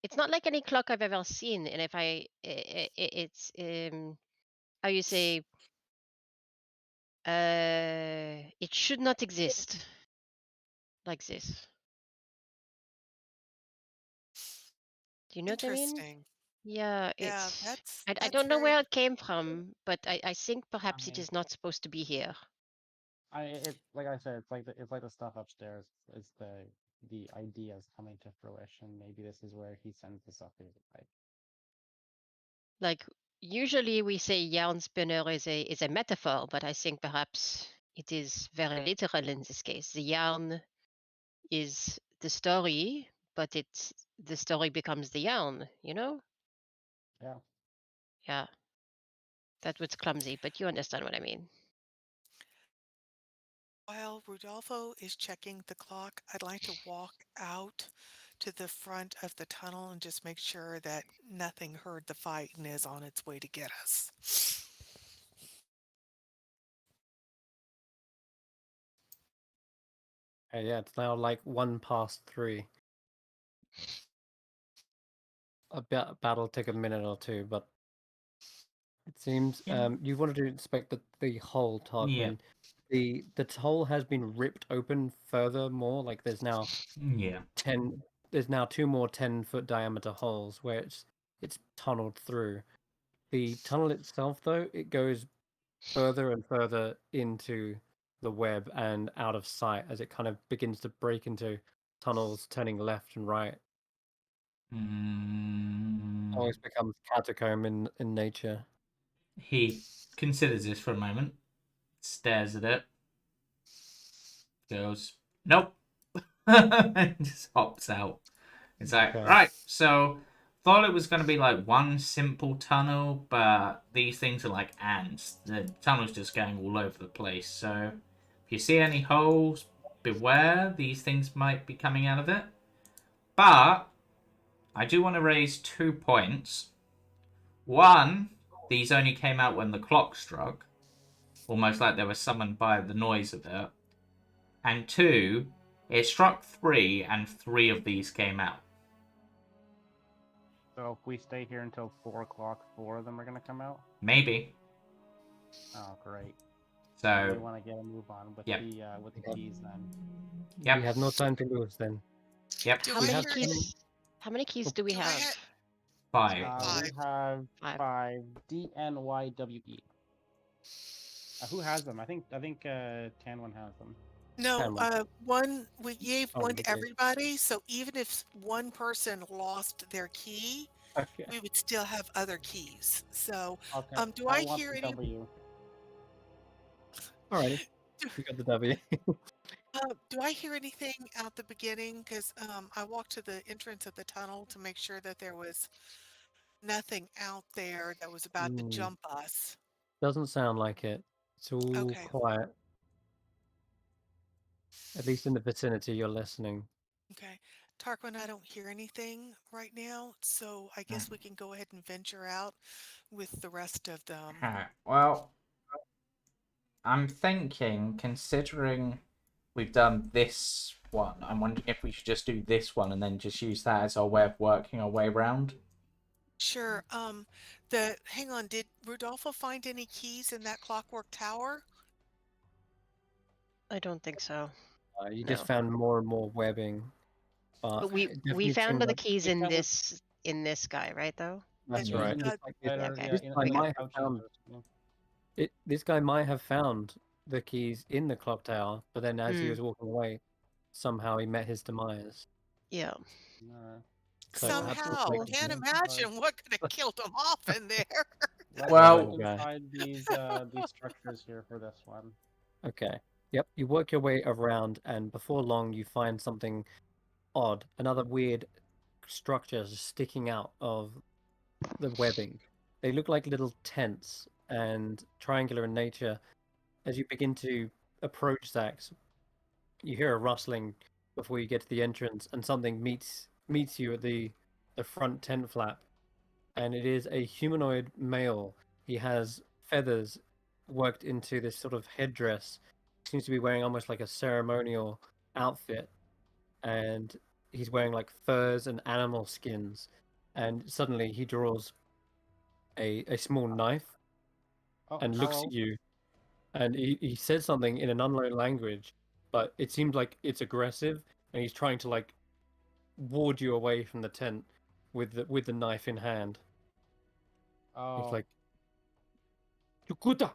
It's not like any clock I've ever seen. And if it's how you say, it should not exist like this. Do you know what I mean? Interesting. Yeah, Yeah, it's. that's I that's don't know very where it came from, but I think perhaps it mean, is not supposed to be here. it like I said, it's like the stuff upstairs. It's the ideas coming to fruition. Maybe this is where he sends the stuff. Like usually we say yarn spinner is a metaphor, but I think perhaps it is very literal in this case. The yarn is the story, but the story becomes the yarn, you know? Yeah. Yeah. That was clumsy, but you understand what I mean. While Rodolfo is checking the clock, I'd like to walk out to the front of the tunnel and just make sure that nothing heard the fight and is on its way to get us. Yeah, it's now like 1 past 3. Battle take a minute or two, but it seems Yeah. you wanted to inspect the hole, Yeah. Tarquin. The hole has been ripped open furthermore. Like there's now Yeah. 10. There's now 2 more 10-foot diameter holes where it's tunneled through. The tunnel itself, though, it goes further and further into the web and out of sight as it kind of begins to break into tunnels turning left and right. Always becomes catacomb in nature. He considers this for a moment, stares at it, goes, nope, and just hops out. It's like, Okay. right, so thought it was going to be like one simple tunnel, but these things are like ants. The tunnel's just going all over the place. So if you see any holes, beware. These things might be coming out of it. But I do want to raise 2 points. One, these only came out when the clock struck, almost like they were summoned by the noise of it. And 2, it struck 3, and 3 of these came out. So if we stay here until 4 o'clock, 4 of them are gonna come out. Maybe. Oh, great. So We want to get a move on with yep. the keys then. Yep. We have no time to lose then. Yep. Do How I many have hear keys? How many keys do we do I have? ha- 5. We Five. have Five. 5 DNYWE. Who has them? I think Tanwen has them. No, Cameron. we gave Oh, one we to did. everybody, so even if one person lost their key, Okay. we would still have other keys. So, Okay. do I want hear the any W. Alrighty. We got the W. do I hear anything out the beginning? Because I walked to the entrance of the tunnel to make sure that there was nothing out there that was about to jump us. Doesn't sound like it. It's all Okay, quiet. At least in the vicinity you're listening. okay. Tarquin, I don't hear anything right now, so I guess we can go ahead and venture out with the rest of them. Alright. Well, I'm thinking, considering we've done this one, I'm wondering if we should just do this one and then just use that as our way of working our way around. Sure. Hang on, did Rodolfo find any keys in that clockwork tower? I don't think so. You No. just found more and more webbing. But It we definitely found seems the like keys we in found this guy, right? Though. That's and right. Using the It's like spider, Okay. yeah, this in, guy in a might have pouch in found the yeah. this guy might have found the keys in the clock tower, but then as he Mm. was walking away, somehow he met his demise. Yeah. So perhaps it's somehow like can't imagine what could have killed him off in there. Let's Well- look inside these structures here for this one. okay. Yep, you work your way around, and before long, you find something odd, another weird structure sticking out of the webbing. They look like little tents and triangular in nature. As you begin to approach Xaxx, you hear a rustling before you get to the entrance, and something meets you at the front tent flap, and it is a humanoid male. He has feathers worked into this sort of headdress. Seems to be wearing almost like a ceremonial outfit, and he's wearing like furs and animal skins. And suddenly he draws a small knife Oh, and looks hello. at you, and he says something in an unknown language, but it seems like it's aggressive, and he's trying to like ward you away from the tent with the knife in hand. He's Oh, like, Yukuta!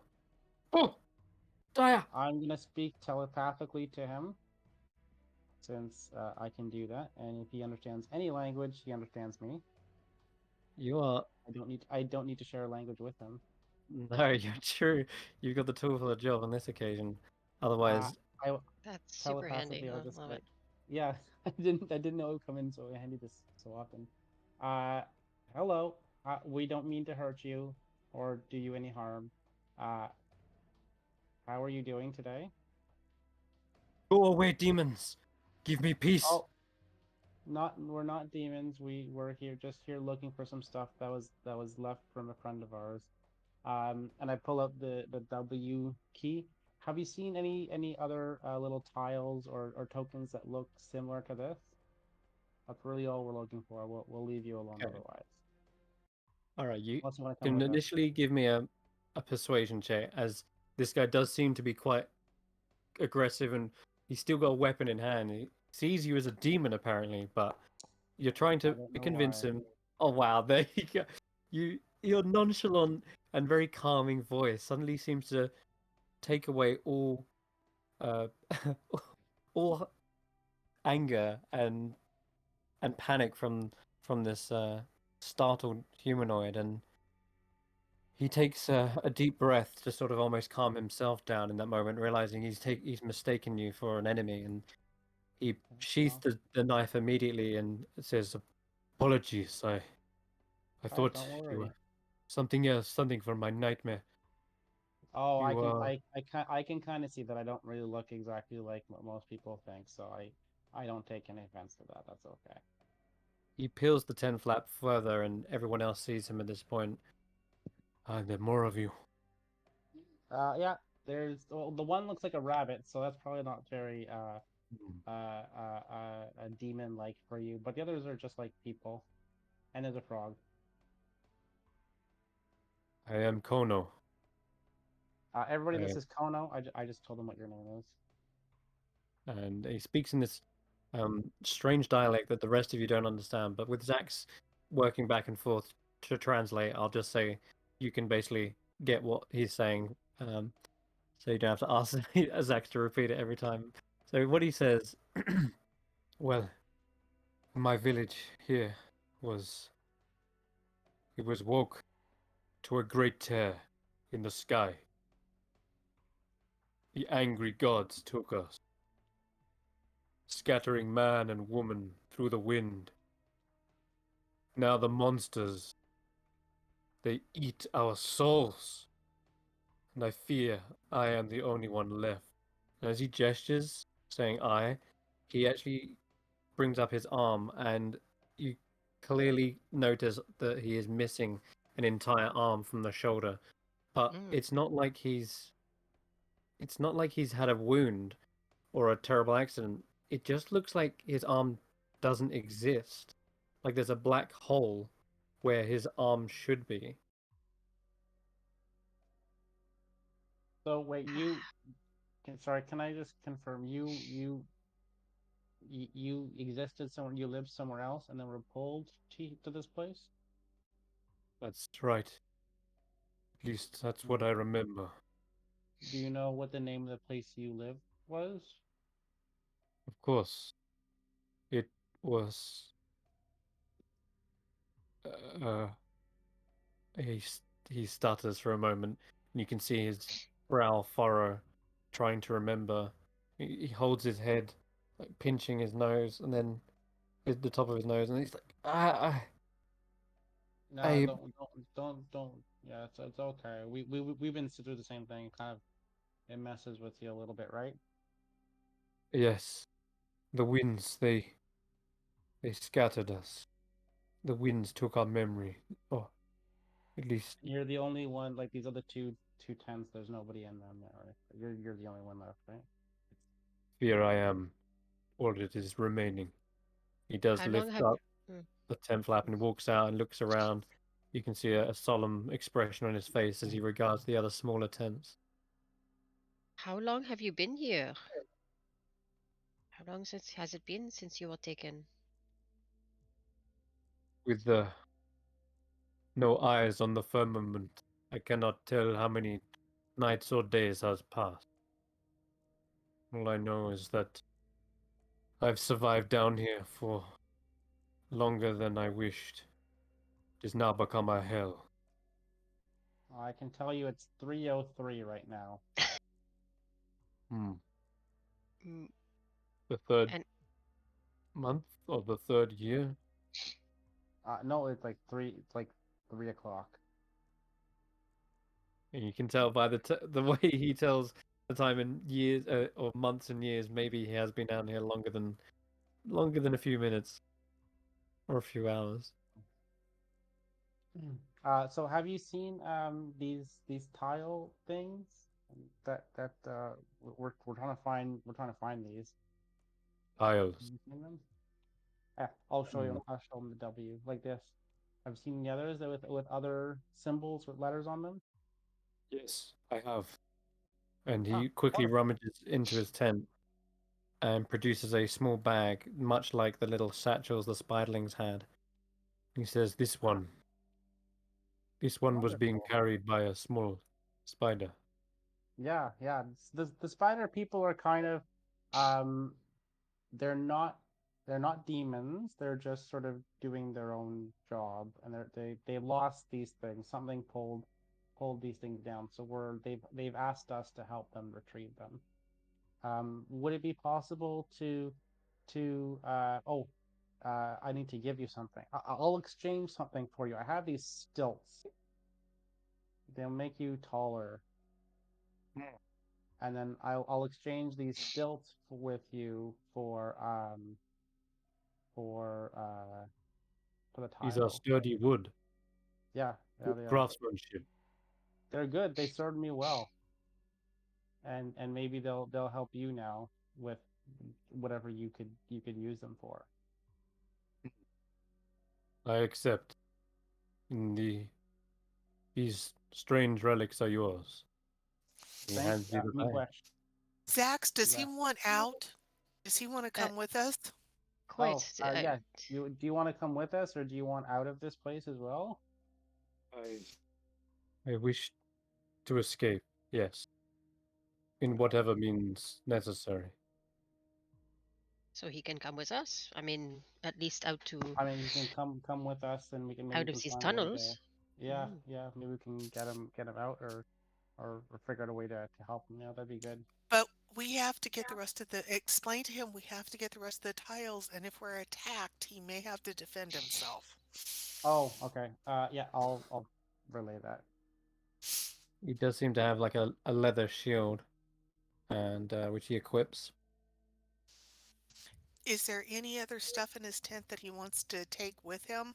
Oh! Daya! I'm gonna speak telepathically to him, since I can do that, and if he understands any language, he understands me. You are. I don't need to share a language with him. No, you're true. You've got the tool for the job on this occasion. Otherwise, I That's super handy. telepathically I I was just love like, it. yeah, I didn't know it would come in so handy this so often. Hello. We don't mean to hurt you or do you any harm. Uh, how are you doing today? go away, demons! Give me peace! Oh, we're not demons. We're here looking for some stuff that was left from a friend of ours. And I pull out the W key. Have you seen any other little tiles or tokens that look similar to this? That's really all we're looking for. We'll leave you alone Okay. otherwise. All right, you Unless you want to come can with us. initially give me a persuasion check, as this guy does seem to be quite aggressive, and he's still got a weapon in hand. He sees you as a demon, apparently, but you're trying I to don't know convince why. him. Oh wow, there you go. Your nonchalant and very calming voice suddenly seems to take away uh all anger and panic from this startled humanoid, and he takes a deep breath to sort of almost calm himself down in that moment, realizing he's mistaken you for an enemy, and he sheaths the knife immediately and says, "Apologies, I thought Don't you worry. were something else, something from my nightmare. Oh, You I can kind of see that I don't really look exactly like what most people think, so I don't take any offense to that. That's okay. He peels the tent flap further, and everyone else sees him at this point. Ah, there are more of you. Yeah, the one looks like a rabbit, so that's probably not very a demon like for you. But the others are just like people, and there's a frog. I am Kono. Everybody, I this is Kono. I just told them what your name is. and he speaks in this strange dialect that the rest of you don't understand. But with Xaxx working back and forth to translate, I'll just say you can basically get what he's saying, so you don't have to ask Xaxx to repeat it every time. So what he says, well, my village here was it was woke to a great tear in the sky. The angry gods took us, scattering man and woman through the wind. Now the monsters, they eat our souls, and I fear I am the only one left. And as he gestures, saying I, he actually brings up his arm, and you clearly notice that he is missing an entire arm from the shoulder. But Mm. it's not like he's had a wound or a terrible accident. It just looks like his arm doesn't exist. Like there's a black hole where his arm should be. So wait, sorry, can I just confirm you existed somewhere, you lived somewhere else, and then were pulled to this place? That's right. At least that's what I remember. Do you know what the name of the place you live was? Of course, it was. Uh, he stutters for a moment, and you can see his brow furrow, trying to remember. He holds his head, like pinching his nose, and then the top of his nose, and he's like, No, I don't. Yeah, it's okay. We've been through the same thing. Kind of, it messes with you a little bit, right? yes, the winds they scattered us. The winds took our memory, or at least You're the only one. Like these other two tents, there's nobody in them there, right? You're the only one left, right? here I am, all that is remaining. He does How long lift have up Hmm. the tent flap and walks out and looks around. You can see a solemn expression on his face as he regards the other smaller tents. how long have you been here? How long since has it been since you were taken? With no eyes on the firmament, I cannot tell how many nights or days has passed. All I know is that I've survived down here for longer than I wished. It has now become a hell. I can tell you it's 3:03 right now. Hmm. Mm, The third And month or the third year? No, it's like three. It's like 3 o'clock. And you can tell by the way he tells the time in years or months and years. Maybe he has been down here longer than a few minutes or a few hours. So have you seen these tile things that we're trying to find? We're trying to find these. Have Tiles. you seen them? Yeah, I'll show you. No. I'll show them the W like this. Have you seen the others with other symbols with letters on them? Yes, I have. And Ah, he quickly wonderful. rummages into his tent and produces a small bag, much like the little satchels the spiderlings had. He says, Ah, This one was being wonderful. carried by a small spider." Yeah, yeah. The spider people are kind of, um, they're not they're not demons. They're just sort of doing their own job, and they lost these things. Something pulled these things down. So they've asked us to help them retrieve them. Would it be possible to I need to give you something. I'll exchange something for you. I have these stilts. They'll make you taller, and then I'll exchange these stilts with you for for the These are tile. sturdy wood, Yeah, yeah, good they are. craftsmanship. They're good. They served me well, and maybe they'll help you now with whatever you could use them for. I accept. And these strange relics are yours. He Thank hands you the bag. Miigwech. Zax, does he Yeah. want out? Does he want to uh, come with us? quite. Oh, yeah. Do you want to come with us, or do you want out of this place as well? I wish to escape, yes, in whatever means necessary. So he can come with us. I mean, at least I mean, he can come with us, and maybe out we of can these find a way to. tunnels. Yeah, Mm. yeah. Maybe we can get him out, or figure out a way to help him. Yeah, that'd be good. But we have to get the rest of the explain to him we have to get the rest of the tiles, and if we're attacked, he may have to defend himself. Oh, okay. Yeah, I'll relay that. He does seem to have like a leather shield, and which he equips. Is there any other stuff in his tent that he wants to take with him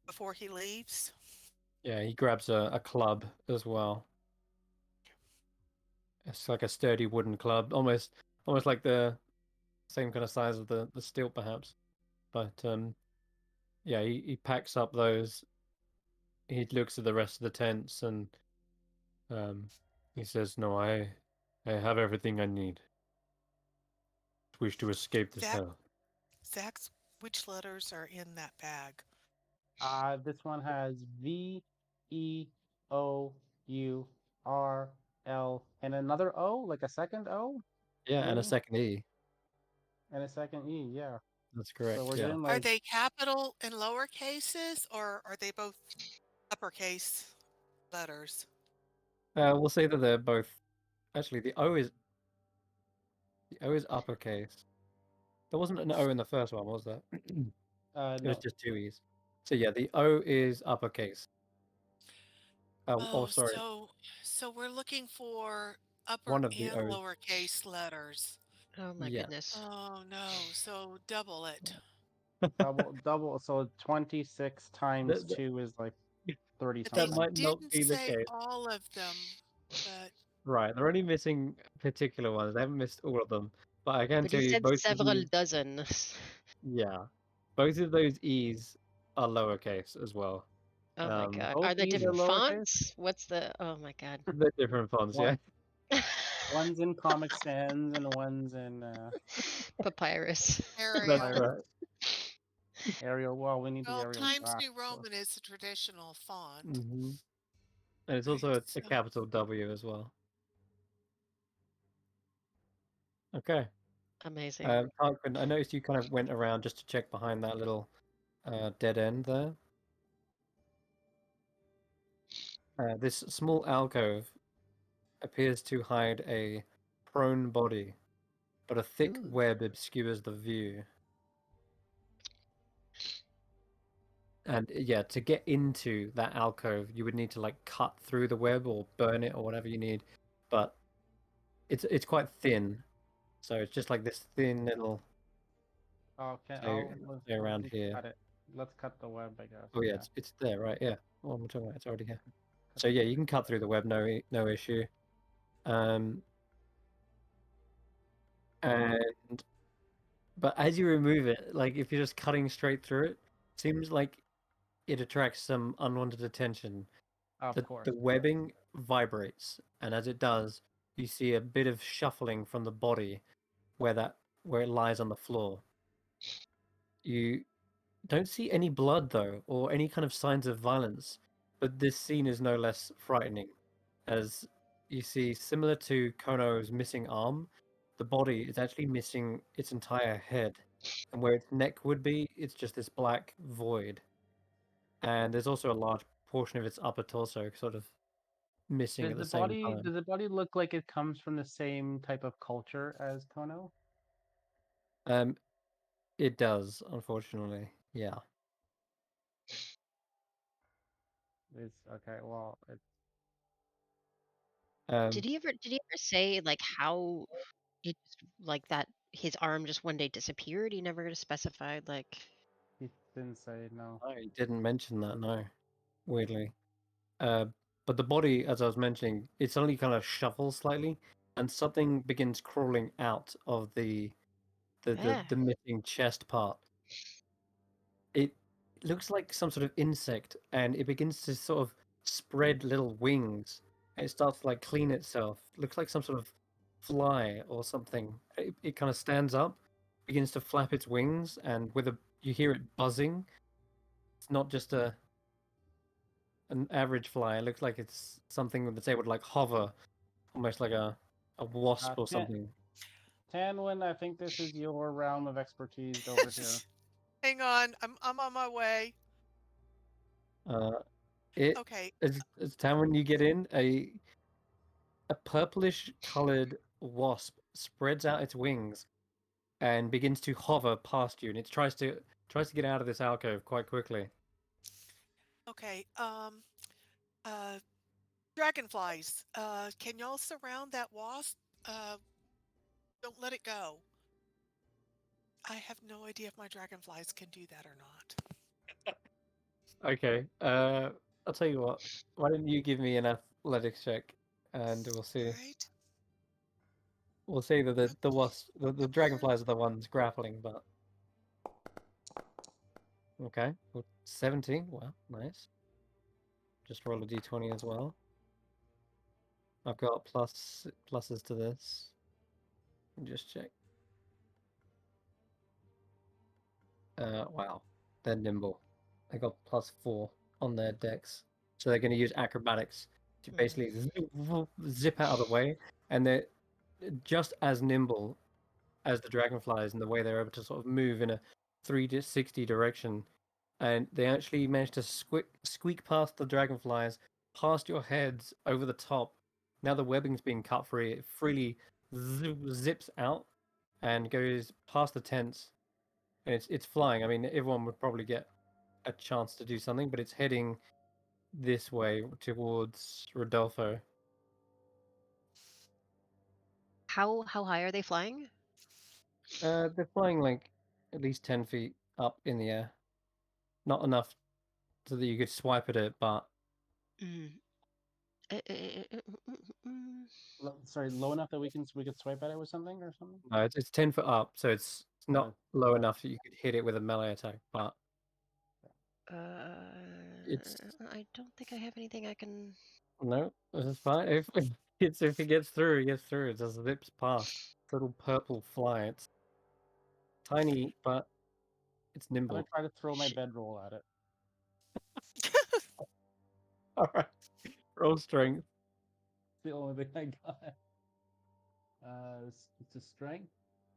before he leaves? Yeah, he grabs a club as well. It's like a sturdy wooden club, almost like the same kind of size of the stilt, perhaps. But yeah, he packs up those. He looks at the rest of the tents and um, he says, "No, I have everything I need. Wish to escape this Zach, hell." Zach's, which letters are in that bag? This one has VEOURL and another O, like a second O, Yeah, and a maybe, second E. and a second E. Yeah. That's correct. So we're Yeah. getting Are like they capital and lower cases, or are they both uppercase letters? We'll say that they're both. Actually, the O is uppercase. There wasn't an O in the first one, was there? It was no. just two E's. So yeah, the O is uppercase. Oh, Oh, sorry. so we're looking for upper One of the and O's. lowercase letters. Oh my Yeah. goodness. Oh no, so double it. Double. So 26 times That, 2 is like 30 But they that something. might not didn't be the say case. all of them, but Right. They're only missing particular ones. They haven't missed all of them. But I can But tell you you said both of several these. dozen. Yeah. Both of those E's are lowercase as well. Oh my god. Both Are there E's are different lowercase. fonts? What's the oh my god. They're different fonts, One, yeah. one's in Comic Sans and one's in Papyrus. That's Arial. right. Arial. Well, we need the Well, Arial Times fast. New Roman is the traditional font. Hmm. And it's Right, also a so capital W as well. Okay. Amazing. Tarquin, I noticed you kind of went around just to check behind that little dead end there. This small alcove appears to hide a prone body, but a thick Ooh. web obscures the view. And yeah, to get into that alcove, you would need to like cut through the web or burn it or whatever you need. But it's quite thin, so it's just like this thin little Okay, say around let's here. cut it. Let's cut the web, I guess. Oh yeah, it's there, right? Yeah. What am I talking about? It's already here. So yeah, you can cut through the web, no issue. And but as you remove it, like if you're just cutting straight through it, seems like it attracts some unwanted attention. Of course. The webbing vibrates, and as it does, you see a bit of shuffling from the body where it lies on the floor. You don't see any blood though, or any kind of signs of violence, but this scene is no less frightening, as you see, similar to Kono's missing arm, the body is actually missing its entire head, and where its neck would be, it's just this black void. And there's also a large portion of its upper torso sort of missing Does at the the same body time. does the body look like it comes from the same type of culture as Kono? Um, it does, unfortunately. Yeah. It's okay. Well, Did he ever say like how it just like that his arm just one day disappeared? He never specified like he didn't say no. No, he didn't mention that, no. Weirdly. But the body, as I was mentioning, it suddenly kind of shuffles slightly, and something begins crawling out of the ah. missing chest part. It looks like some sort of insect, and it begins to sort of spread little wings. And it starts to like clean itself. Looks like some sort of fly or something. It kind of stands up, begins to flap its wings, and you hear it buzzing. It's not just an average fly. It looks like it's something that's able to like hover, almost like a wasp or something. Tanwen, I think this is your realm of expertise over here. hang on, I'm on my way. Okay, It's time when you get in, a purplish colored wasp spreads out its wings and begins to hover past you, and it tries to get out of this alcove quite quickly. okay. Uh, dragonflies. Can y'all surround that wasp? Uh, don't let it go. I have no idea if my dragonflies can do that or not. Okay. I'll tell you what. Why don't you give me an athletics check, and we'll see. All right. We'll see that the wasp, the dragonflies are the ones grappling, but okay. Well, 17. Wow, nice. Just roll a d20 as well. I've got pluses to this. Just check. Wow, they're nimble. They got +4 on their dex, so they're going to use acrobatics to basically zip out of the way, and they're just as nimble as the dragonflies in the way they're able to sort of move in a 360 direction, and they actually managed to squeak past the dragonflies, past your heads, over the top. Now the webbing's being cut free. It freely zips out and goes past the tents, and it's flying. I mean, everyone would probably get a chance to do something, but it's heading this way towards Rodolfo. How high are they flying? They're flying like at least 10 feet up in the air. Not enough so that you could swipe at it, but Mm. Sorry, low enough that we could swipe at it with something or something. no, it's 10 foot up, so it's not Okay. low enough that you could hit it with a melee attack. But it's I don't think I have anything I can. no, it's fine. If it gets through, it gets through. It just zips past. It's a little purple fly. It's tiny, but it's I'm gonna nimble. try to throw my bedroll at it. All right, roll strength. It's the only thing I got. It's a strength.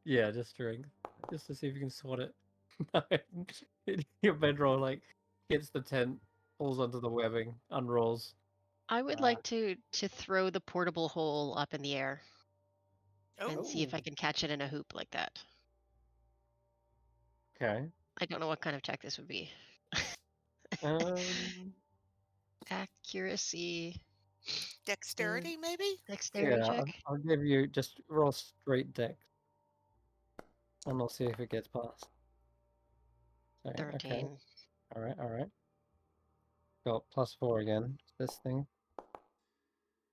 Yeah, just strength, just to see if you can swat it. Your bedroll like hits the tent, falls onto the webbing, unrolls. I would like to throw the portable hole up in the air and see if I can catch it in a hoop like that. Okay. I don't know what kind of check this would be. Accuracy, Dexterity, maybe? dexterity Yeah, check. I'll give you just roll straight dex, and we'll see if it gets past. Okay, 13. all right. Got +4 again. This thing.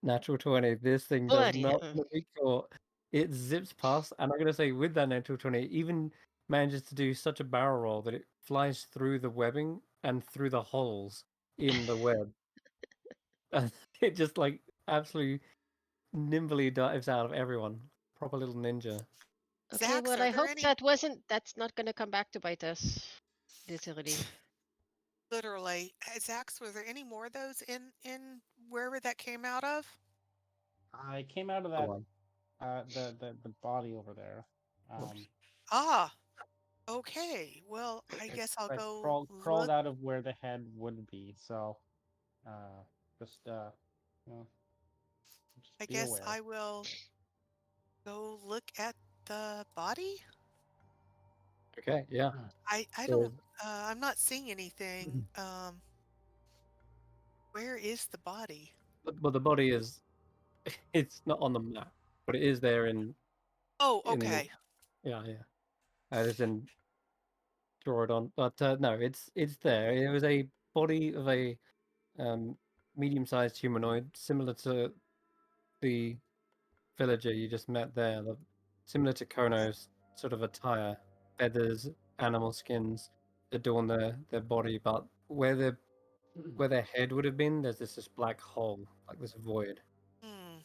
Natural 20. This thing does Bloody not hell. want to be caught. It zips past, and I'm gonna say with that natural 20, it even manages to do such a barrel roll that it flies through the webbing and through the holes in the web. And it just like absolutely nimbly dives out of everyone. Proper little ninja. Okay, Xaxx, well, are I there hope any that's not going to come back to bite us. Literally. literally Xaxx, were there any more of those in wherever that came out of? I came out of Go that on. the body over there. Ah, okay. Well, I guess I'll I go crawled look. out of where the head would be. So, just you know, just I be guess aware. I will go look at the body. Okay, yeah. I So, don't I'm not seeing anything. Where is the body? but the body is it's not on the map, but it is there Oh, in the okay. yeah. I just didn't draw it on, but no, it's there. It was a body of a medium-sized humanoid, similar to the villager you just met there. Similar to Kono's sort of attire, feathers, animal skins adorn their body, but where their head would have been, there's this black hole, like this void. Hmm.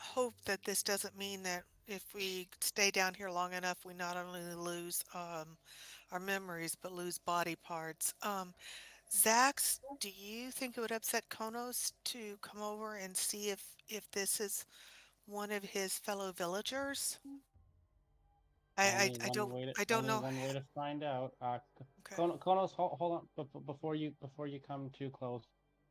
Hope that this doesn't mean that if we stay down here long enough, we not only lose our memories but lose body parts. Zax, do you think it would upset Konos to come over and see if this is one of his fellow villagers? I don't Only know. one way to find out. Okay. Konos, hold on, before you come too close,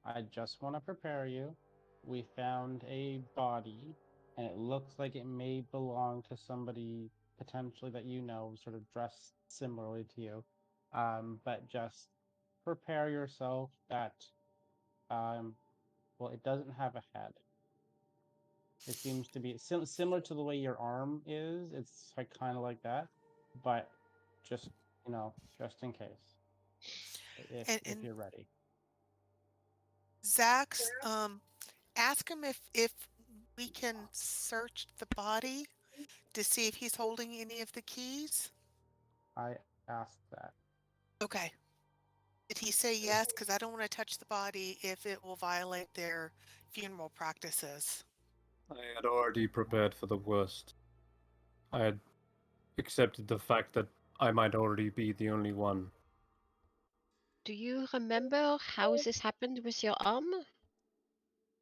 I just want to prepare you. We found a body, and it looks like it may belong to somebody potentially that you know, sort of dressed similarly to you. But just prepare yourself that, well, it doesn't have a head. It seems to be similar to the way your arm is. It's like kind of like that, but just just in case, if And you're ready. Zax, ask him if we can search the body to see if he's holding any of the keys. I asked that. Okay. Did he say yes? Because I don't want to touch the body if it will violate their funeral practices. I had already prepared for the worst. I had accepted the fact that I might already be the only one. Do you remember how this happened with your arm?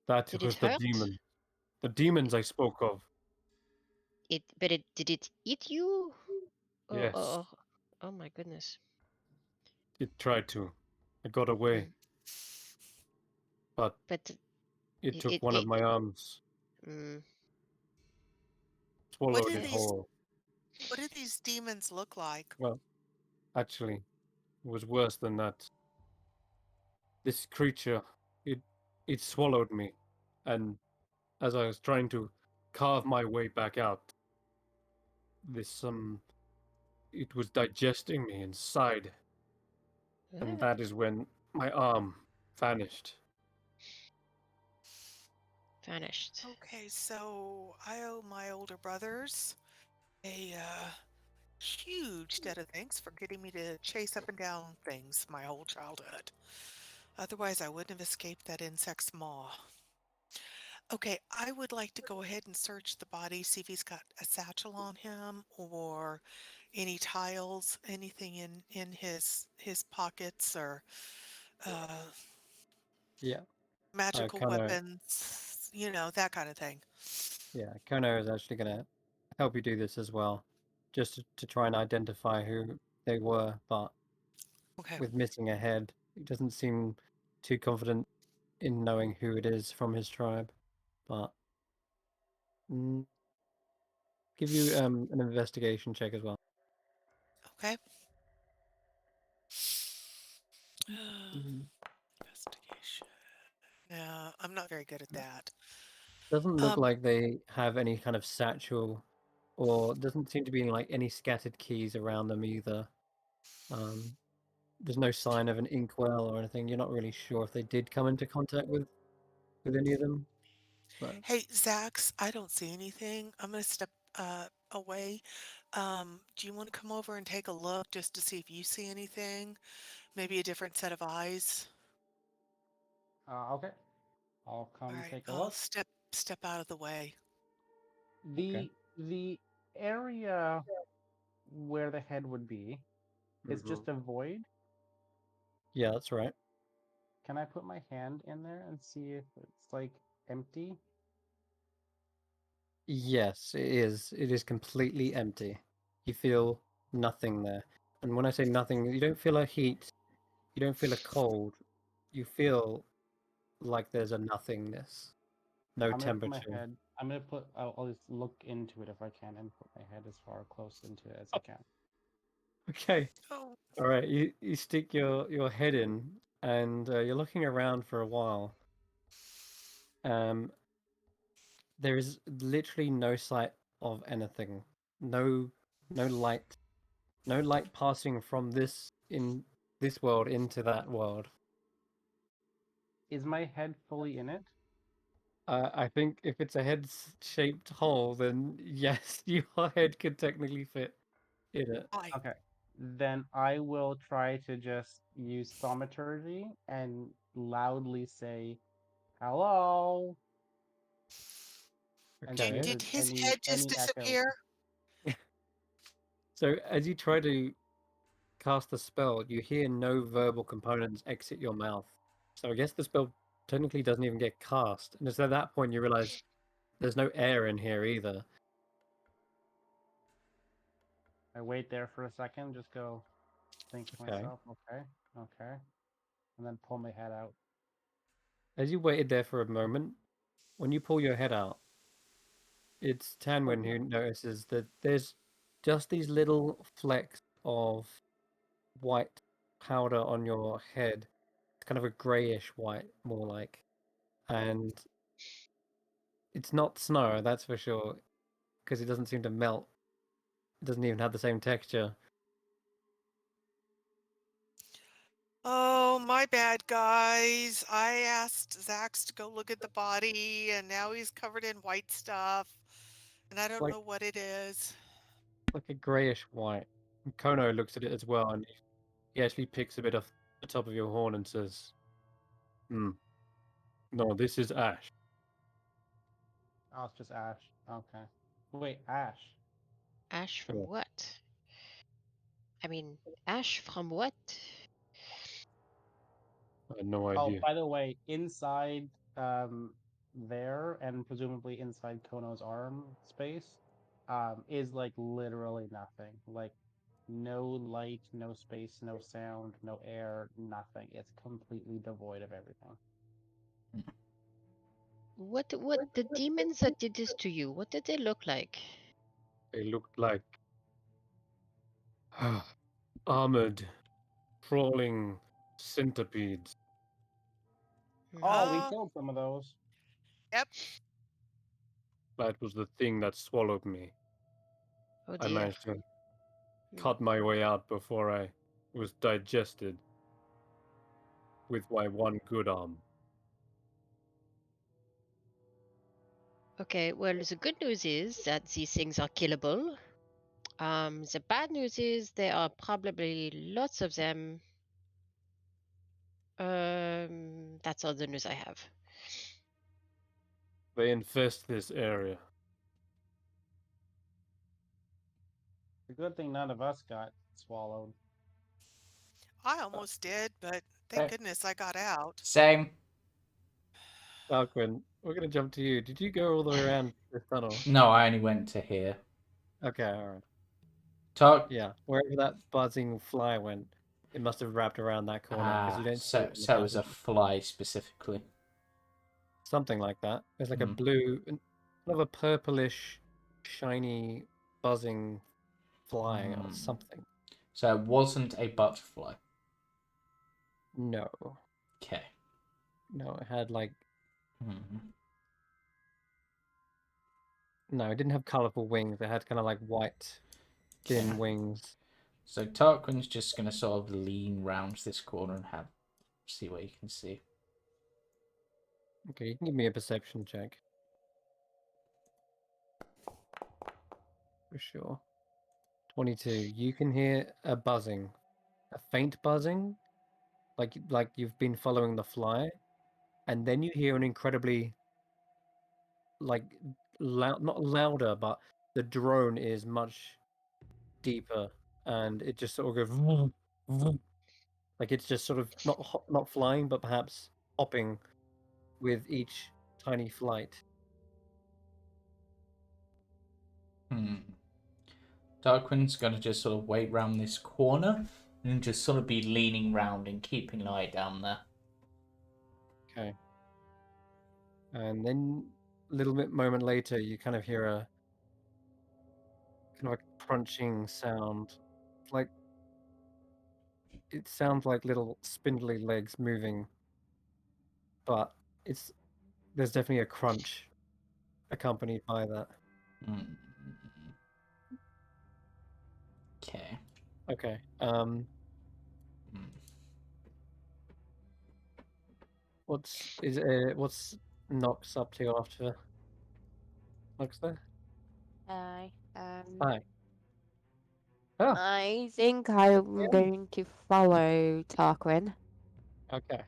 That Did it was the hurt? demon. The demons I spoke of. Did it eat you? Yes, Oh my goodness. it tried to. I got away, Mm. but But it it took one of my arms, mm, What swallowed do it okay. these whole. what do these demons look like? Well, actually, it was worse than that. This creature, it it swallowed me, and as I was trying to carve my way back out, this it was digesting me inside, and Ah, that is when my arm vanished. vanished. Okay, so I owe my older brothers a huge debt of thanks for getting me to chase up and down things my whole childhood. Otherwise, I wouldn't have escaped that insect's maw. Okay, I would like to go ahead and search the body, see if he's got a satchel on him or any tiles, anything in his pockets or uh, Yeah, magical Kono. weapons, that kind of thing. Yeah, Kono is actually gonna help you do this as well, just to try and identify who they were. But Okay. with missing a head, he doesn't seem too confident in knowing who it is from his tribe. But mm, give you an investigation check as well. Okay. Mhm. Investigation. Yeah, I'm not very good at that. Doesn't look Um, like they have any kind of satchel, or doesn't seem to be like any scattered keys around them either. Um, there's no sign of an inkwell or anything. You're not really sure if they did come into contact with any of them. But hey, Xaxx, I don't see anything. I'm gonna step away. Do you want to come over and take a look just to see if you see anything? Maybe a different set of eyes? Okay. I'll All come right, take a I'll look. step out of the way. okay. The area where the head would be is Mhm. just a void. Yeah, that's right. Can I put my hand in there and see if it's like empty? Yes, it is. It is completely empty. You feel nothing there. And when I say nothing, you don't feel a heat, you don't feel a cold. You feel like there's a nothingness. No I'm gonna put my temperature. head. I'll just look into it if I can and put my head as far close into it as I can. Okay. Oh, All right. You stick your head in, and you're looking around for a while. Um, there is literally no sight of anything. No, no light. No light passing from this world into that world. Is my head fully in it? I think if it's a head-shaped hole, then yes, your head could technically fit in it. hi. Okay. Then I will try to just use thaumaturgy and loudly say, "Hello," and see Did if Okay. did there's his head just any echo. disappear? So as you try to cast the spell, you hear no verbal components exit your mouth. So I guess the spell technically doesn't even get cast. And it's at that point you realize there's no air in here either. I wait there for a second, just go think to Okay. myself, okay, okay, and then pull my head out. As you waited there for a moment, when you pull your head out, it's Tanwen Okay. who notices that there's just these little flecks of white powder on your head. It's kind of a grayish white, more like. And it's not snow, that's for sure, because it doesn't seem to melt. It doesn't even have the same texture. Oh, my bad, guys. I asked Zax to go look at the body, and now he's covered in white stuff, and I It's don't know what it is. like a grayish white. And Kono looks at it as well, and he actually picks a bit off the top of your horn and says, "Hmm, no, this is ash." Oh, it's just ash. Okay. Wait, ash. Ash from Sure. what? I mean, ash from what? I had no Oh, idea. by the way, inside there and presumably inside Kono's arm space is like literally nothing. Like no light, no space, no sound, no air, nothing. It's completely devoid of everything. What the demons that did this to you? What did they look like? They looked like armored, crawling centipedes. Oh, we Uh, killed some of those. yep. That was the thing that swallowed me. Oh I dear. managed to cut my way out before I was digested with my one good arm. Okay, well, the good news is that these things are killable. The bad news is there are probably lots of them. That's all the news I have. They infest this area. The good thing none of us got swallowed. I almost did, but thank goodness I got out. Same. Tarquin, we're gonna jump to you. Did you go all the way around this tunnel? No, I only went to here. Okay, alright. Talk. Yeah, wherever that buzzing fly went, it must have wrapped around that corner because you don't see it So in it the was a passage. fly specifically. Something like that. There's like a Mhm. blue, kind of a purplish, shiny, buzzing fly or something. So it wasn't a butterfly. No. Okay. No, it had like. Mhm. No, it didn't have colorful wings. It had kind of like white, thin Okay. wings. So Tarquin's just gonna sort of lean round this corner and see what you can see. Okay, you can give me a perception check. For sure. 22. You can hear a buzzing, a faint buzzing, like you've been following the fly, and then you hear an incredibly like loud, not louder, but the drone is much deeper, and it just sort of goes vroom, vroom. Like it's just sort of not flying, but perhaps hopping with each tiny flight. Tarquin's gonna just sort of wait round this corner and just sort of be leaning round and keeping an eye down there. Okay. And then a little bit moment later, you kind of hear a kind of a crunching sound. Like it sounds like little spindly legs moving, but there's definitely a crunch accompanied by that. Okay. Okay. What's Nox up to after Nox there? Hi. Hi. Oh, I think I'm yeah. going to follow Tarquin. Okay.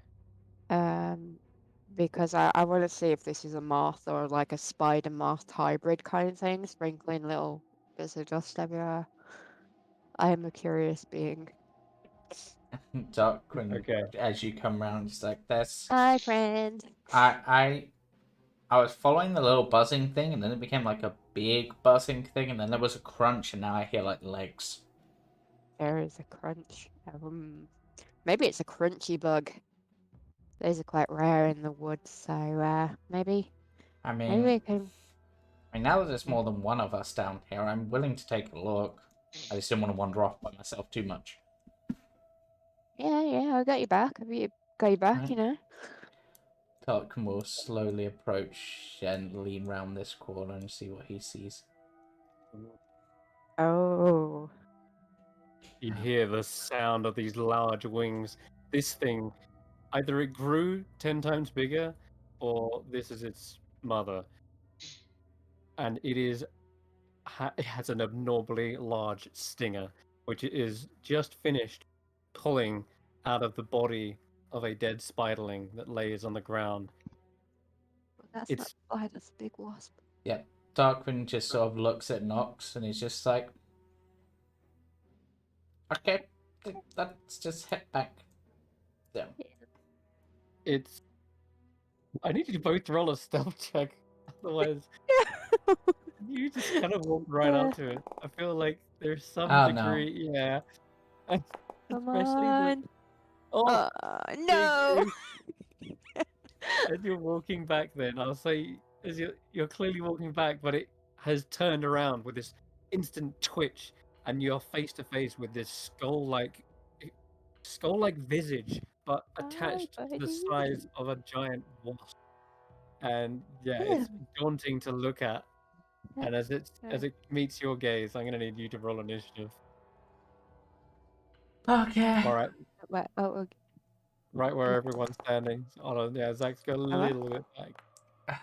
Because I want to see if this is a moth or like a spider moth hybrid kind of thing, sprinkling little bits of dust everywhere. I am a curious being. Tarquin, Okay. as you come round, it's like this. Hi, friend. I was following the little buzzing thing, and then it became like a big buzzing thing, and then there was a crunch, and now I hear like legs. There is a crunch. Maybe it's a crunchy bug. Those are quite rare in the woods, so maybe maybe we can. Now that there's more than one of us down here, I'm willing to take a look. I just didn't want to wander off by myself too much. Yeah, I got you back. Have you got you back? Right. You know. Tarquin will slowly approach and lean round this corner and see what he sees. Oh. You hear the sound of these large wings. This thing, either it grew 10 times bigger, or this is its mother. And it has an abnormally large stinger, which it is just finished pulling out of the body of a dead spiderling that lays on the ground. But that's not It's why that's a big wasp. Yeah, Tarquin just sort of looks at Nox and he's just like, okay, let's just head back. Yeah. It's. I need you to both roll a stealth check, otherwise you just kind of walk right up to it. I feel like there's some Oh, no. degree, yeah. Come Especially the. on. Oh, No. as you're walking back, then I'll say, as you're clearly walking back, but it has turned around with this instant twitch, and you're face to face with this skull-like visage, but attached to the buddy. size of a giant wasp. And yeah, Yeah. it's daunting to look at. And as it meets your gaze, I'm gonna need you to roll initiative. Okay. All right, Okay. right where everyone's standing. Hold on, yeah, Xaxx, go a little bit back,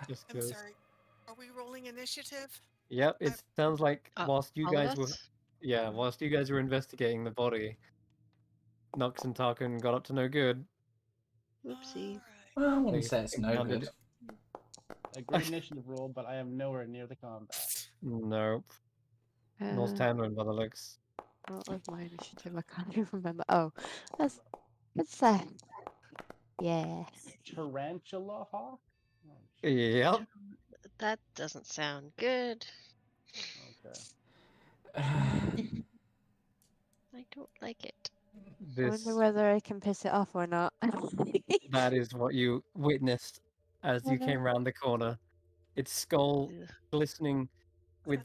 just I'm because. sorry. Are we rolling initiative? Yep, it sounds like whilst you all of guys were, us? whilst you guys were investigating the body, Nox and Tarquin got up to no good. Oopsie. Well, I They wouldn't say it's no encountered. good. A great initiative roll, but I am nowhere near the combat. Nope. North Tanwen by the looks. What was my initiative? I can't even remember. Oh, that's yeah. Tarantula hawk? Oh, Yep. That doesn't sound good. okay. I don't like it. I This wonder whether I can piss it off or not. that is what you witnessed as you came round the corner. Its skull, Ugh. glistening with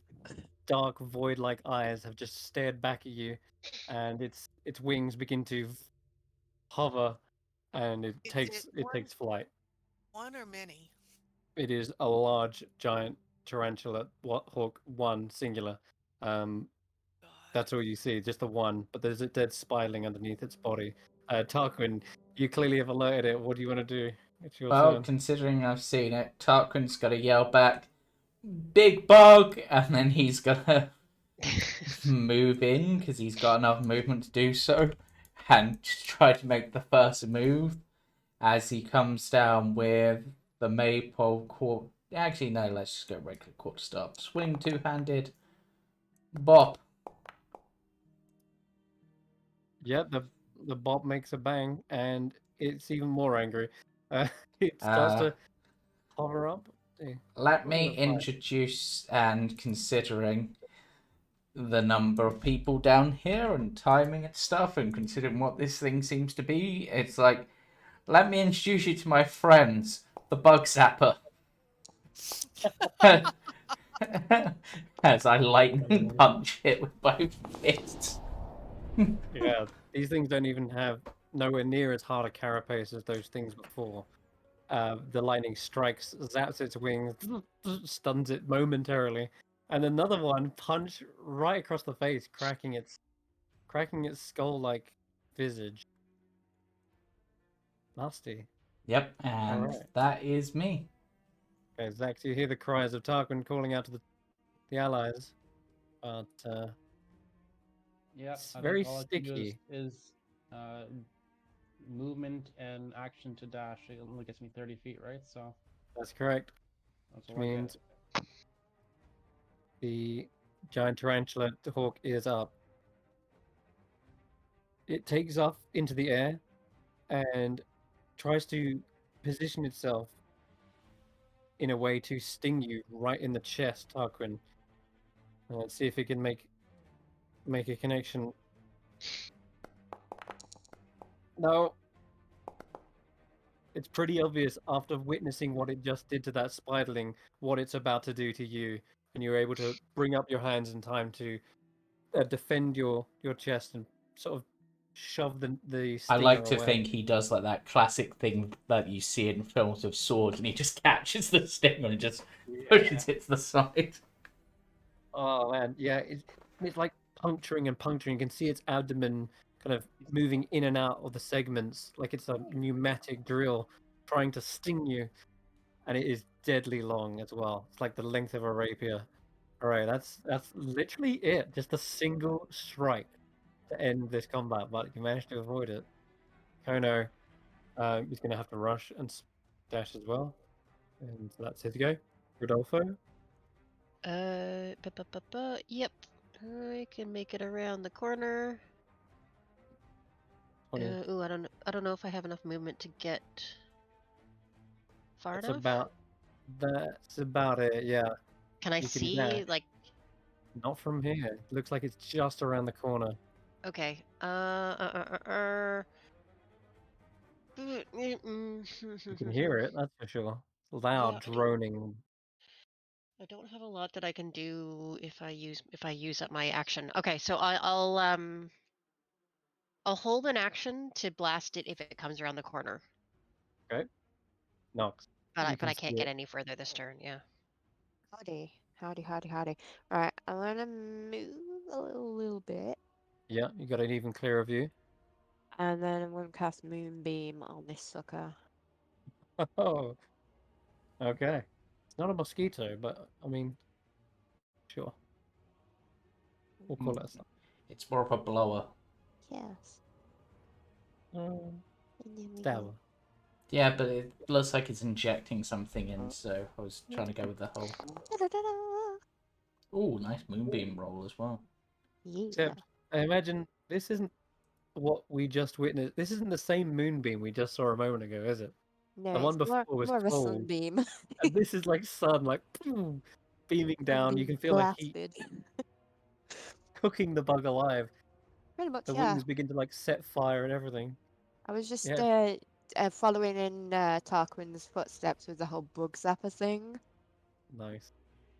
dark void-like eyes, have just stared back at you, and its wings begin to hover, and it Is takes it flight. one or many? It is a large, giant tarantula hawk, one singular. God. That's all you see, just the one. But there's a dead spiling underneath its body. Tarquin, you clearly have alerted it. What do you want to do? It's your Well, turn. considering I've seen it, Tarquin's got to yell back, "Big bug!" and then he's got to move in because he's got enough movement to do so, and try to make the first move as he comes down with the maypole quarter. Actually, no, let's just go regular quarterstaff. Swing two-handed. Bop. Yeah, the bob makes a bang, and it's even more angry. It starts to hover up. Let Roll me a fight. introduce, and considering the number of people down here and timing and stuff, and considering what this thing seems to be, it's like, let me introduce you to my friends, the bug zapper. As I lightning punch it with both fists. Yeah, these things don't even have nowhere near as hard a carapace as those things before. The lightning strikes, zaps its wings, stuns it momentarily, and another one punch right across the face, cracking its skull-like visage. Nasty. Yep, and Alright. that is me. Okay, Xaxx, you hear the cries of Tarquin calling out to the allies, but Yeah, it's I very think all I can do sticky. is movement and action to dash. It only gets me 30 feet, right? So That's correct. that's Which all I get. means the giant tarantula hawk is up. It takes off into the air and tries to position itself in a way to sting you right in the chest, Tarquin. Let's see if it can make a connection. No. It's pretty obvious after witnessing what it just did to that spiderling, what it's about to do to you, and you're able to bring up your hands in time to defend your chest and sort of shove the I stinger like to away. think he does like that classic thing that you see in films of swords, and he just catches the stinger and just pushes it to the side. Oh man, yeah, it's like puncturing and puncturing. You can see its abdomen kind of moving in and out of the segments, like it's a pneumatic drill trying to sting you, and it is deadly long as well. It's like the length of a rapier. All right, that's literally it. Just a single strike to end this combat, but you managed to avoid it. Kono is going to have to rush and dash as well, and so that's his go. Rodolfo. Yep. I can make it around the corner. 20. Ooh, I don't know if I have enough movement to get far That's enough? about it. Yeah. Can I You can see, like... Not from here. Looks like it's just around the corner. Okay. You can hear it, that's for sure. Loud Yeah, droning. I don't have a lot that I can do if I use up my action. Okay, so I'll hold an action to blast it if it comes around the corner. Okay. Knocks. But You I can can't see get it. any further this turn. Yeah. Howdy, howdy, howdy, howdy. Alright, I'm gonna move a little bit, Yeah, you got an even clearer view. and then I'm gonna cast Moonbeam on this sucker. Oh, okay. It's not a mosquito, but I mean, sure. We'll call it something. It's more of a blower. Yes. And then we Stabber. Yeah, but it looks like it's injecting something in, so I was trying to go with the whole. Oh, nice moonbeam roll as well. Yeah. Except, I imagine this isn't what we just witnessed. This isn't the same moonbeam we just saw a moment ago, is it? No, The one it's before was more of a cold, sunbeam. and this is like sun, like boom, beaming down. You Sunbeam can feel the heat blasted. cooking the bug alive. Pretty much, The yeah. wings begin to like set fire and everything. I was just Yeah. following in Tarquin's footsteps with the whole bug zapper thing. Nice.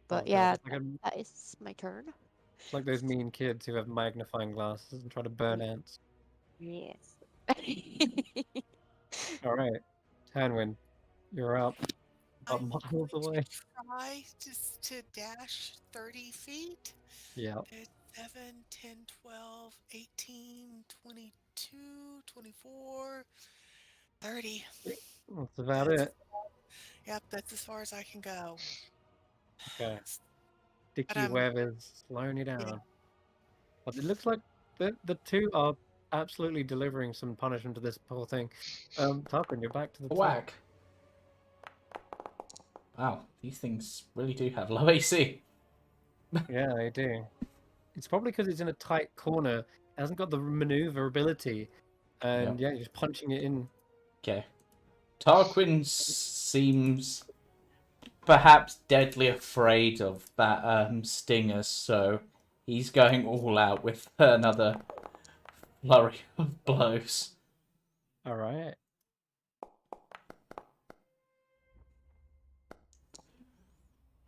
But Oh god, yeah, it's like, that is my turn. it's like those mean kids who have magnifying glasses and try to burn ants. Yes. All right, Tanwen, you're up. About I'm miles going away. to try just to dash 30 feet. Yeah. It's 7, 10, 12, 18, 22, 24, 30. That's about That's, it. yep, that's as far as I can go. Okay. But Sticky I'm, web is slowing you yeah, down. But it looks like the two are absolutely delivering some punishment to this poor thing. Tarquin, you're back to the top. Whack. Wow, these things really do have low AC. Yeah, they do. It's probably because it's in a tight corner. It hasn't got the maneuverability. And yeah, you're just punching it in. Okay. Tarquin seems perhaps deadly afraid of that stinger, so he's going all out with another flurry of blows. All right.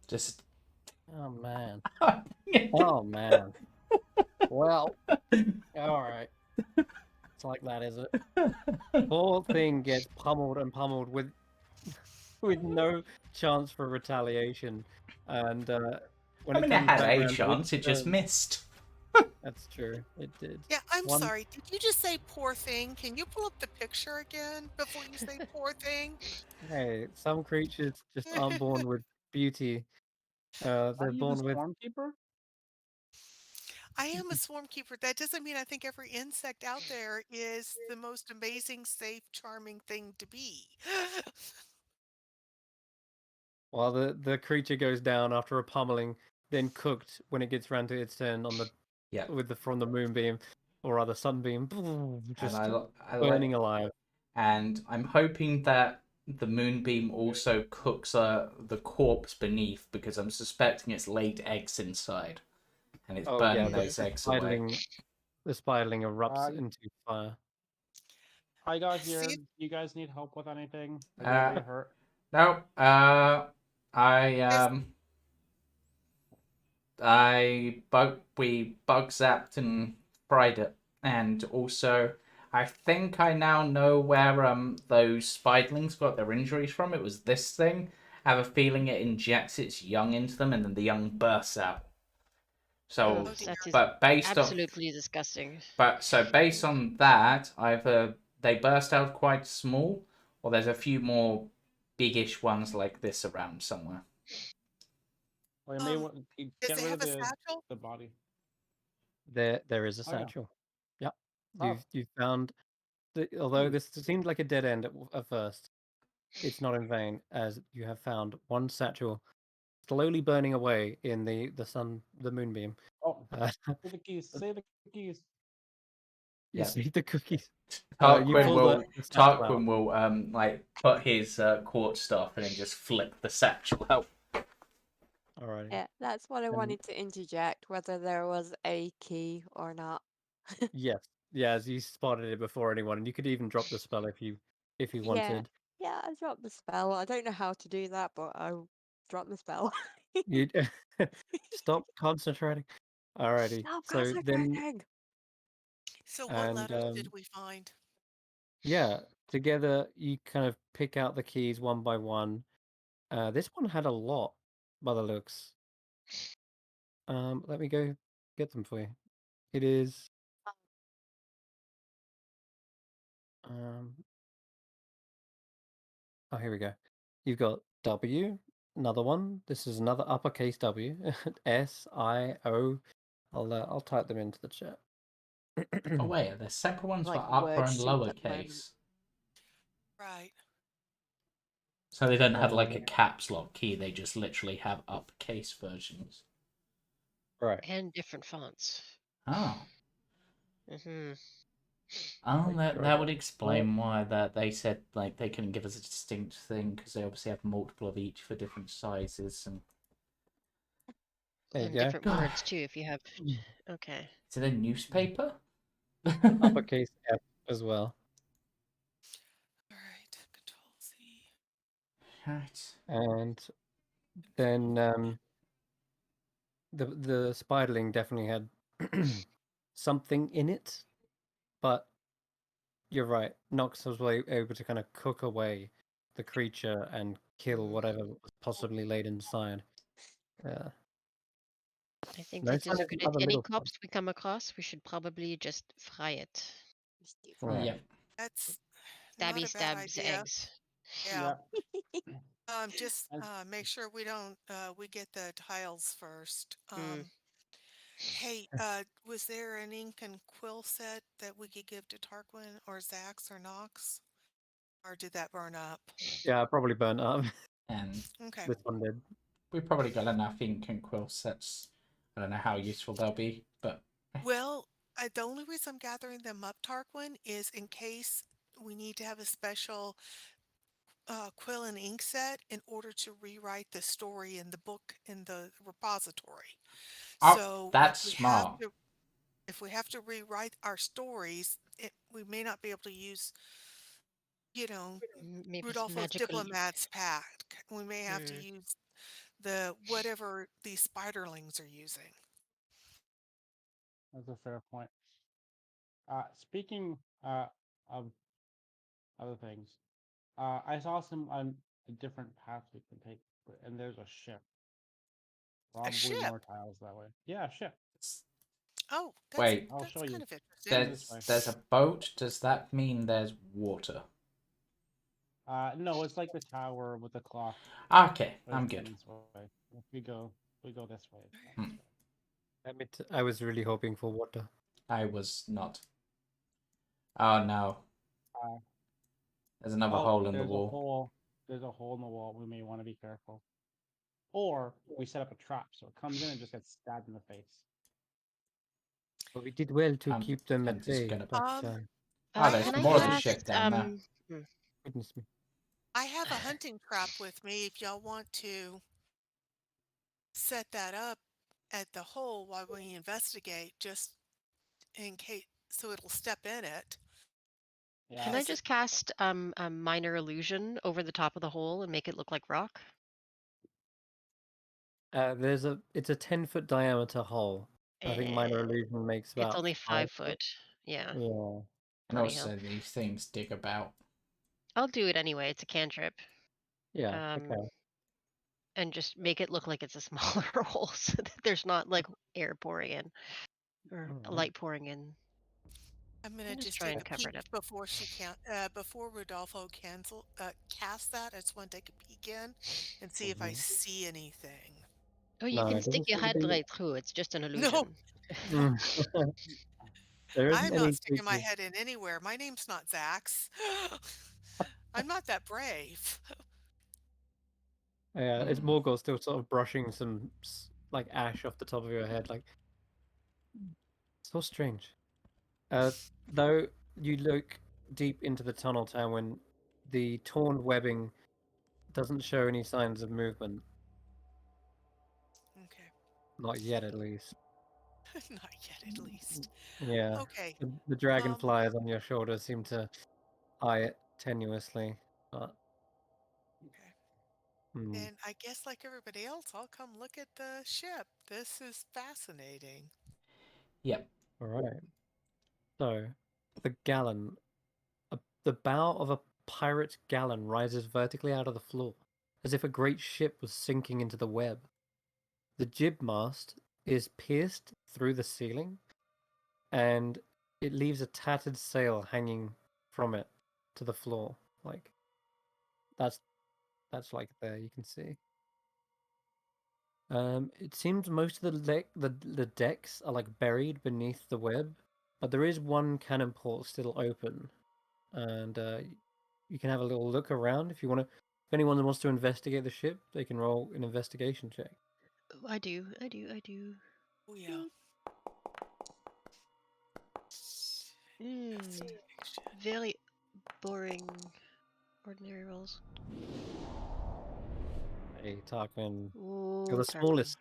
Just. Oh man. Oh man. Well. All right. It's like that, is it? Poor thing gets pummeled and pummeled with no chance for retaliation. And when I it mean, it comes had back a around to chance, its it just turn, missed. that's true. It did. yeah, I'm One. sorry. Did you just say poor thing? Can you pull up the picture again before you say poor thing? Hey, some creatures just aren't born with beauty. Are They're you the born with. Stormkeeper? I am a swarm keeper. That doesn't mean I think every insect out there is the most amazing, safe, charming thing to be. While the creature goes down after a pummeling, then cooked when it gets round to its turn on the from the moonbeam, or rather sunbeam, just And I burning alive. And I'm hoping that the moonbeam also cooks the corpse beneath, because I'm suspecting it's laid eggs inside, and it's burning those eggs away. The spiderling erupts into fire. I got here. See? You guys need help with anything? Like, anybody hurt? No. We bug zapped and fried it, and also I think I now know where those spiderlings got their injuries from. It was this thing. I have a feeling it injects its young into them, and then the young bursts out. So, That is but based on absolutely disgusting. based on that, either they burst out quite small, or there's a few more biggish ones like this around somewhere. Well, you may want to Does get it rid have of a satchel? the body. There is a Oh, yeah. satchel. Yep. Oh. You've found. Although this seemed like a dead end at first, it's not in vain, as you have found one satchel slowly burning away in the moonbeam. Oh, save the keys. Save the keys. Yes, eat the cookies. You Tarquin pull will the satchel out. Tarquin will like put his quartz staff and then just flip the satchel out. Alrighty. Yeah, that's what I And wanted to interject, whether there was a key or not. yes, yeah, as you spotted it before anyone, and you could even drop the spell if you Yeah, wanted. yeah, I dropped the spell. I don't know how to do that, but I dropped the spell. You stop concentrating. Alrighty. Stop So then, concentrating. So what and letters did we find? yeah, together you kind of pick out the keys one by one. This one had a lot by the looks. Let me go get them for you. It is oh, here we go. You've got W, another one. This is another uppercase W. S, I, O. I'll type them into the chat. Oh wait, are there separate ones Like for upper word and soup at the moment. lowercase? Right. So they don't have like a caps lock key. They just literally have uppercase versions. Right. And different fonts. Oh. Mm-hmm. Oh, Make sure I that got would it. explain why that they said like they couldn't give us a distinct thing because they obviously have multiple of each for different sizes and. There you And go. different words too if you have okay. Is it a newspaper? Uppercase F as well. All right. Control C. Right. And then the spiderling definitely had something in it, but you're right. Nox was able to kind of cook away the creature and kill whatever was possibly laid inside. Yeah. I think No that sign as of good as other any little stuff. corpse we come across, we should probably just fry it. Right. Yep. That's Stabby not a bad stabs idea. eggs. Yeah. Yeah. Just make sure we don't we get the tiles first. Hey, was there an ink and quill set that we could give to Tarquin or Xaxx or Nox? Or did that burn up? Yeah, probably burnt up. And Okay. This one did. we probably got enough ink and quill sets. I don't know how useful they'll be, but Well, the only reason I'm gathering them up, Tarquin, is in case we need to have a special quill and ink set in order to rewrite the story in the book in the repository. So that's smart. if we have to rewrite our stories, we may not be able to use, you know, Maybe Rodolfo's magical. diplomat's pack. We may have to use the whatever these spiderlings are using. That's a fair point. Speaking of other things, I saw some different paths we can take, and there's a ship. Probably ship? more tiles that way. Yeah, a ship. Oh, Wait, I'll show you. kind of interesting. there's a boat. Does that mean there's water? No, it's like the tower with the clock. Okay, but I'm it's good. This way. If we go this way. I was really hoping for water. I was not. Oh no. There's another hole in the wall. There's a hole in the wall. We may want to be careful. Or we set up a trap so it comes in and just gets stabbed in the face. But we did well to keep them I'm at just bay. gonna. But, there's Can I more of the cast, ship down there. Goodness me. I have a hunting trap with me if y'all want to set that up at the hole while we investigate, just in case, so it'll step in it. Yeah. Can I just cast a minor illusion over the top of the hole and make it look like rock? It's a 10-foot diameter hole. I think minor illusion makes about It's only 5 5 foot. Yeah. Yeah. And also, these things dig about. I'll do it anyway. It's a cantrip. Yeah. Okay. And just make it look like it's a smaller hole so that there's not like air pouring in or light pouring in. I'm gonna just try take and a cover peek it up. before before Rodolfo casts that. I just want to take a peek in and see if I see anything. Oh, you No, can it stick doesn't your seem to head be. right through. It's just an No, illusion. no, There isn't I'm any not sticking my creatures. head in anywhere. My name's not Xaxx. I'm not that brave. Yeah, it's Morgul still sort of brushing some like ash off the top of your head, like so strange. Though you look deep into the tunnel, Tanwen, the torn webbing doesn't show any signs of movement. Okay. Not yet, at least. Not yet, at least. Yeah. Okay. The dragonflies on your shoulders seem to eye it tenuously, but Okay. hmm. And I guess, like everybody else, I'll come look at the ship. This is fascinating. Yep. All right. So, the gallon, the bow of a pirate gallon rises vertically out of the floor, as if a great ship was sinking into the web. The jib mast is pierced through the ceiling, and it leaves a tattered sail hanging from it to the floor. Like that's like there you can see. It seems most of the decks are like buried beneath the web, but there is one cannon port still open, and you can have a little look around if you want to. If anyone wants to investigate the ship, they can roll an investigation check. Oh, I do. Oh, yeah. Very boring, ordinary rolls. Hey, Tarquin, Ooh, you're the Tarquin. smallest.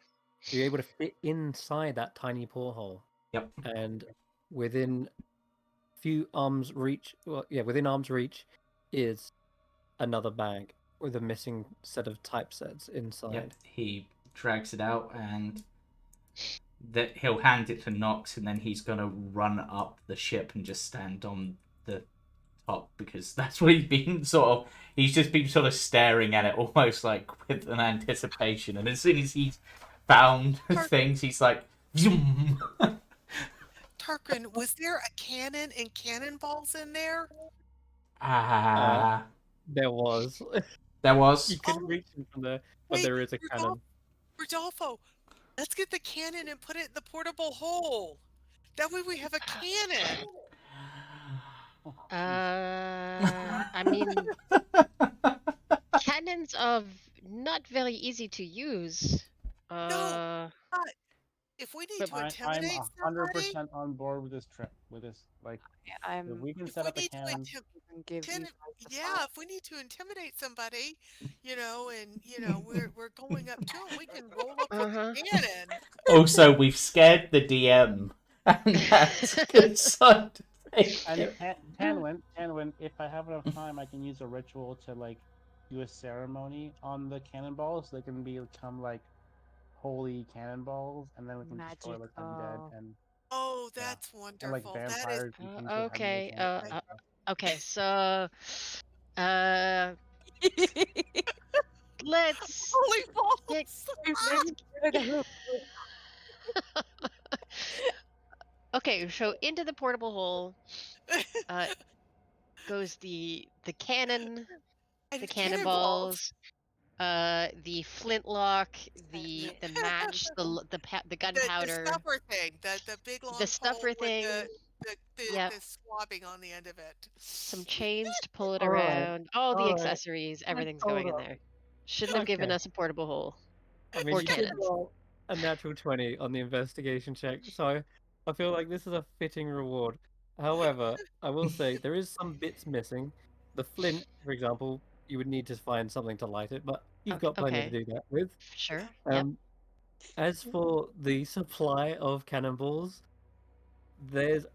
You're able to fit inside that tiny porthole. Yep. And within few arms reach, within arm's reach is another bag with a missing set of typesets inside. Yep. He drags it out and he'll hand it to Nox, and then he's gonna run up the ship and just stand on the top, because that's what he's just been sort of staring at it almost like with an anticipation, and as soon as he's found things, he's like zoom. Tarquin, was there a cannon and cannonballs in there? There was. There was. You couldn't reach him from there, but Wait, there is a cannon. Rodolfo, let's get the cannon and put it in the portable hole. That way we have a cannon. I mean, cannons are not very easy to use. No, but if we need to I'm intimidate somebody, 100% on board with this trip. With this, like, if we can if set we up a need to cannon. if we need to intimidate somebody, and we're going up to them, we can roll up with the cannon. Also, we've scared the DM, and that's a good sign to take. And Tanwen, if I have enough time, I can use a ritual to like do a ceremony on the cannonballs. They can become like holy cannonballs, and then we can destroy like undead and. Oh, that's wonderful. And like vampires. Okay. Okay. So, let's. Holy balls! Okay, so into the portable hole goes the cannon, and the cannonballs, the flintlock, the match, the gunpowder, the stuffer thing, the big long the stuffer pole thing. with the swabbing on the end of it. Some chains to pull it All right, around. All the all right. accessories, everything's going in there. Shouldn't have given Okay. us a portable hole. I mean, Or you did cannons. roll a natural 20 on the investigation check, so I feel like this is a fitting reward. However, I will say there is some bits missing. The flint, for example, you would need to find something to light it, but you've got plenty to do that with. Sure. Yep. As for the supply of cannonballs, there's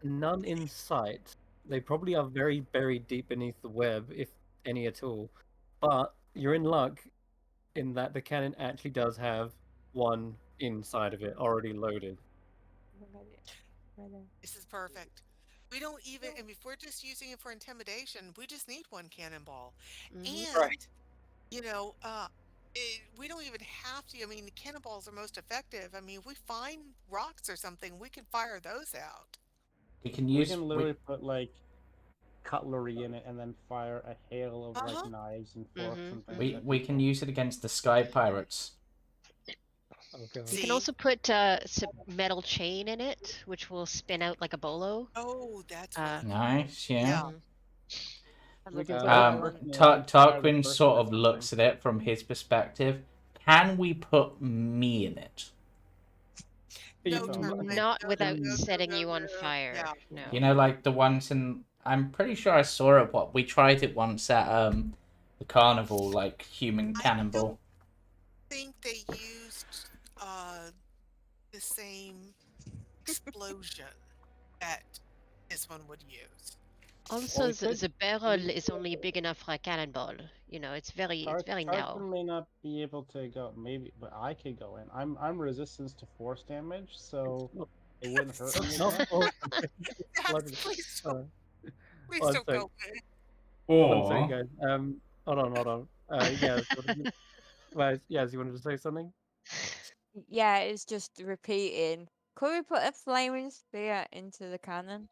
none in sight. They probably are very buried deep beneath the web, if any at all. But you're in luck in that the cannon actually does have one inside of it already loaded. This is perfect. We don't even, and if we're just using it for intimidation, we just need one cannonball. And, Right. we don't even have to. I mean, the cannonballs are most effective. I mean, if we find rocks or something, we can fire those out. We can literally put like cutlery in it and then fire a hail of like knives and forks and things. We can use it against the sky pirates. You can also put some metal chain in it, which will spin out like a bolo. Oh, that's nice. Yeah. Yeah. Tarquin sort of looks at it from his perspective. Can we put me in it? No, You- Tarquin. Not No, without no, no, setting no, you on no. fire. Yeah. No. You know, like the ones in. I'm pretty sure I saw it. What we tried it once at the carnival, like human I don't cannonball. think they used the same explosion that this one would use. Also, we could. the barrel is only big enough for a cannonball. You know, it's very narrow. Tarquin may not be able to go. Maybe, but I could go in. I'm resistance to force damage, so it wouldn't hurt me as Not much. all. Yes, please don't, please One don't sec. go in. One second, Or guys. Hold on. Yeah, well, yes, you wanted to say something? Yeah, it's just repeating. Could we put a flaming spear into the cannon?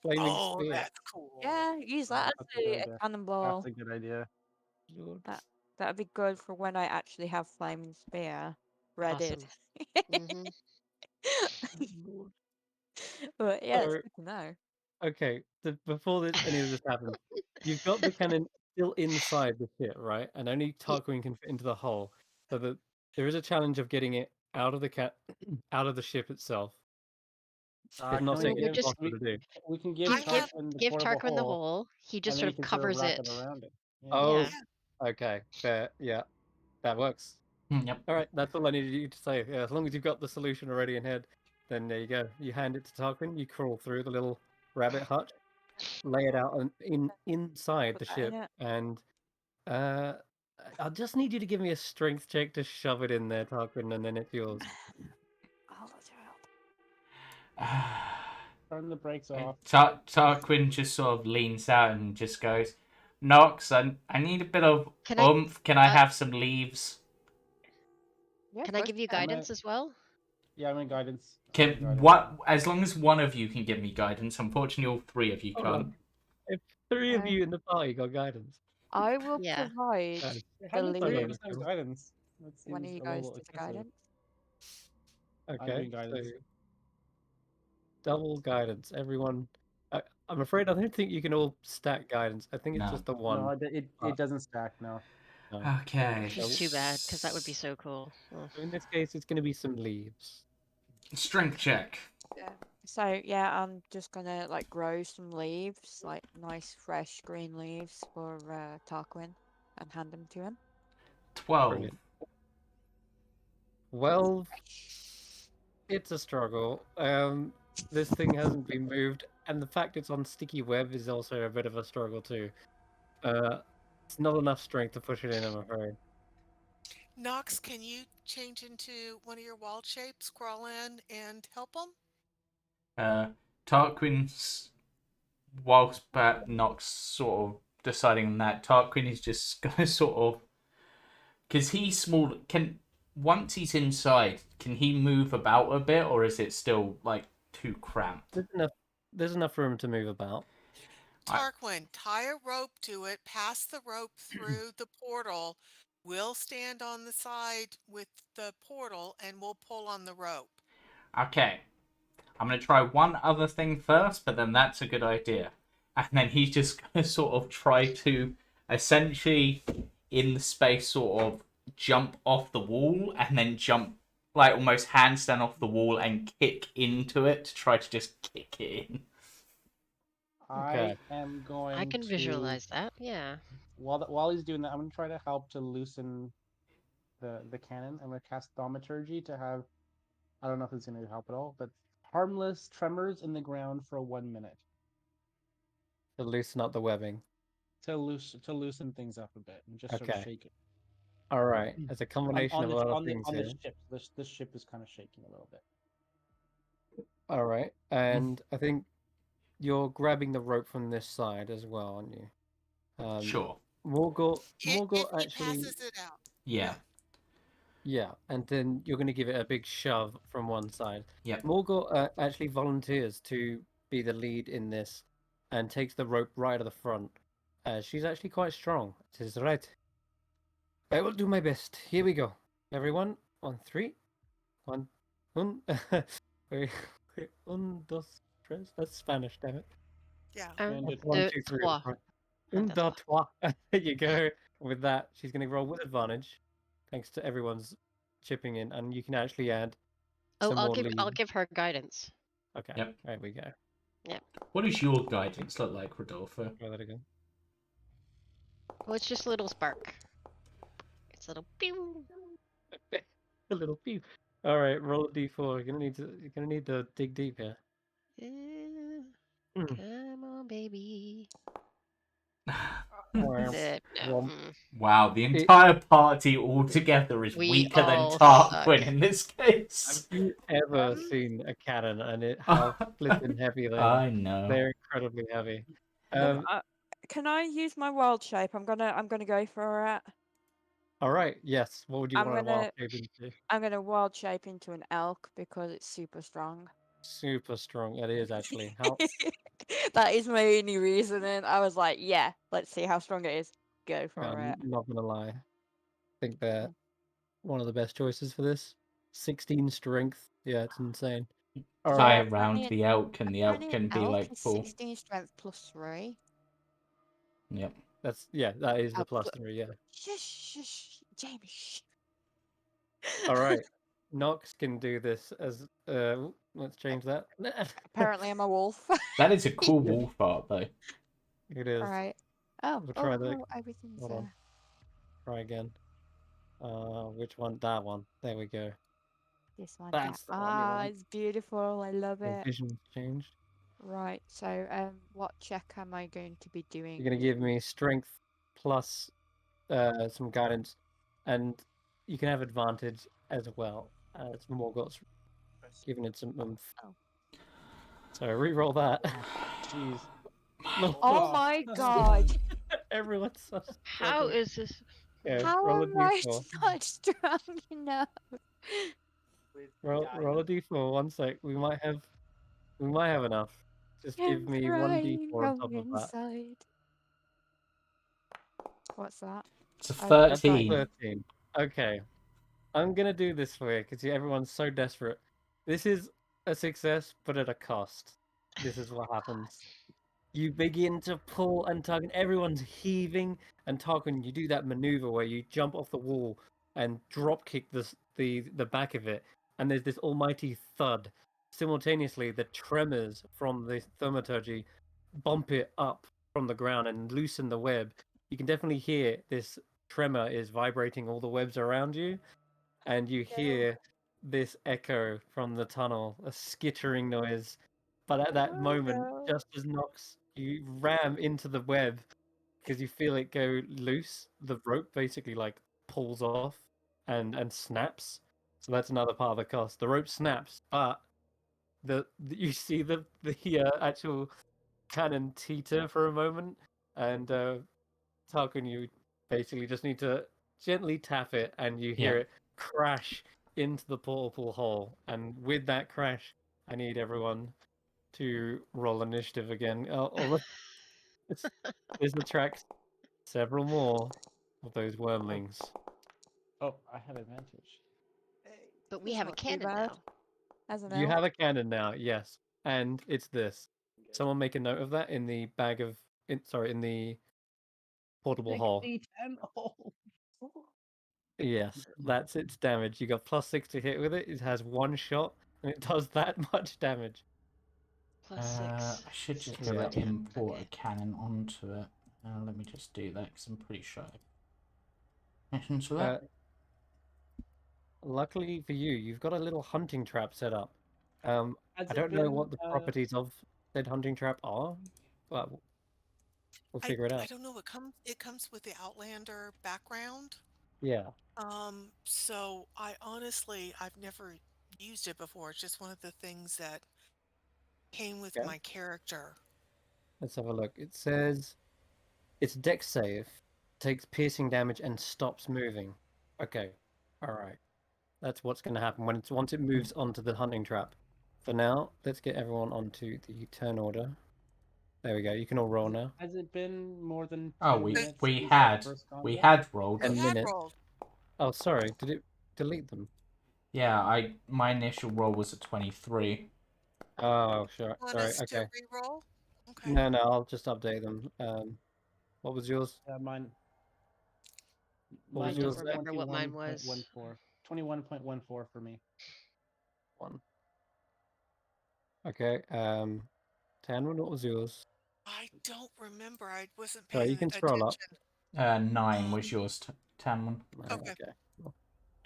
Flaming Oh, spear. that's cool. Yeah, use that That's as a good a idea. cannonball. That's a good idea. Lord. That'd be good for when I actually have flaming spear readied. Awesome. Lord. But yeah, it's So, good to know. okay, before any of this happens, you've got the cannon still inside the ship, right? And only Tarquin can fit into the hull. So that there is a challenge of getting it out of the out of the ship itself. I'm not Can saying we We're it's give just impossible to do. we can give I have, Tarquin the give portable Tarquin the hole, hole. He and just then sort he of can sort of covers wrap it. it around it. Yeah. Oh, Yeah. okay, fair. Yeah, that works. yep. All right, that's all I needed you to say. Yeah, as long as you've got the solution already in head, then there you go. You hand it to Tarquin. You crawl through the little rabbit hutch, lay it out inside Put the that in ship, it. and uh, I just need you to give me a strength check to shove it in there, Tarquin, and then it's yours. Oh, child. Turn the brakes off. Tarquin just sort of leans out and just goes, Nox, I need a bit of Can I oomph. Can I uh, have some leaves? Yeah, can I give you I'm guidance as well? Yeah, I'm in guidance. Can what? As long as one of you can give me guidance. Unfortunately, all three of you Hold can't. on. If three of you in the party got guidance, I will Yeah. provide How the do three of lead. us have guidance? That One of seems you a guys little does the excessive. guidance. I'm okay, doing so guidance. double guidance. Everyone, I'm afraid I don't think you can all stack guidance. I think it's No. just the No, one. it doesn't stack. No. No. Okay. Which is too bad, because that would be so cool. Oh. So in this case, it's going to be some leaves. Strength check. Yeah. So yeah, I'm just gonna like grow some leaves, like nice fresh green leaves for Tarquin, and hand them to him. 12. Brilliant. Well, it's a struggle. This thing hasn't been moved, and the fact it's on sticky web is also a bit of a struggle too. It's not enough strength to push it in, I'm afraid. Nox, can you change into one of your wild shapes, crawl in and help them? Tarquin's, whilst Nox sort of deciding on that, Tarquin is just gonna sort of, because he's small. Once he's inside, can he move about a bit, or is it still like too cramped? There's enough room to move about. Tarquin, tie a rope to it, pass the rope through the portal. We'll stand on the side with the portal and we'll pull on the rope. Okay, I'm gonna try one other thing first, but then that's a good idea. And then he's just gonna sort of try to essentially in the space sort of jump off the wall and then jump like almost handstand off the wall and kick into it to try to just kick it in. Okay. I am going I can to visualize that. Yeah. while he's doing that, I'm gonna try to help to loosen the cannon. I'm gonna cast thaumaturgy to have. I don't know if it's gonna help at all, but harmless tremors in the ground for 1 minute To loosen up the webbing. to loosen things up a bit and just sort of Okay. shake it. All right. It's a combination of a lot of things On the here. ship. This ship is kind of shaking a little bit. All right. And I think you're grabbing the rope from this side as well, aren't you? Sure. Morgul If he actually, passes it out. Yeah. yeah, and then you're going to give it a big shove from one side. Yep. Morgul actually volunteers to be the lead in this and takes the rope right at the front. She's actually quite strong. It is right. I will do my best. Here we go. Everyone, on three. One, wait, dos, tres. That's Spanish, damn it. Yeah. Un, And That's it, one, deux, two, three. trois. Un, That's deux, all. trois. There you go. With that, she's going to roll with advantage, thanks to everyone's chipping in, and you can actually add Oh, some more lead. I'll give her guidance. Okay. Yep. There we go. Yep. What does your guidance look like, Rodolfo? Try that again. Well, it's just a little spark. It's a little pew. A little pew. All right, roll a d4. You're gonna need to dig deep here. Come on, baby. Wow. No. Wow, the entire party altogether is We weaker than all Tarquin suck. in this case. Have you ever seen a cannon and how flipping heavy they are? I know. They're incredibly heavy. Can I use my wild shape? I'm gonna go for it. All right. Yes. What would you want to wild shape into? I'm gonna wild shape into an elk because it's super strong. Super strong. It is actually. How? That is my only reasoning. I was like, yeah, let's see how strong it is. Go for I'm it. not gonna lie. I think they're one of the best choices for this. 16 strength. Yeah, it's insane. All Tie right. around the elk, and the elk can be like full. 16 strength plus 3. Yep. That is the plus 3. Yeah. Shush, Jamey. Shh. All right. Nox can do this as. Let's change that. Apparently, I'm a wolf. That is a cool wolf art, though. It is. All right. Oh, We'll try that. everything's Hold on. Try again. Which one? That one. There we go. This one. That's the one you want. It's beautiful. I love The it. vision's changed. Right. So, what check am I going to be doing? You're gonna give me strength plus some guidance, and you can have advantage as well as Morgoth's giving it some oomph. Oh. So re-roll that. Jeez. Oh my god! Everyone's so How is this? Okay, How roll a am I d4. not strong enough? Roll a d4. 1 sec. We might have enough. Just give me one d4 on top of that. Inside. What's that? It's a That's 13. 13. Okay. I'm gonna do this for you because everyone's so desperate. This is a success, but at a cost. This is what happens. You begin to pull and tug, and everyone's heaving. And Tarquin, you do that maneuver where you jump off the wall and drop kick the back of it, and there's this almighty thud. Simultaneously, the tremors from the thaumaturgy bump it up from the ground and loosen the web. You can definitely hear this tremor is vibrating all the webs around you, and you hear this echo from the tunnel, a skittering noise. But at that moment, just as Nox, you ram into the web because you feel it go loose. The rope basically like pulls off and snaps. So that's another part of the cost. The rope snaps, but you see the actual cannon teeter for a moment, and Tarquin, you basically just need to gently tap it, and you hear it crash into the portal hole. And with that crash, I need everyone to roll initiative again. This attracts several more of those wormlings. Oh, I have advantage. But we It's have a not too cannon bad. now. As an You elf. have a cannon now, yes, and it's this. Someone make a note of that in the bag of, in the portable hole. D10 hole. Yes, that's its damage. You got +6 to hit with it. It has 1 shot, and it does that much damage. +6. I should just be able to import a cannon onto it. Let me just do that because I'm pretty sure. Connections for that. Luckily for you, you've got a little hunting trap set up. I don't know what the properties of said hunting trap are, but we'll figure it I out. don't know. It comes with the Outlander background. Yeah. So I've never used it before. It's just one of the things that came with Okay. my character. Let's have a look. It says it's dex save, takes piercing damage, and stops moving. Okay. All right. That's what's going to happen once it moves onto the hunting trap. For now, let's get everyone onto the turn order. There we go. You can all roll now. Has it been more than 10 Oh, minutes we since our had first we combat? had rolled. 10 We had minutes. rolled. Oh, sorry. Did it delete them? Yeah, my initial roll was a 23. Oh, sure. Want Sorry. us to Okay. re-roll? Okay. No, I'll just update them. What was yours? Mine. What was I don't yours? remember what mine was. 21.14 for me. 1. Okay. Tanwen, what was yours? I don't remember. I wasn't Sorry, you paying can scroll up. attention. 9 was yours, Tanwen. Okay. Okay. Cool.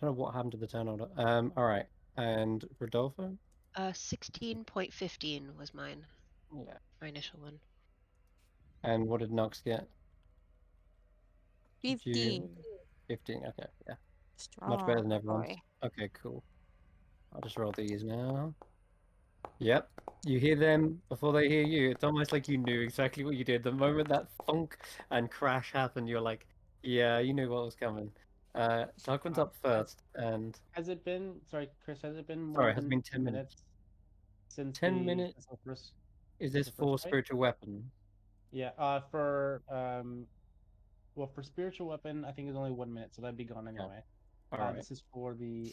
Don't know what happened to the turn order. All right. And Rodolfo? 16.15 was mine. Yeah. My initial one. And what did Nox get? Did you- 15. 15. Okay. Yeah. Strong Much better than everyone's. boy. Okay. Cool. I'll just roll these now. Yep. You hear them before they hear you. It's almost like you knew exactly what you did. The moment that thunk and crash happened, you're like, yeah, you knew what was coming. Tarquin's up first, and Has it been? Sorry, Chris. Has it been more sorry, it has than been 10 minutes since 10 the minutes. since the first? Is since this the first for fight? spiritual weapon? Yeah. Well, for spiritual weapon, I think it's only 1 minute, so that'd be gone anyway. All right. This is for the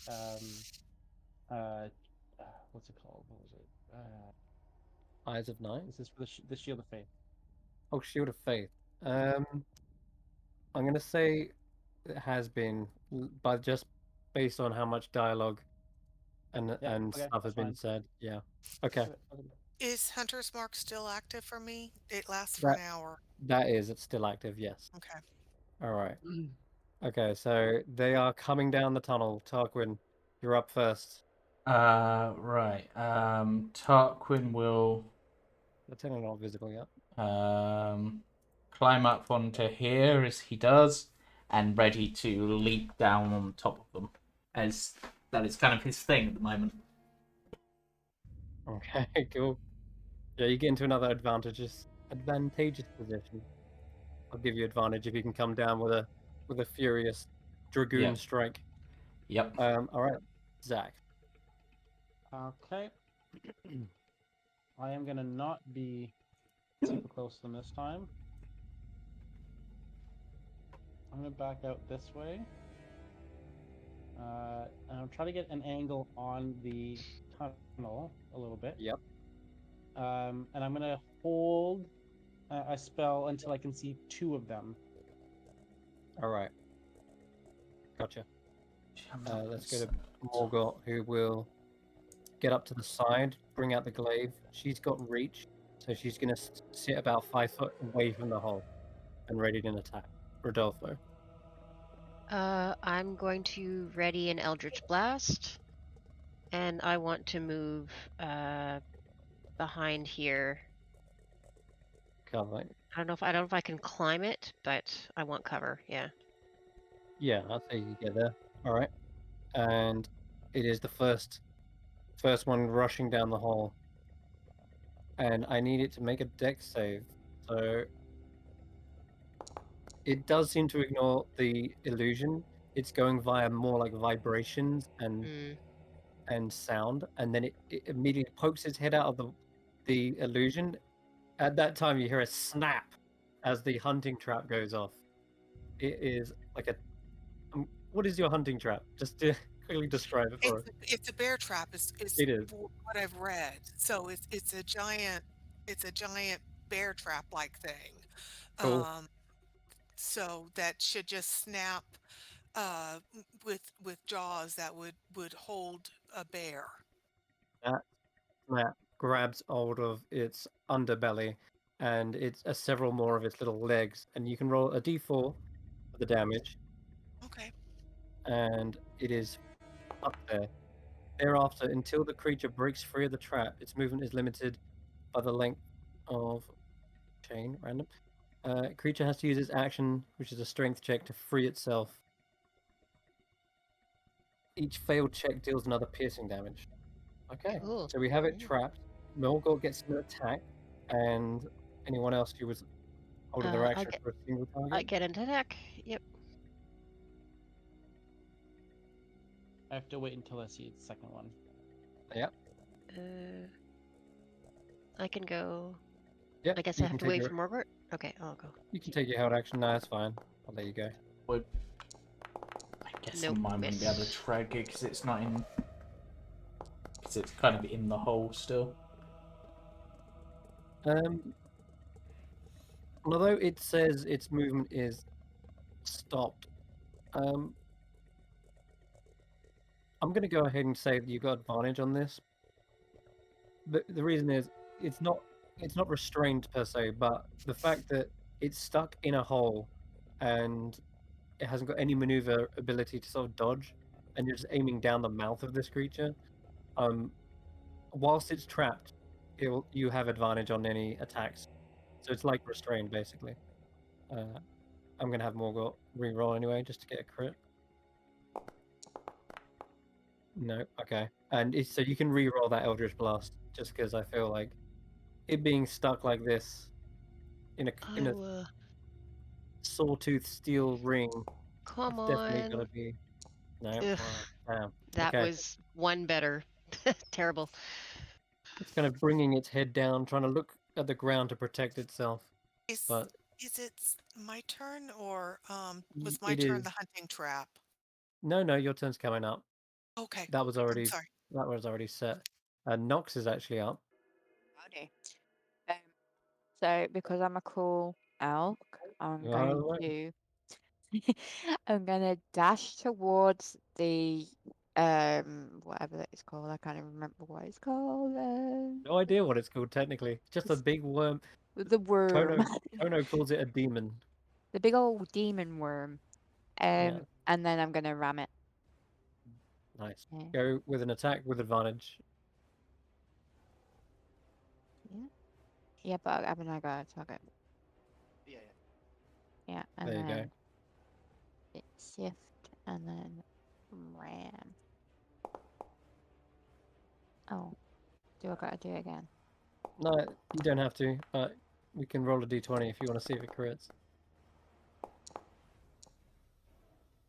what's it called? What was it? Eyes of Night. This is for the Shield of Faith. Oh, Shield of Faith. I'm gonna say it has been, but just based on how much dialogue and Yeah, okay, stuff has that's been fine. said. Yeah. Okay. Okay. Is Hunter's Mark still active for me? It lasts for That an hour. it's still active. Yes. Okay. All right. Okay, so they are coming down the tunnel. Tarquin, you're up first. Right. Tarquin will The tunnel not visible yet. climb up onto here as he does, and ready to leap down on top of them, as that is kind of his thing at the moment. Okay, cool. Yeah, you get into another advantageous position. I'll give you advantage if you can come down with a furious dragoon Yeah. strike. Yep. All right, Xaxx. Okay. I am gonna not be super close to them this time. I'm gonna back out this way. And I'll try to get an angle on the tunnel a little bit. Yep. And I'm gonna hold a spell until I can see 2 of them. All right. Gotcha. Let's go to Morgott, who will get up to the side, bring out the glaive. She's got reach, so she's going to sit about 5 foot away from the hole and ready to attack. Rodolfo. I'm going to ready an Eldritch Blast, and I want to move behind here. Cover. I don't know if I can climb it, but I want cover. Yeah. Yeah, I'll say you get there. All right. And it is the first one rushing down the hole. And I need it to make a dex save. So it does seem to ignore the illusion. It's going via more like vibrations and sound, and then it immediately pokes its head out of the illusion. At that time, you hear a snap as the hunting trap goes off. It is like a. What is your hunting trap? Just to quickly describe it for us. It's a bear trap. It is what I've read. So it's a giant bear trap like thing. cool. So that should just snap with jaws that would hold a bear. That snap grabs hold of its underbelly, and it's several more of its little legs, and you can roll a d4 for the damage. Okay. And it is up there. Thereafter, until the creature breaks free of the trap, its movement is limited by the length of chain. Random. Creature has to use its action, which is a strength check, to free itself. Each failed check deals another piercing damage. Okay, Cool. so we have it trapped. Morgott gets an attack, and anyone else who was holding their action for a single target. I get an attack. Yep. I have to wait until I see the second one. Yep. I can go. Yep. I guess I have to wait for Morgott. Okay, I'll go. You can take your held action. No, that's fine. I'll let you go. I guess Nope, mine wouldn't be able to track it because it's not in. Because it's kind of in the hole still. Although it says its movement is stopped, I'm going to go ahead and say that you got advantage on this. But the reason is it's not restrained per se, but the fact that it's stuck in a hole and it hasn't got any maneuver ability to sort of dodge, and you're just aiming down the mouth of this creature. Whilst it's trapped, you have advantage on any attacks. So it's like restrained basically. I'm gonna have Morgort re-roll anyway just to get a crit. No, okay. And so you can re-roll that Eldritch Blast just because I feel like it being stuck like this in a sawtooth steel ring, Come it's definitely on. gonna be no. Ugh, Damn. that Okay. was one better. Terrible. It's kind of bringing its head down, trying to look at the ground to protect itself. But Is it my turn or was my it turn is. the hunting trap? No, your turn's coming up. Okay. That was I'm already sorry. set. Nox is actually up. Howdy. So because I'm a cool elk, I'm going to I'm gonna dash towards the whatever it's called. I can't even remember what it's called. No idea what it's called technically. Just a big worm. The worm. Tono calls it a demon. The big old demon worm. Yeah. And then I'm gonna ram it. Nice. Yeah. Go with an attack with advantage. Yeah, but haven't I got a target? Yeah. Yeah, and There you then go. it's shift and then ram. Oh, do I gotta do it again? No, you don't have to, but we can roll a d20 if you want to see if it crits.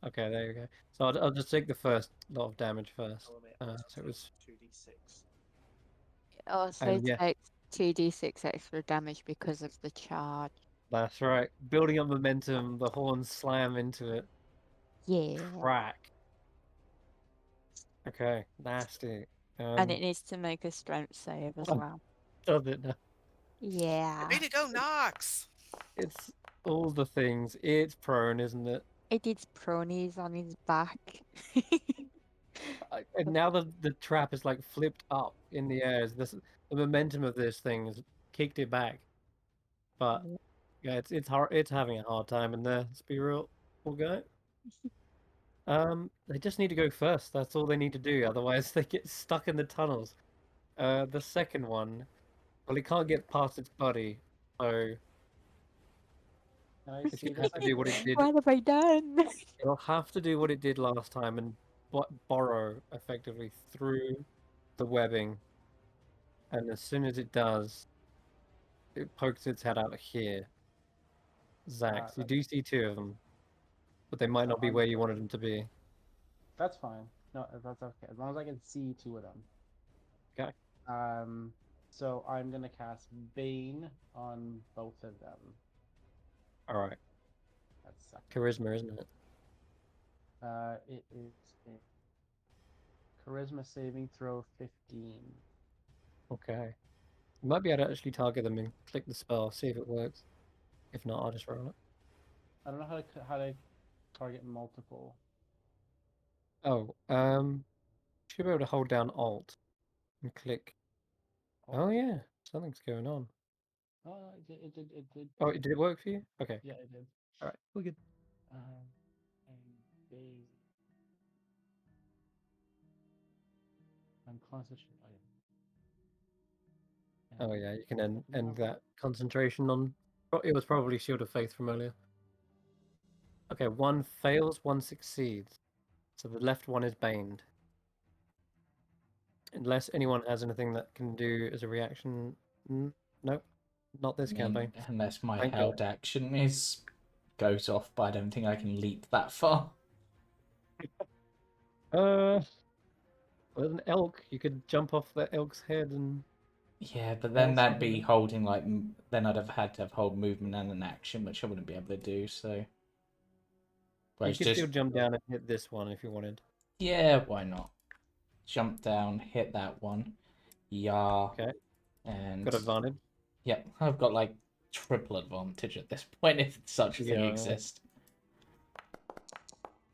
Okay, there you go. So I'll just take the first lot of damage first. So it was 2d6. Also and yeah, takes 2d6 extra damage because of the charge. that's right. Building up momentum, the horns slam into it. Yeah. Crack. Okay, nasty. And it needs to make a strength save as well. Does it now? Yeah. Way to go, Nox! It's all the things. It's prone, isn't it? It did pronies on his back. And now the trap is like flipped up in the air. The momentum of this thing has kicked it back. But yeah, it's hard. It's having a hard time in there. Let's be real. We'll go. They just need to go first. That's all they need to do. Otherwise, they get stuck in the tunnels. The second one, well, it can't get past its buddy, so it's gonna have to do what it did. What have I done? It'll have to do what it did last time and borrow effectively through the webbing. And as soon as it does, it pokes its head out here. Xaxx, you do see two of them, but they might not be where you wanted them to be. That's fine. No, that's okay. As long as I can see two of them. Okay. So I'm gonna cast Bane on both of them. All right. That's Charisma, isn't it? It is a charisma saving throw 15. Okay. You might be able to actually target them and click the spell, see if it works. If not, I'll just roll it. I don't know how to target multiple. Oh, should be able to hold down Alt and click. Oh yeah, something's going on. Oh, it did. Oh, did it work for you? Okay. Yeah, it did. All right, we're good. And Bane. I'm concentrating. Oh yeah, you can end that concentration on. It was probably Shield of Faith from earlier. Okay, one fails, one succeeds. So the left one is baned. Unless anyone has anything that can do as a reaction. Nope, not this campaign. Unless my held action goes off, but I don't think I can leap that far. With an elk, you could jump off the elk's head and. Yeah, but then that'd be holding like. Then I'd have had to have hold movement and an action, which I wouldn't be able to do. So. You could still jump down and hit this one if you wanted. Yeah, why not? Jump down, hit that one. Yeah. Okay. And got advantage. Yep, I've got like triple advantage at this point if such a thing exists.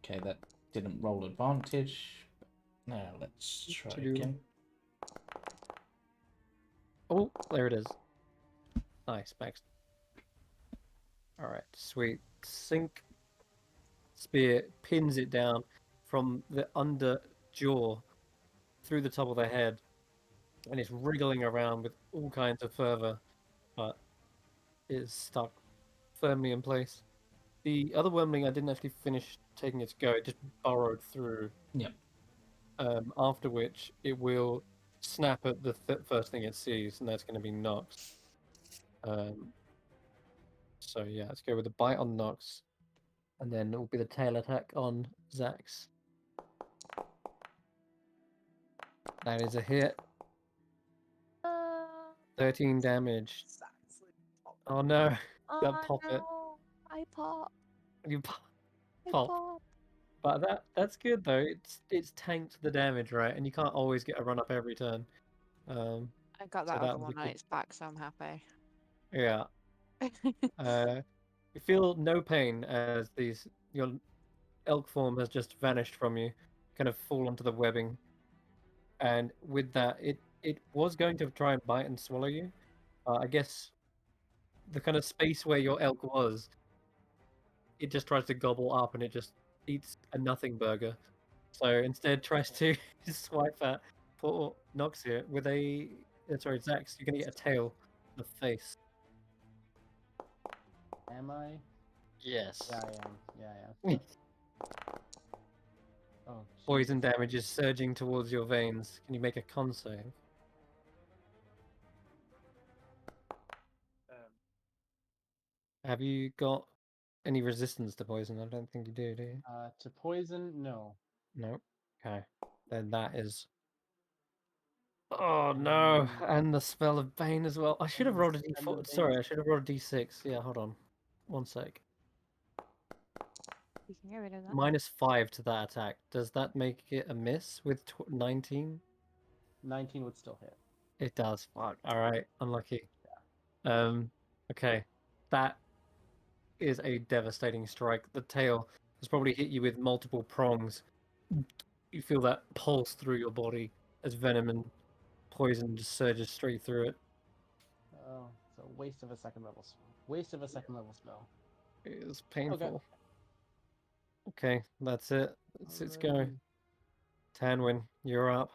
Okay, that didn't roll advantage. Now let's try To do- again. Oh, there it is. Nice, Max. All right, sweet. Sink. Spear pins it down from the under jaw through the top of the head, and it's wriggling around with all kinds of fervor, but it is stuck firmly in place. The other wormling, I didn't actually finish taking its go; it just burrowed through. Yep. After which, it will snap at the first thing it sees, and that's going to be Nox. So yeah, let's go with a bite on Nox, and then it will be the tail attack on Xaxx. That is a hit. 13 damage. Oh no, that pop it. no. I pop. You I pop. pop. But that's good though. It's tanked the damage, right? And you can't always get a run up every turn. I got So that that other was a one on good- its back, so I'm happy. Yeah. You feel no pain as your elk form has just vanished from you, kind of fall onto the webbing, and with that, it was going to try and bite and swallow you. I guess the kind of space where your elk was, it just tries to gobble up and it just eats a nothing burger. So instead, tries to swipe at poor Nox here with a. Sorry, Xaxx, you're gonna get a tail, the face. Am I? Yes. Yeah, I am. Yeah, I am. Oh, Poison Jesus. damage is surging towards your veins. Can you make a con save? Have you got any resistance to poison? I don't think you do you? To poison, no. No. Okay. Then that is. Oh no! And the spell of bane as well. I should have rolled a And the d4. bane Sorry, I should have rolled a d6. Yeah, hold on. One sec. You can get rid of that. -5 to that attack. Does that make it a miss with 19? 19 would still hit. It does. Fuck. All right. Unlucky. Okay. That is a devastating strike. The tail has probably hit you with multiple prongs. You feel that pulse through your body as venom and poison just surges straight through it. Oh, so waste of a second level spell. Waste of a second level spell. It is painful. Okay, that's it. Let's go. Alrighty. Tanwen, you're up.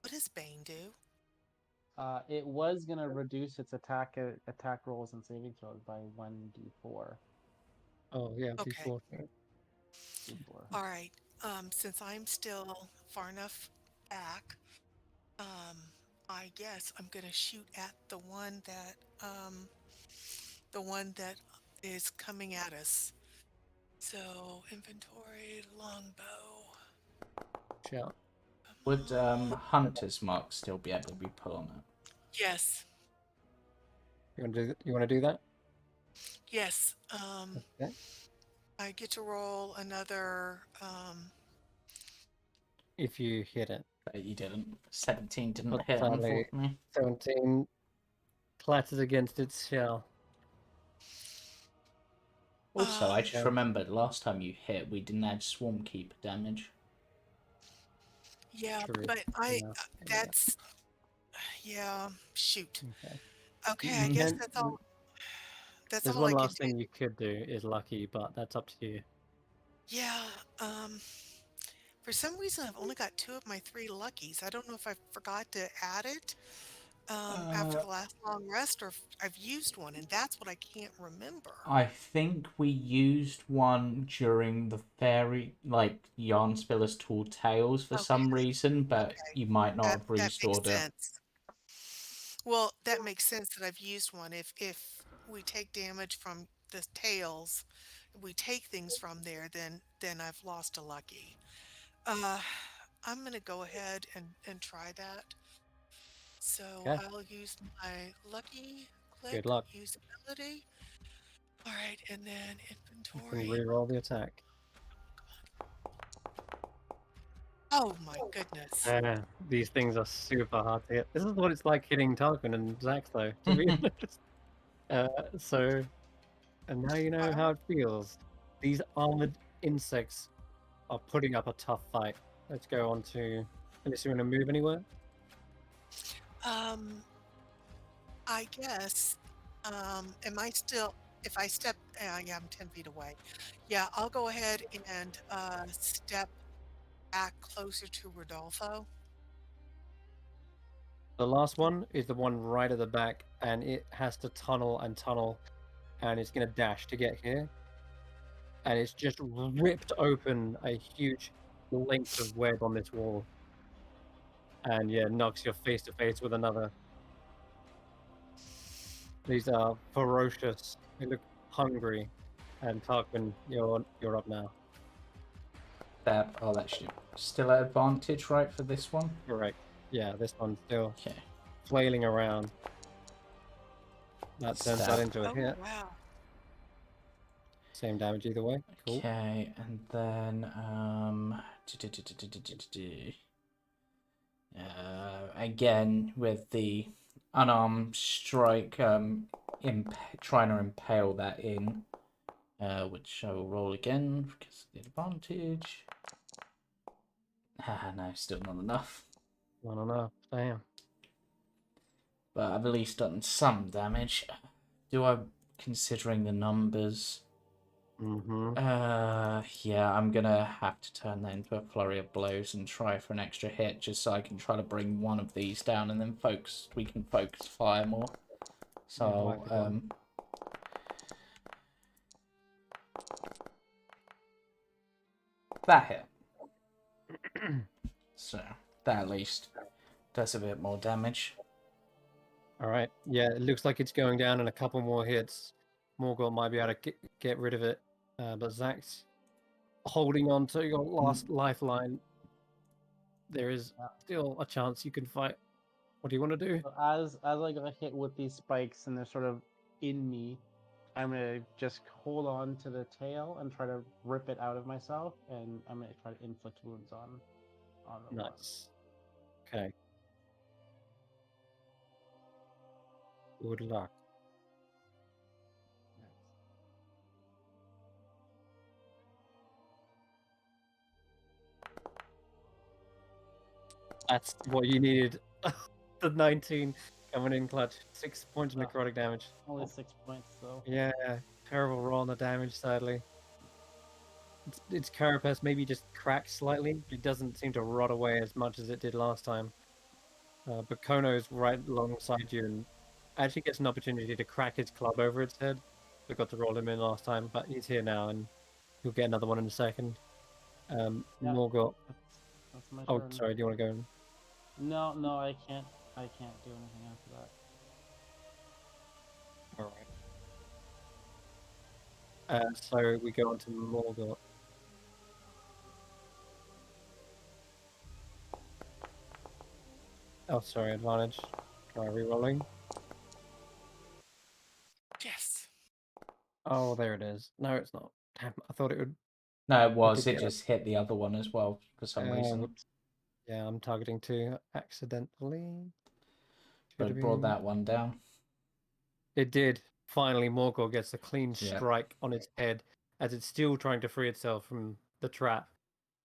What does Bane do? It was gonna reduce its attack rolls and saving throws by 1d4. Oh yeah, Okay. d4. D4. All right. Since I'm still far enough back, I guess I'm gonna shoot at the one that is coming at us. So inventory, longbow. Shout. Would Hunter's Mark still be able to be put on it? Yes, You want to do that? yes. Okay. I get to roll another. If you hit it. But you didn't. 17 didn't But hit, sadly, unfortunately. 17 clatters against its shell. Also, I Um, just remembered last time you hit, we didn't add Swarm Keep damage. Yeah, True. but Yeah. that's yeah. Shoot. Okay. Okay, I guess And that's all. That's There's all one I can last do. thing you could do is lucky, but that's up to you. Yeah. For some reason, I've only got 2 of my 3 luckies. I don't know if I forgot to add it after the last long rest, or if I've used one, and that's what I can't remember. I think we used one during the fairy, like Yarn Spiller's Tall Tales for some Okay, reason, but okay. you might not That have makes restored it. sense. Well, that makes sense that I've used one. If we take damage from the tails, we take things from there, then I've lost a lucky. I'm gonna go ahead and try that. So Okay. I'll use my lucky click, Good luck. use ability. All right, and then You can inventory. re-roll the attack. Oh my goodness. These things are super hard to hit. This is what it's like hitting Tarquin and Xaxx, though, to be honest. And now you know how it feels. These armored insects are putting up a tough fight. let's go on to. Unless you want to move anywhere. I guess. Am I still? If I step, yeah, I'm 10 feet away. Yeah, I'll go ahead and step back closer to Rodolfo. The last one is the one right at the back, and it has to tunnel and tunnel, and it's going to dash to get here. And it's just ripped open a huge length of web on this wall. And yeah, knocks you face to face with another. These are ferocious. They look hungry. And Tarquin, you're up now. That should still at advantage, right, for this one? Correct. Yeah, this one's still Okay. flailing around. That turns that into a hit. Wow. Same damage either way. Cool. Okay, and then again with the unarmed strike, trying to impale that in, which I will roll again because of the advantage. No, still not enough. Not enough. Damn. But I've at least done some damage. Do I, considering the numbers? Mm-hmm. Yeah, I'm gonna have to turn that into a flurry of blows and try for an extra hit, just so I can try to bring one of these down, and then we can focus fire more. So, that hit. So that at least does a bit more damage. All right. Yeah, it looks like it's going down in a couple more hits. Morgul might be able to get rid of it, but Xaxx holding on to your last lifeline. There is still a chance you can fight. What do you want to do? So as I got hit with these spikes and they're sort of in me, I'm gonna just hold on to the tail and try to rip it out of myself, and I'm gonna try to inflict wounds on the one. Nice. Okay. Good luck. That's what you needed. The 19 coming in clutch. 6 points of necrotic damage. Only 6 points, though. Yeah, terrible roll on the damage, sadly. Its carapace maybe just cracked slightly. It doesn't seem to rot away as much as it did last time. But Kono's right alongside you and actually gets an opportunity to crack his club over its head. We got to roll him in last time, but he's here now and he'll get another one in a second. Morgul. That's my Oh, turn. sorry, do you want to go in? No, I can't do anything after that. Alright. So we go on to Morgul. Oh, sorry, advantage. Try re-rolling. Yes. Oh, there it is. No, it's not. Damn, I thought it would. No, it was. did It get just hit the other one as well for some reason. whoops. Yeah, I'm targeting 2 accidentally. But it brought that one down. It did. Finally, Morgul gets a clean strike on its head as it's still trying to free itself from the trap.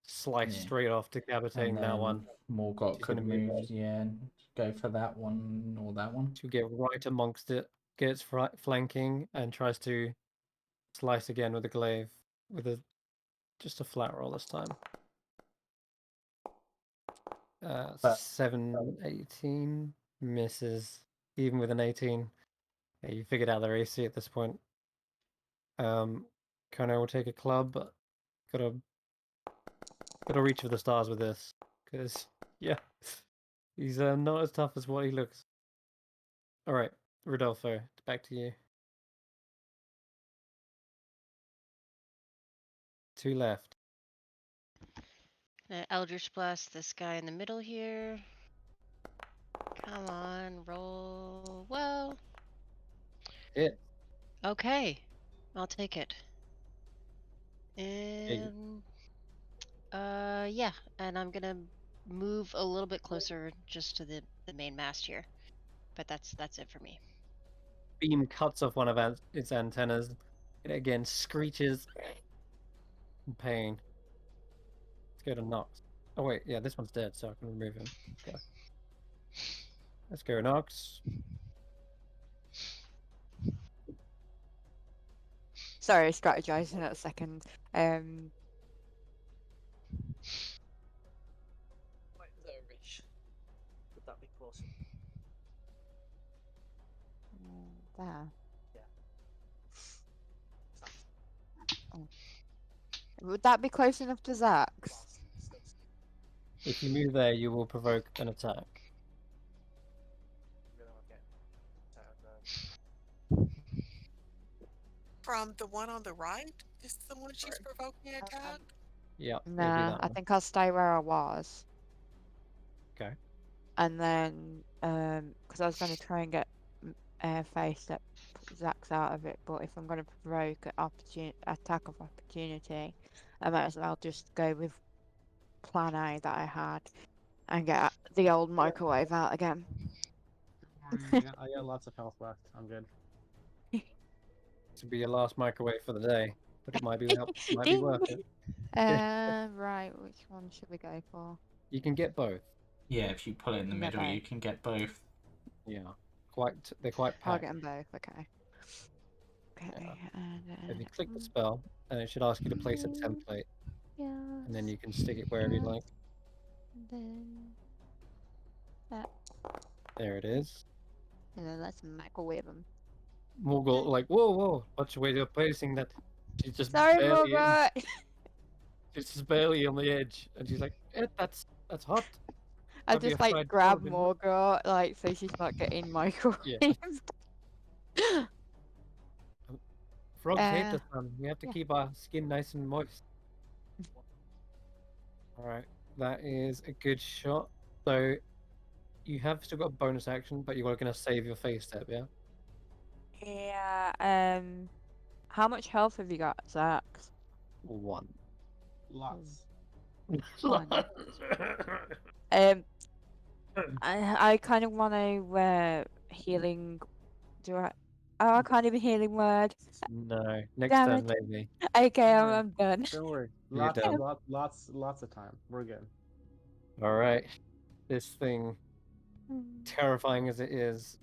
Slice straight off, decapitating that one. Morgul She's could gonna move, move and go for that one or that one. To get right amongst it, gets flanking and tries to slice again with a glaive with just a flat roll this time. 7, 18 misses, even with an 18. Yeah, you figured out their AC at this point. Kono will take a club, but gotta reach for the stars with this, because he's not as tough as what he looks. All right, Rodolfo, back to you. 2 left. Eldritch Blast this guy in the middle here. Come on, roll well. Hit. Okay, I'll take it. And yeah, and I'm gonna move a little bit closer just to the main mast here. But that's it for me. Beam cuts off one of its antennas. It again screeches in pain. Let's go to Nox. Oh wait, yeah, this one's dead, so I can remove him. Okay. Let's go, Nox. Sorry, strategizing at a second. Would that be close? There. Yeah. Would that be close enough to Xaxx? If you move there, you will provoke an attack. From the one on the right is the one she's provoking attack? Yeah, it'll be Nah, that I one. think I'll stay where I was. Okay. And then, because I was going to try and get face that Xaxx out of it, but if I'm going to provoke an attack of opportunity, I might as well just go with plan A that I had and get the old microwave out again. I got lots of health left. I'm good. This will be your last microwave for the day, but it might be might be Ding! worth it. Right, which one should we go for? You can get both. Yeah, if you pull it in the You can get middle, you both. can get both. Yeah, they're quite I'll packed. get them both, okay. Okay, and If you click the then... spell, and it should ask you to place a template, Yeah. and then you can stick it wherever you like. And then... that. There it is. And then let's microwave them. Morgul, like, whoa, watch where you're placing that. She's just Sorry, barely in. Morgul! She's just barely on the edge, and she's like, that's hot. I That'd be just a like fried grab frog, isn't it?" Morgul, like, so she's not getting microwaved. Frogs hate the sun. We have to yeah. keep our skin nice and moist. Alright, that is a good shot. So, you have still got a bonus action, but you are going to save your face step, yeah? Yeah, how much health have you got, Xaxx? 1. Lots. One. I kind of want to healing. Do I? Oh, I can't even healing word. No, next Damn turn it. maybe. Okay, Don't worry. I'm done. Don't worry. You're Lots, done. lots of time. We're good. Alright, this thing, terrifying as it is,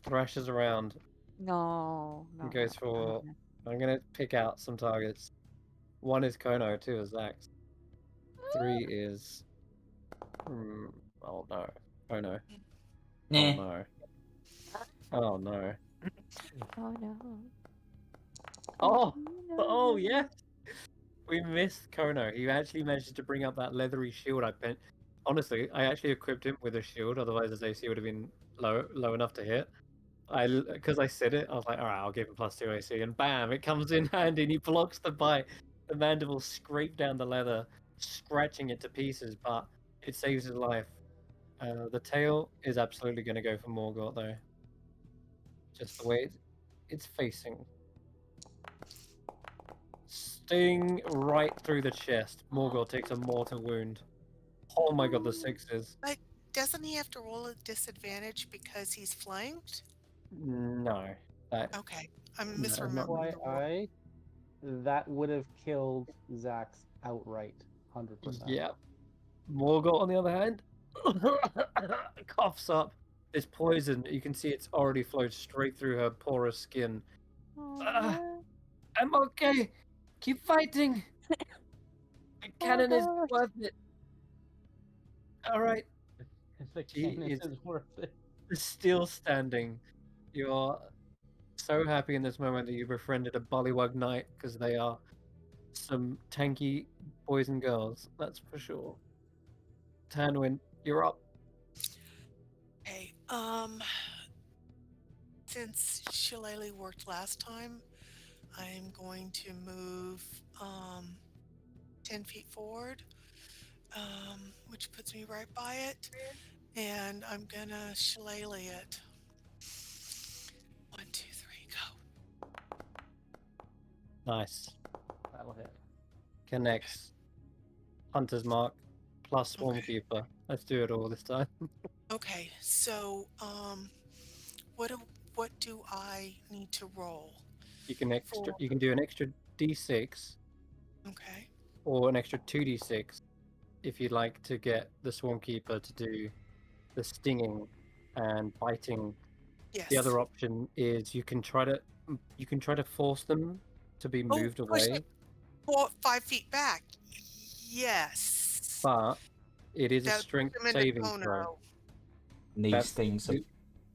thrashes around No, and goes no. for... I'm going to pick out some targets. 1 is Kono, 2 is Xaxx. 3 is... oh no. Oh no. Nah. Oh no. Oh no. Oh no. Oh! no, Oh no. yes! We missed Kono. He actually managed to bring up that leathery shield I bent. Honestly, I actually equipped him with a shield, otherwise his AC would have been low enough to hit. Because I said it, I was like, alright, I'll give him +2 AC, and bam, it comes in handy and he blocks the bite. The mandible scraped down the leather, scratching it to pieces, but it saves his life. The tail is absolutely going to go for Morgort, though. Just the way it's facing. Sting right through the chest. Morgort takes a mortal wound. Oh my god, the 6s. But doesn't he have to roll a disadvantage because he's flanked? No. Okay, I'm No, misremembering the rule. FYI, that would have killed Xaxx outright, 100%. Yeah. Morgort, on the other hand, coughs up this poison. You can see it's already flowed straight through her porous skin. Oh, I'm okay. Keep fighting. The cannon is gosh. worth it. All right. The She cannon is is worth it. still standing. You're so happy in this moment that you befriended a Bullywug Knight because they are some tanky boys and girls. That's for sure. Tanwen, you're up. Okay, since Shillelagh worked last time, I'm going to move 10 feet forward, which puts me right by it, and I'm gonna Shillelagh it. 1, 2, 3, go. Nice. That'll hit. Connects. Hunter's Mark plus Swarmkeeper. Let's do it all this time. Okay, so what do I need to roll? You can do an extra D6 Okay. or an extra 2D6 if you'd like to get the Swarm Keeper to do the stinging and biting, Yes. the other option is you can try to force them to be moved push away, it 5 feet back. Yes. but it is a That puts strength them into saving Kono. throw. And these That's things are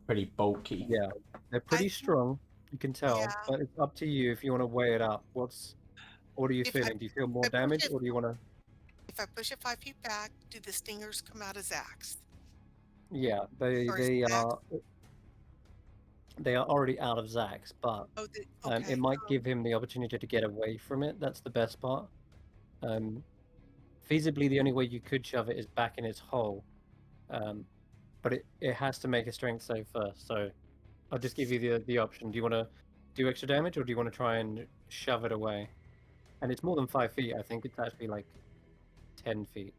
pretty bulky. Yeah, they're pretty think- strong. You can tell, Yeah. but it's up to you if you want to weigh it up. What are you If I- feeling? Do you feel more I push damage, it- or do you want to? If I push it 5 feet back, do the stingers come out of Xaxx? Yeah, Or is they Xaxx- are already out of Xaxx, but Oh, okay. it might give him the opportunity to get away from it. That's the best part. Feasibly, the only way you could shove it is back in its hole, but it has to make a strength save first. So I'll just give you the option. Do you want to do extra damage, or do you want to try and shove it away? And it's more than 5 feet. I think it's actually like 10 feet.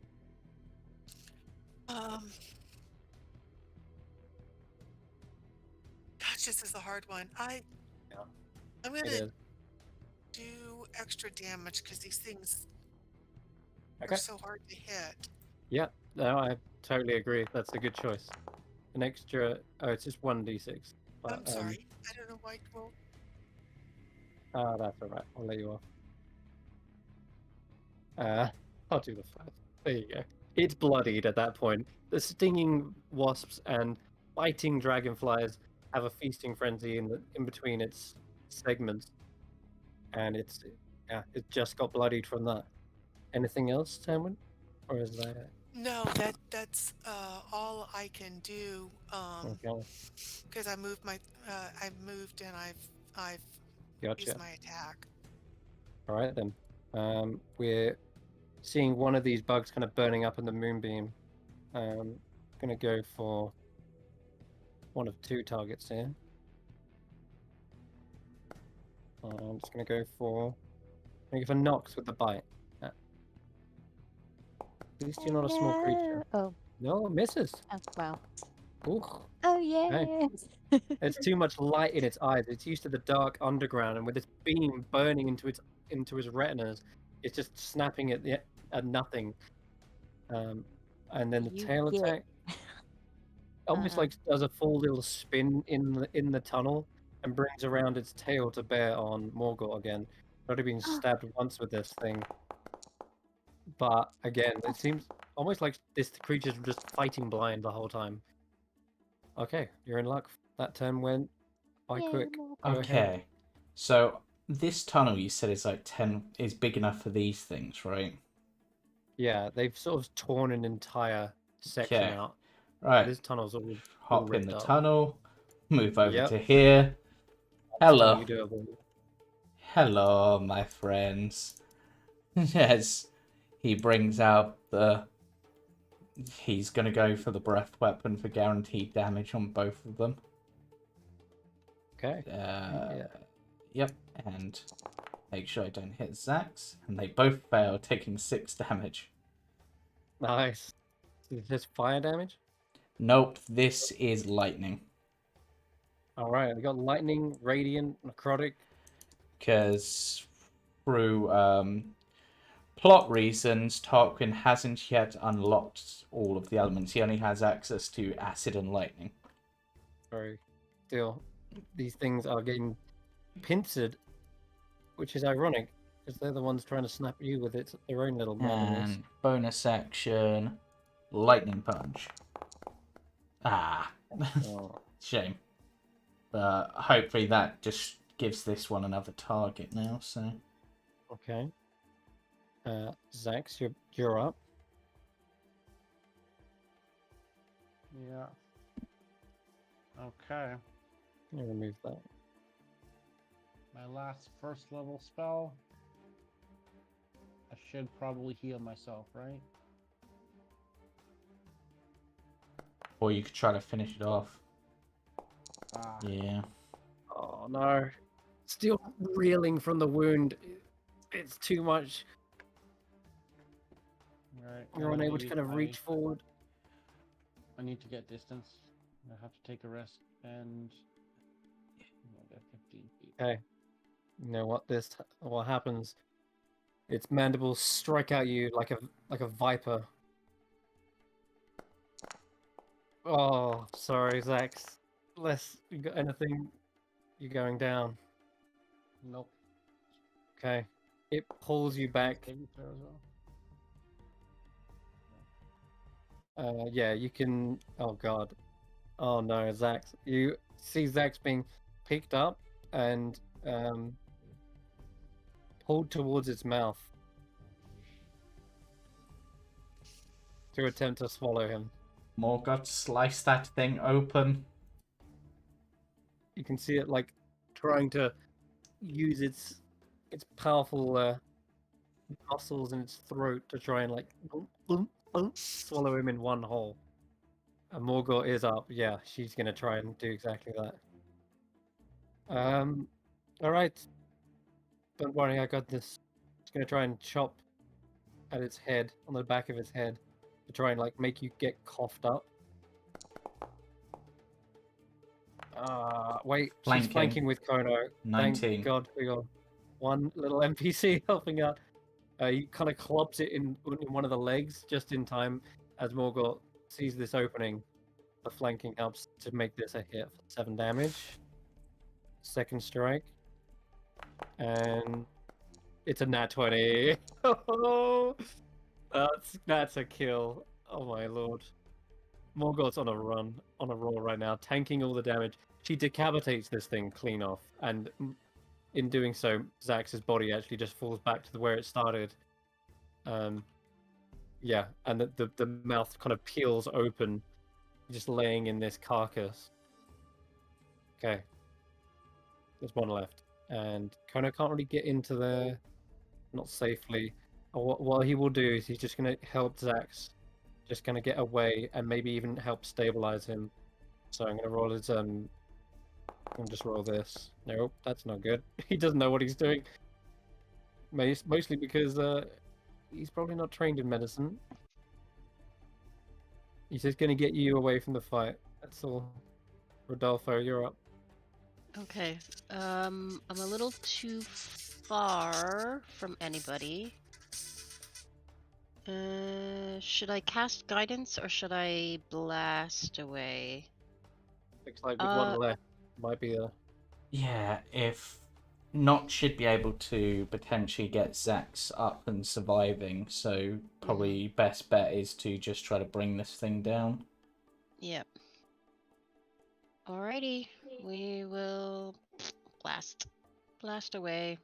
Gosh, this is a hard one. I'm It gonna is. do extra damage because these things Okay. are so hard to hit. Yeah, no, I totally agree. That's a good choice. An extra. Oh, it's just 1d6. But, I'm sorry. I don't know why. Well, That's alright. I'll let you off. I'll do the first. There you go. It's bloodied at that point. The stinging wasps and biting dragonflies have a feasting frenzy in between its segments, and it just got bloodied from that. Anything else, Tanwen? Or is that it? no, that's all I can do. Okay, Because I moved and I've gotcha. used my attack. All right then. We're seeing one of these bugs kind of burning up in the moonbeam. Gonna go for one of 2 targets here. I'm just gonna go for Nox with the bite. At least you're not a small creature. Oh, No, it misses. oh well. Ooh, Oh yeah. it's too much light in its eyes. It's used to the dark underground, and with this beam burning into his retinas, it's just snapping at nothing. And then the You tail get- attack almost like does a full little spin in the tunnel and brings around its tail to bear on Morgul again. Already been stabbed once with this thing, but again, it seems almost like this creature's just fighting blind the whole time. Okay, you're in luck. That turn went by Yay, quick. Morgul. Go ahead. Okay. So this tunnel you said is like is big enough for these things, right? Yeah, they've sort of torn an entire section Okay. out. Right. This tunnel's all Hop in ripped the up. tunnel. Move over Yep. to here. Hello. You do it. Hello, my friends. Yes. He brings out he's gonna go for the breath weapon for guaranteed damage on both of them. Okay. Yep, and make sure I don't hit Xaxx, and they both fail, taking 6 damage. Nice. Is this fire damage? Nope, this is lightning. All right, we got lightning, radiant, necrotic. Because through plot reasons, Tarquin hasn't yet unlocked all of the elements. He only has access to acid and lightning. Sorry. Still, these things are getting pincered, which is ironic because they're the ones trying to snap you with their own little randomness. And bonus action, lightning punch. Ah, Oh, shame. But hopefully that just gives this one another target now. So okay. Xaxx, you're up. Yeah. Okay. Let me remove that. My last first level spell. I should probably heal myself, right? or you could try to finish it off. Ah. Yeah. Oh no. Still reeling from the wound. It's too much. Right. You're unable to kind of reach forward. I need to get distance. I have to take a rest and get 15 feet. Okay. You know what happens? Its mandibles strike at you like a viper Oh, sorry, Xaxx. You got anything? You're going down. Nope. Okay. It pulls you back. Saving throw as well. Yeah, you can. Oh god. Oh no, Xaxx. You see Xaxx being picked up and pulled towards its mouth to attempt to swallow him. Morgoth, slice that thing open. You can see it like trying to use its powerful muscles in its throat to try and like swallow him in one hole. And Morgott is up. Yeah, she's gonna try and do exactly that. All right. Don't worry, I got this. It's gonna try and chop at its head, on the back of its head, to try and like make you get coughed up. Wait, she's flanking with Kono. 19. Thank God we got one little NPC helping out. He kind of clubs it in one of the legs just in time as Morgott sees this opening. The flanking helps to make this a hit for 7 damage. Second strike. And it's a nat 20. Oh, that's a kill. Oh my lord. Morgoth's on a roll right now, tanking all the damage. She decapitates this thing clean off, and in doing so, Xaxx's body actually just falls back to where it started. Yeah, and the mouth kind of peels open, just laying in this carcass. Okay. There's one left. And Kono can't really get into there, not safely. What he will do is he's just going to help Xaxx. Just going to get away and maybe even help stabilize him. So I'm going to roll his... I'll just roll this. Nope, that's not good. He doesn't know what he's doing. Mostly because he's probably not trained in medicine. He's just going to get you away from the fight. That's all. Rodolfo, you're up. Okay. I'm a little too far from anybody. Should I cast guidance or should I blast away? Looks like with one left, might be a... Yeah, if Noct should be able to potentially get Xaxx up and surviving, so probably best bet is to just try to bring this thing down. Yep. Alrighty, we will blast away.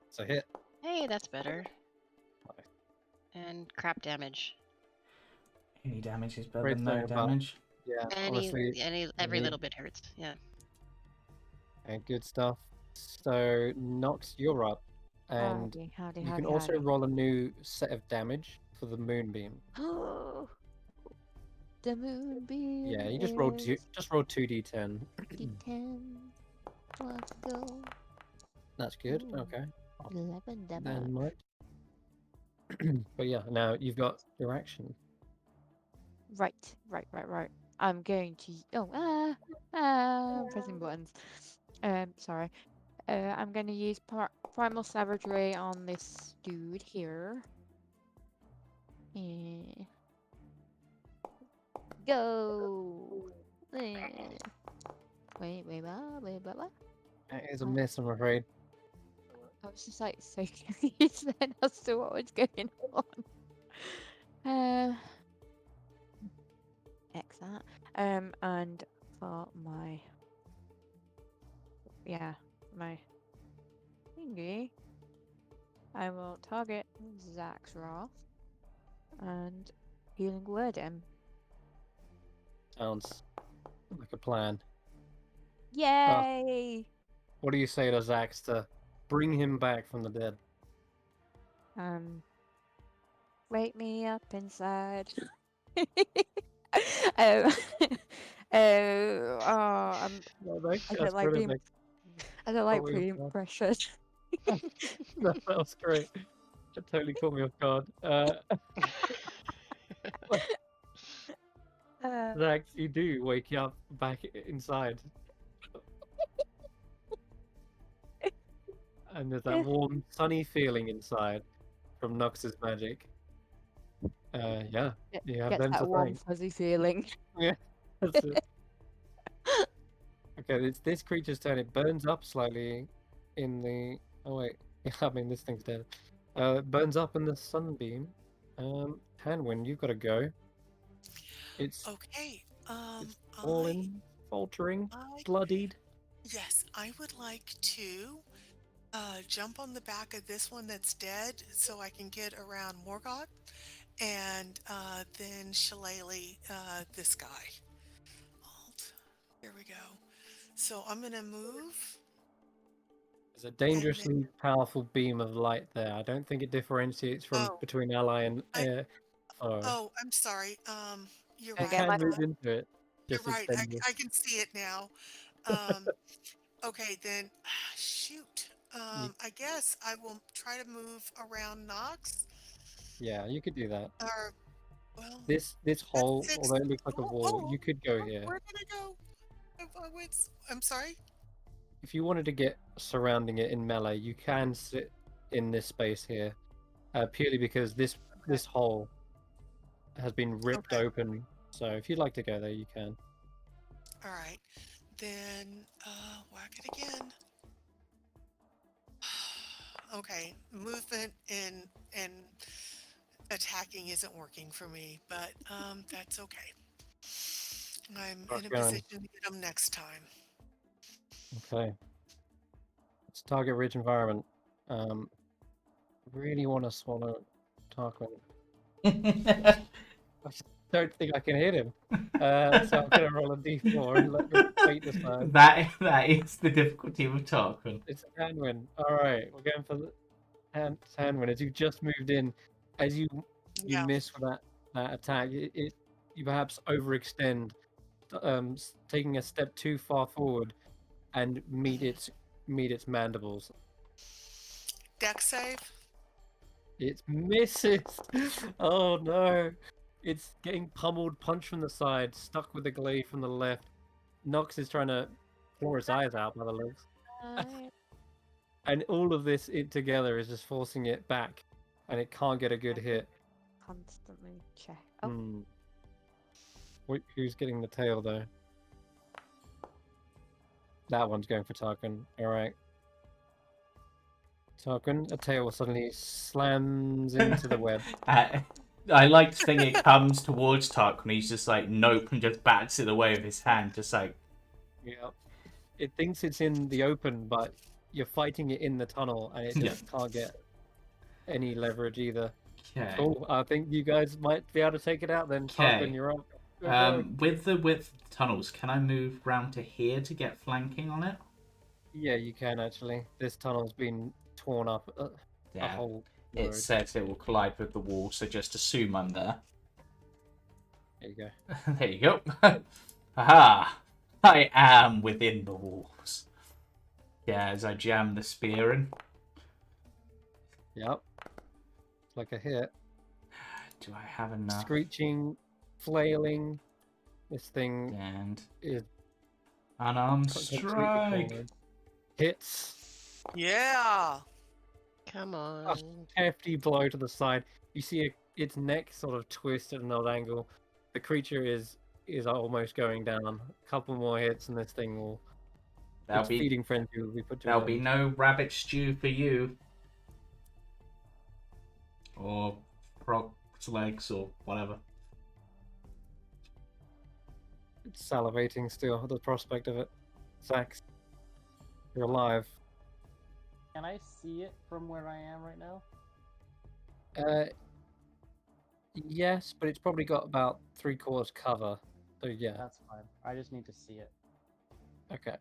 It's a hit. Hey, that's better. And crap damage. Any damage is better Great than no thing about- damage. Yeah, honestly. Every little bit hurts. Yeah. Okay, good stuff. So, Nox, you're up. And Howdy, you can also roll a new set of damage for the moonbeam. The moonbeam. Yeah, you just roll 2d10. D10. Let's go. That's good. Ooh. Okay. 11 damage. Then might. But yeah, now you've got your action. Right. I'm going to. I'm pressing buttons. Sorry. I'm going to use Primal Savagery on this dude here. Go. Wait, what? It is a miss, I'm afraid. I was just like so confused then as to what was going on. X that. And for my thingy, I will target Xaxx Wrath and Healing Word him. Sounds like a plan. Yay! What do you say to Xaxx to bring him back from the dead? Wake me up inside. I'm I don't like being pressured. No, that was great. That totally caught me off guard. Xaxx, you do wake up back inside. And there's that warm, sunny feeling inside from Nox's magic. Yeah, you have Gets them that to warm thank. fuzzy feeling. Yeah, that's it. Okay, it's this creature's turn. It burns up slightly in the. Oh wait, I mean this thing's dead. It burns up in the sunbeam. Tanwen, you've got to go. It's Okay. it's fallen, faltering, I bloodied. yes, I would like to jump on the back of this one that's dead so I can get around Morgoth and then shillelagh this guy. Alt. Here we go. So I'm gonna move There's a and then dangerously powerful beam of light there. I don't think it differentiates from oh between ally and I foe. oh I'm sorry. You're It Get right. can my move into it, You're just right. extend you. I can see it now. Um, okay then. Shoot. you. I guess I will try to move around Knox. Yeah, you could do that. Or well, This that's hole, six. although it looks like a Oh, wall, oh, you could go oh, here. where did I go? I'm sorry. If you wanted to get surrounding it in melee, you can sit in this space here, purely because this hole has been ripped Okay. open. So if you'd like to go there, you can. All right. Then whack it again. Okay. Movement and attacking isn't working for me, but that's okay. I'm Rock in a going. position to get them next time. Okay. It's target rich environment. Really want to swallow Tarquin. I just don't think I can hit him. So I'm gonna roll a d4 and let the fate decide. that is the difficulty with Tarquin. It's a Tanwen. All right, we're going for the Tanwen. As you just moved in, as you Yeah. miss with that attack, you perhaps overextend, taking a step too far forward, and meet its mandibles. Deck save. It misses. Oh no! It's getting pummeled, punched from the side, stuck with the glaive from the left. Nox is trying to claw his eyes out by the looks. And all of this together is just forcing it back, and it can't get a good hit. Constantly check. Oh, Hmm. Who's getting the tail though? That one's going for Tarquin. All right. Tarquin, a tail suddenly slams into the web. I like to think it comes towards Tarquin. He's just like, nope, and just bats it away with his hand, just like. Yeah. It thinks it's in the open, but you're fighting it in the tunnel, and it just can't get any leverage either. Okay. Cool. I think you guys might be able to take it out then. Tarquin, you're up. Go. With the width of the tunnels, can I move round to here to get flanking on it? Yeah, you can actually. This tunnel's been torn up a Yeah. whole It road. says it will collide with the wall, so just assume I'm there. There you go. There you go. Aha! I am within the walls. Yeah, as I jam the spear in. Yep. It's like a hit. Do I have enough? Screeching, flailing. This thing And is unarmed completely strike. fallen. Hits. Yeah. Come A on. hefty blow to the side. You see its neck sort of twist at an odd angle. The creature is almost going down. A couple more hits, and this thing will. There'll Its be feeding frenzy will be put to there'll an be end. no rabbit stew for you. Or frog's legs or whatever. It's salivating still at the prospect of it. Xaxx, you're alive. Can I see it from where I am right now? Yes, but it's probably got about 3/4 cover. So yeah. That's fine. I just need to see it. Okay.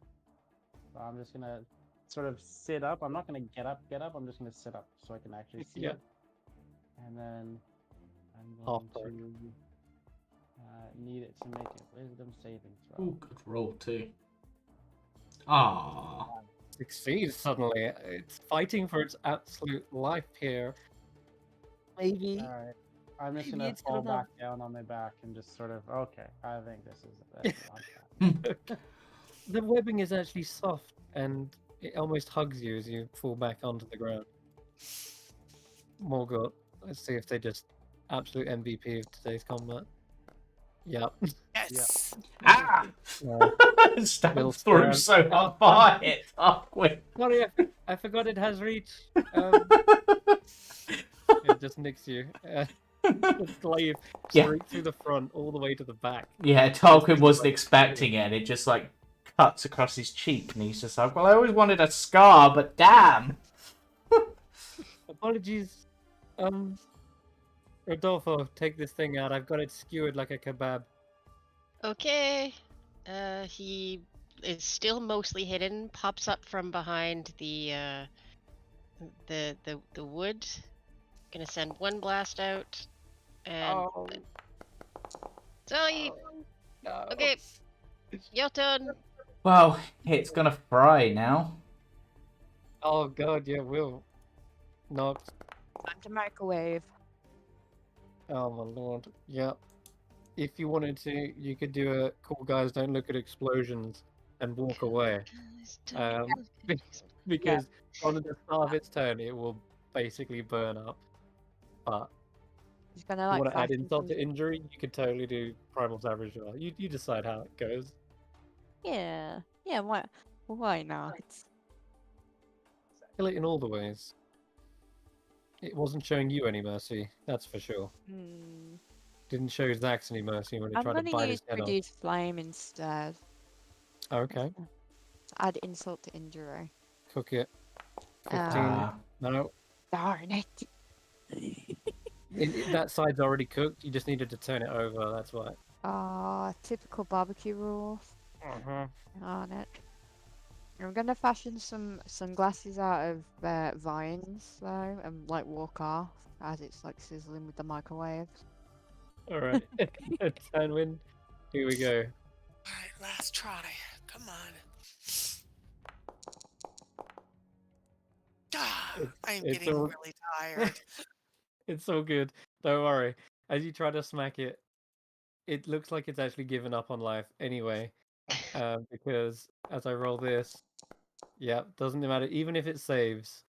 So I'm just gonna sort of sit up. I'm not gonna get up. I'm just gonna sit up so I can actually see Yeah. it. And then I'm Half going to need it to make a wisdom saving throw. Ooh, good roll too. Ah. Succeeds suddenly. It's fighting for its absolute life here. Maybe. Alright. I'm just Maybe gonna it's fall gonna- back down on my back and just sort of, okay, I think this is it. The webbing is actually soft, and it almost hugs you as you fall back onto the ground. Morgott, let's see if they just absolute MVP of today's combat. Yep. Yes. Ah! Little Stabbed through stab. so hard by it, Tarquin. Sorry, I forgot it has reach. It just nicks you. The glaive Yeah. straight through the front, all the way to the back. Yeah, Tarquin wasn't expecting it, and it just like cuts across his cheek, and he's just like, "Well, I always wanted a scar, but damn." Apologies, Rodolfo, take this thing out. I've got it skewered like a kebab. Okay. He is still mostly hidden. Pops up from behind the wood. Gonna send one blast out, and Sally. No. Okay, your turn. Well, it's gonna fry now. Oh god, yeah, will. Not. Time to microwave. Oh my lord. Yeah. If you wanted to, you could do a cool guys don't look at explosions and walk away. Because on the start of its turn, it will basically burn up. But He's gonna if you like want to add fashion insult some- to injury, you could totally do Primal Savage. You decide how it goes. Yeah. Yeah, why not? Kill it in all the ways. It wasn't showing you any mercy, that's for sure. Didn't show Xaxx any mercy when he I'm tried to gonna bite use his head off. reduce flame instead. Okay, Add insult to injury. cook it. 15. Ah. No, Darn it. that side's already cooked. You just needed to turn it over. That's why. Typical barbecue rules. Darn it. I'm gonna fashion some sunglasses out of vines though, and like walk off as it's like sizzling with the microwaves. All right, Tanwen, here we go. All right, last try. Come on. I'm it's getting all- really tired. It's so good. Don't worry. As you try to smack it, it looks like it's actually given up on life anyway. Because as I roll this, yeah, doesn't matter. Even if it saves,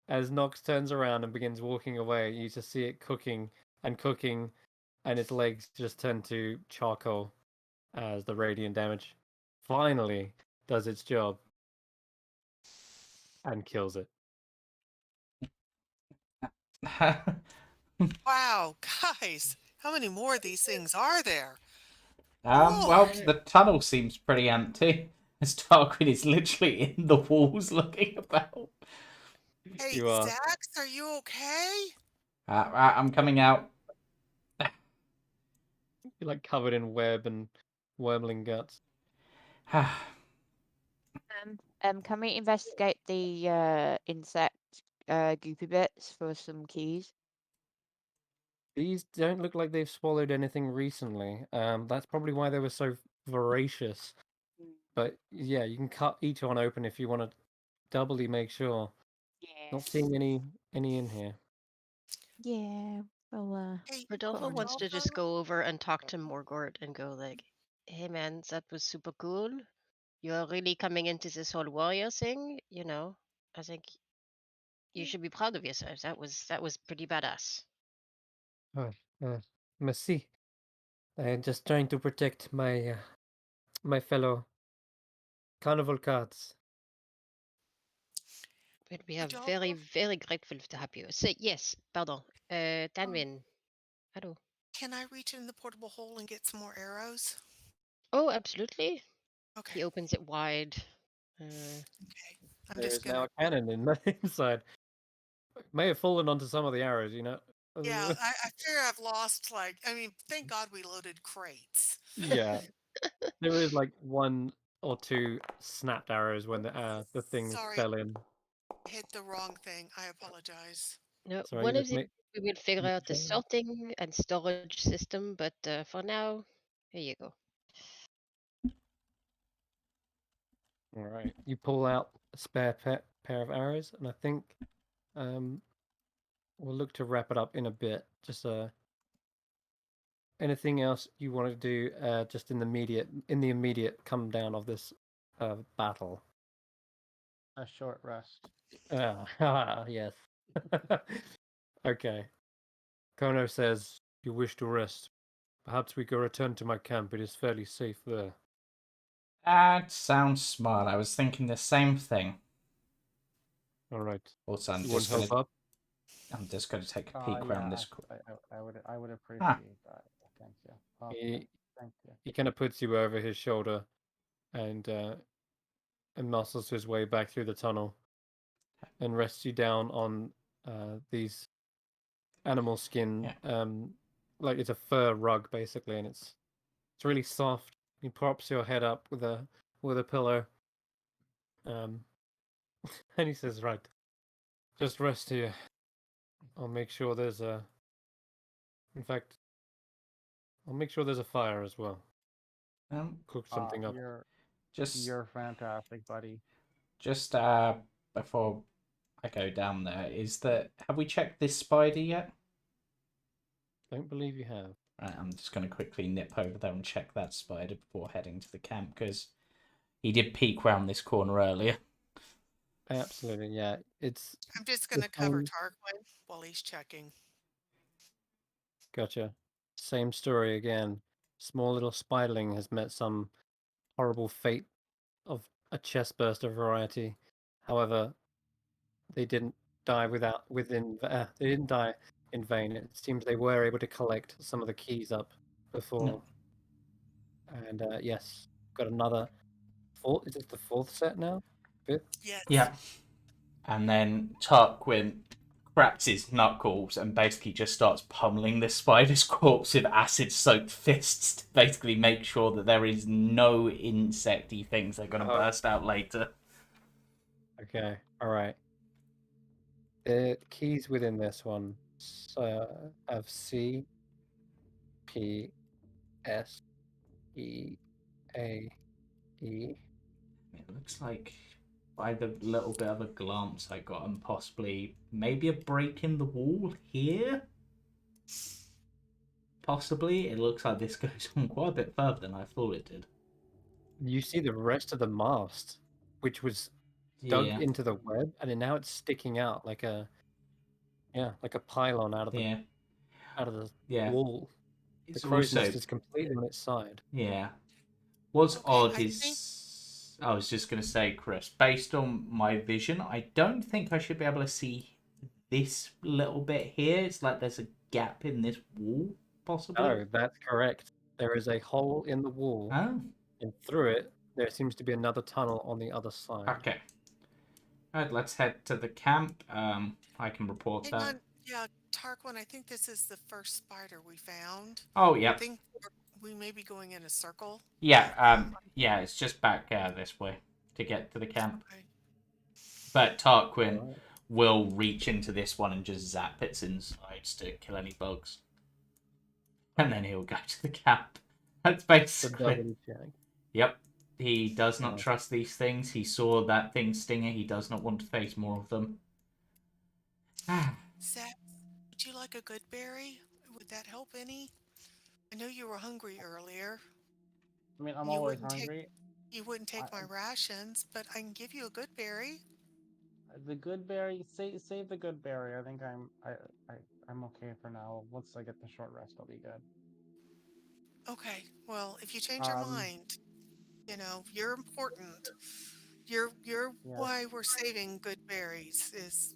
as Nox turns around and begins walking away, you just see it cooking and cooking, and its legs just turn to charcoal as the radiant damage finally does its job and kills it. Wow, guys, how many more of these things are there? Well, the tunnel seems pretty empty. As Tarquin is literally in the walls looking about. Hey, You are. Xaxx, are you okay? I'm coming out. You're like covered in web and wormling guts. Can we investigate the insect goopy bits for some keys? These don't look like they've swallowed anything recently. That's probably why they were so voracious. But yeah, you can cut each one open if you want to doubly make sure. Yeah. Not seeing any in here. Yeah. Well, Hey, Rodolfo wants to just go over and talk to Morgort and go like, "Hey man, that was super cool. You're really coming into this whole warrior thing. You know, I think you should be proud of yourself. That was pretty badass." Merci. I'm just trying to protect my my fellow carnival cards. But we are Rodolfo? very, very grateful to have you. So yes, pardon. Tanwen. Hello. Can I reach in the portable hole and get some more arrows? Oh, absolutely. Okay. He opens it wide. Okay. I'm There just is now gonna. a cannon in the inside. May have fallen onto some of the arrows, you know. Yeah, I fear I've lost thank God we loaded crates. Yeah. There is like one or two snapped arrows when the thing Sorry, fell in. hit the wrong thing. I apologize. No, Sorry, one you of just the make. we will figure out the Okay. sorting and storage system, but for now, here you go. All right. You pull out a spare pair of arrows, and I think we'll look to wrap it up in a bit. Just anything else you want to do just in the immediate come down of this battle. A short rest. Yes. Okay. Kono says you wish to rest. Perhaps we could return to my camp. It is fairly safe there. That sounds smart. I was thinking the same thing. All right. Also, You want help up? I'm just gonna take a peek Yeah, around this. I would appreciate that. Thank you. He Thank you. he kind of puts you over his shoulder, and muscles his way back through the tunnel, and rests you down on these animal skin, like it's a fur rug basically, and it's really soft. He props your head up with a pillow, and he says, "Right, just rest here. I'll make sure there's a. In fact, I'll make sure there's a fire as well. Cook something up." You're fantastic, buddy. Just before I go down there, have we checked this spider yet? Don't believe you have. Right, I'm just going to quickly nip over there and check that spider before heading to the camp, because he did peek round this corner earlier. Absolutely, yeah. I'm just going to cover Tarquin while he's checking. Gotcha. Same story again. Small little spiderling has met some horrible fate of a chestburster variety. However, they didn't die they didn't die in vain. It seems they were able to collect some of the keys up before. And yes, got another fourth. Is it the fourth set now? Fifth? Yes. Yeah. And then Tarquin cracks his knuckles and basically just starts pummeling the spider's corpse with acid-soaked fists to basically make sure that there is no insecty things that are going to burst out later. Okay, all right. The keys within this one have C, P, S, E, A, E. It looks like, by the little bit of a glance I got, and possibly maybe a break in the wall here. Possibly. It looks like this goes on quite a bit further than I thought it did. You see the rest of the mast, which was dug into the web, and now it's sticking out like a pylon out of the wall. It's the crow's also, nest is completely on its side. Yeah. What's odd is, I was just going to say, Chris, based on my vision, I don't think I should be able to see this little bit here. It's like there's a gap in this wall, possibly. Oh, that's correct. There is a hole in the wall, and through it, there seems to be another tunnel on the other side. Okay. All right, let's head to the camp. I can report Hang that. on. Yeah, Tarquin, I think this is the first spider we found. Oh, yeah. I think we may be going in a circle. Yeah, it's just back this way to get to the camp. Okay. But Tarquin will reach into this one and just zap its insides to kill any bugs. And then he'll go to the camp. That's basically... Yep. He does not trust these things. He saw that thing stinger. He does not want to face more of them. Xaxx, would you like a good berry? Would that help any? I know you were hungry earlier. I mean, I'm always hungry. You wouldn't take my rations, but I can give you a good berry. The good berry, save the good berry. I think I'm okay for now. Once I get the short rest, I'll be good. Okay. Well, if you change your mind, you're important. You're why we're saving good berries is,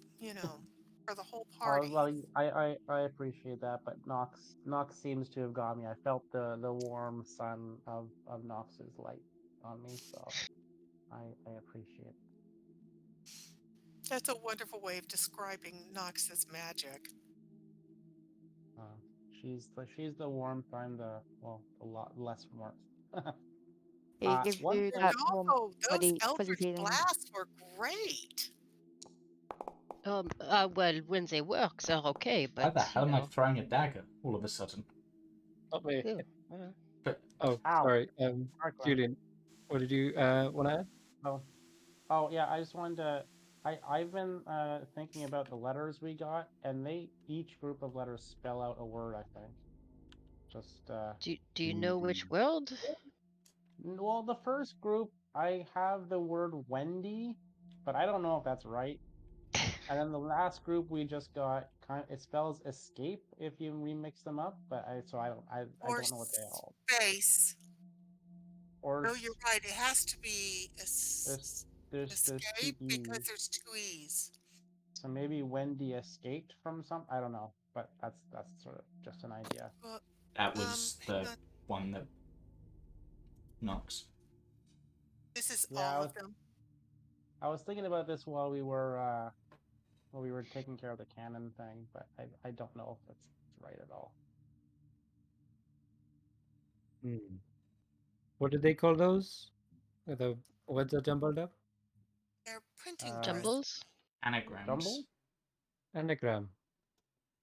for the whole party. Well, I appreciate that, but Nox seems to have got me. I felt the warm sun of Nox's light on me, so I appreciate it. That's a wonderful way of describing Nox's magic. She's the warmth. I'm a lot less warmth. It gives you that warm those Eldritch blasts were great. Well, when they work, they're okay, but... How the hell am I throwing a dagger all of a sudden? Not me. But, sorry. Julian, what did you want to add? Oh, yeah, I just wanted to... I've been thinking about the letters we got, and each group of letters spell out a word, I think. Just, Do you know which word? Well, the first group, I have the word Wendy, but I don't know if that's right. And then the last group we just got it spells escape if you remix them up, but I Or don't know what they all. space. Or No, you're right. It has to be there's two escape because E's. there's 2 E's. So maybe Wendy escaped from some. I don't know, but that's sort of just an idea. Well, That was hang the on. one that knocks. This is Yeah, all of them. I was thinking about this while we were taking care of the canon thing, but I don't know if it's right at all. What did they call those? The words are jumbled up? They're printing press. Jumbles? Anagrams. Jumble? Anagram.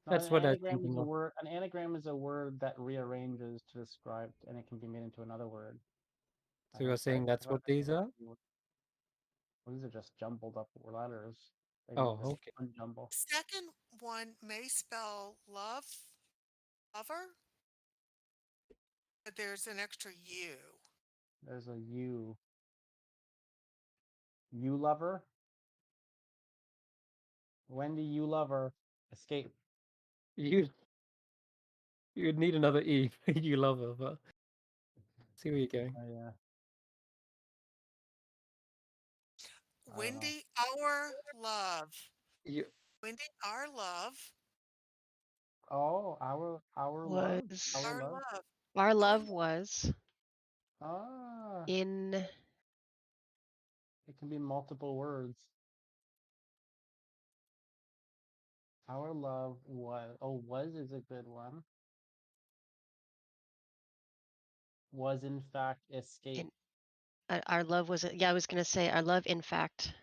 No, That's an what I was anagram is thinking a of. word. An anagram is a word that rearranges to describe, and it can be made into another word. So you're saying that's what these are? Well, these are just jumbled up letters. They Oh, need to okay. unjumble. Second one may spell love, lover, but there's an extra U. There's a U. You lover. Wendy, you lover. Escape. You'd need another E. You love her, but see where you're going. Oh yeah. I don't know. Wendy, our love. You, Wendy, our love. Oh, our love. Was Our Our love. love. our love was Ah, in it can be multiple words. Our love was. Oh, was is a good one. Was in fact escape. our love was yeah, I was gonna say our love in fact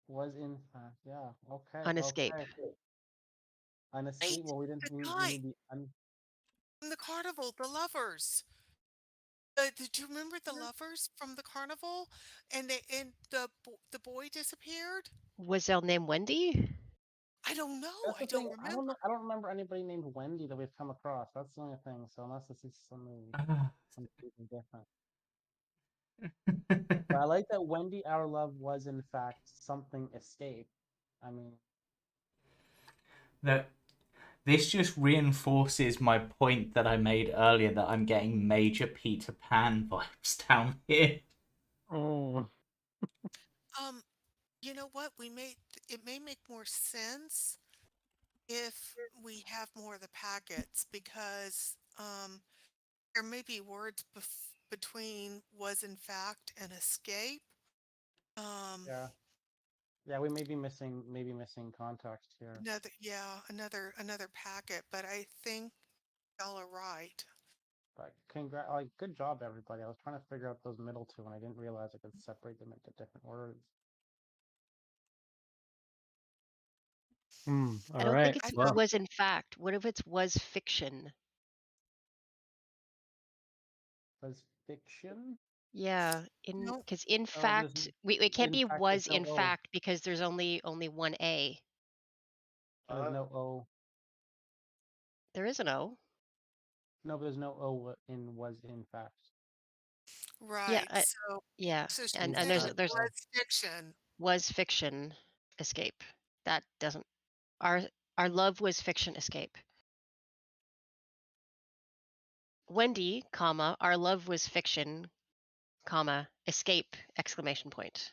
Was in fact, yeah. Okay, on escape. okay. An Right, escape. Well, we didn't. the We guy need the un. from the carnival, the lovers. Did you remember the lovers from the carnival? And the boy disappeared. Was their name Wendy? I don't know. That's I the don't thing. I don't remember. know. I don't remember anybody named Wendy that we've come across. That's the only thing. So unless this is something Ah. completely different. But I like that Wendy, our love, was in fact something escape. I mean, that this just reinforces my point that I made earlier that I'm getting major Peter Pan vibes down here. oh, Um, you know what? It may make more sense if we have more of the packets because there may be words between was in fact and escape. Um, yeah, yeah. We may be missing context here. another packet, but I think y'all are right. But good job, everybody. I was trying to figure out those middle two, and I didn't realize I could separate them into different words. all I don't right. think it's Well, was in fact. What if it's was fiction? Was fiction? Yeah, No, because in Oh, there's fact, we can't in be fact there's was no in O. fact because there's only one A. There's no O. There is an O. No, but there's no O in was in fact. Yeah, right. yeah, So she and In said there's it fact, there's yeah. was fiction. was fiction escape. That doesn't our our love was fiction escape. Wendy, comma, our love was fiction, comma, escape, exclamation point.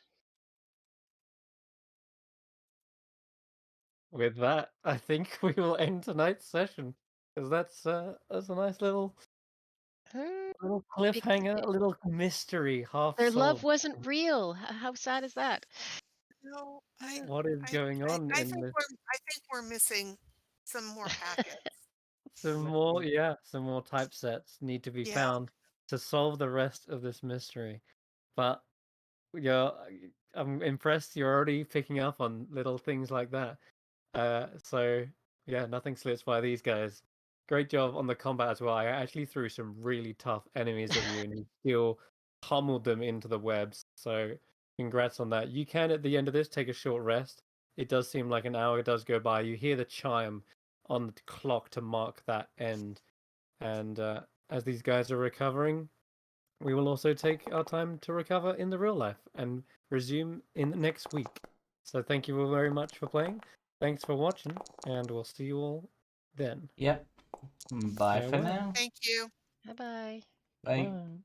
with that, I think we will end tonight's session because that's a nice little Hmm, cliffhanger, a little mystery, half their love solved. wasn't real. How sad is that? No, What is going on I in think this? we're missing some more packets. Some more, yeah, some more typesets need to be Yeah. found to solve the rest of this mystery. But you're, I'm impressed you're already picking up on little things like that. So yeah, nothing slips by these guys. Great job on the combat as well. I actually threw some really tough enemies at you, and you still pummeled them into the webs. So congrats on that. You can at the end of this take a short rest. It does seem like an hour does go by. You hear the chime on the clock to mark that end, and as these guys are recovering, we will also take our time to recover in the real life and resume in the next week. So thank you all very much for playing. Thanks for watching, and we'll see you all then. Yep. Bye for Farewell. now. Thank you. Bye bye. Bye. Bye.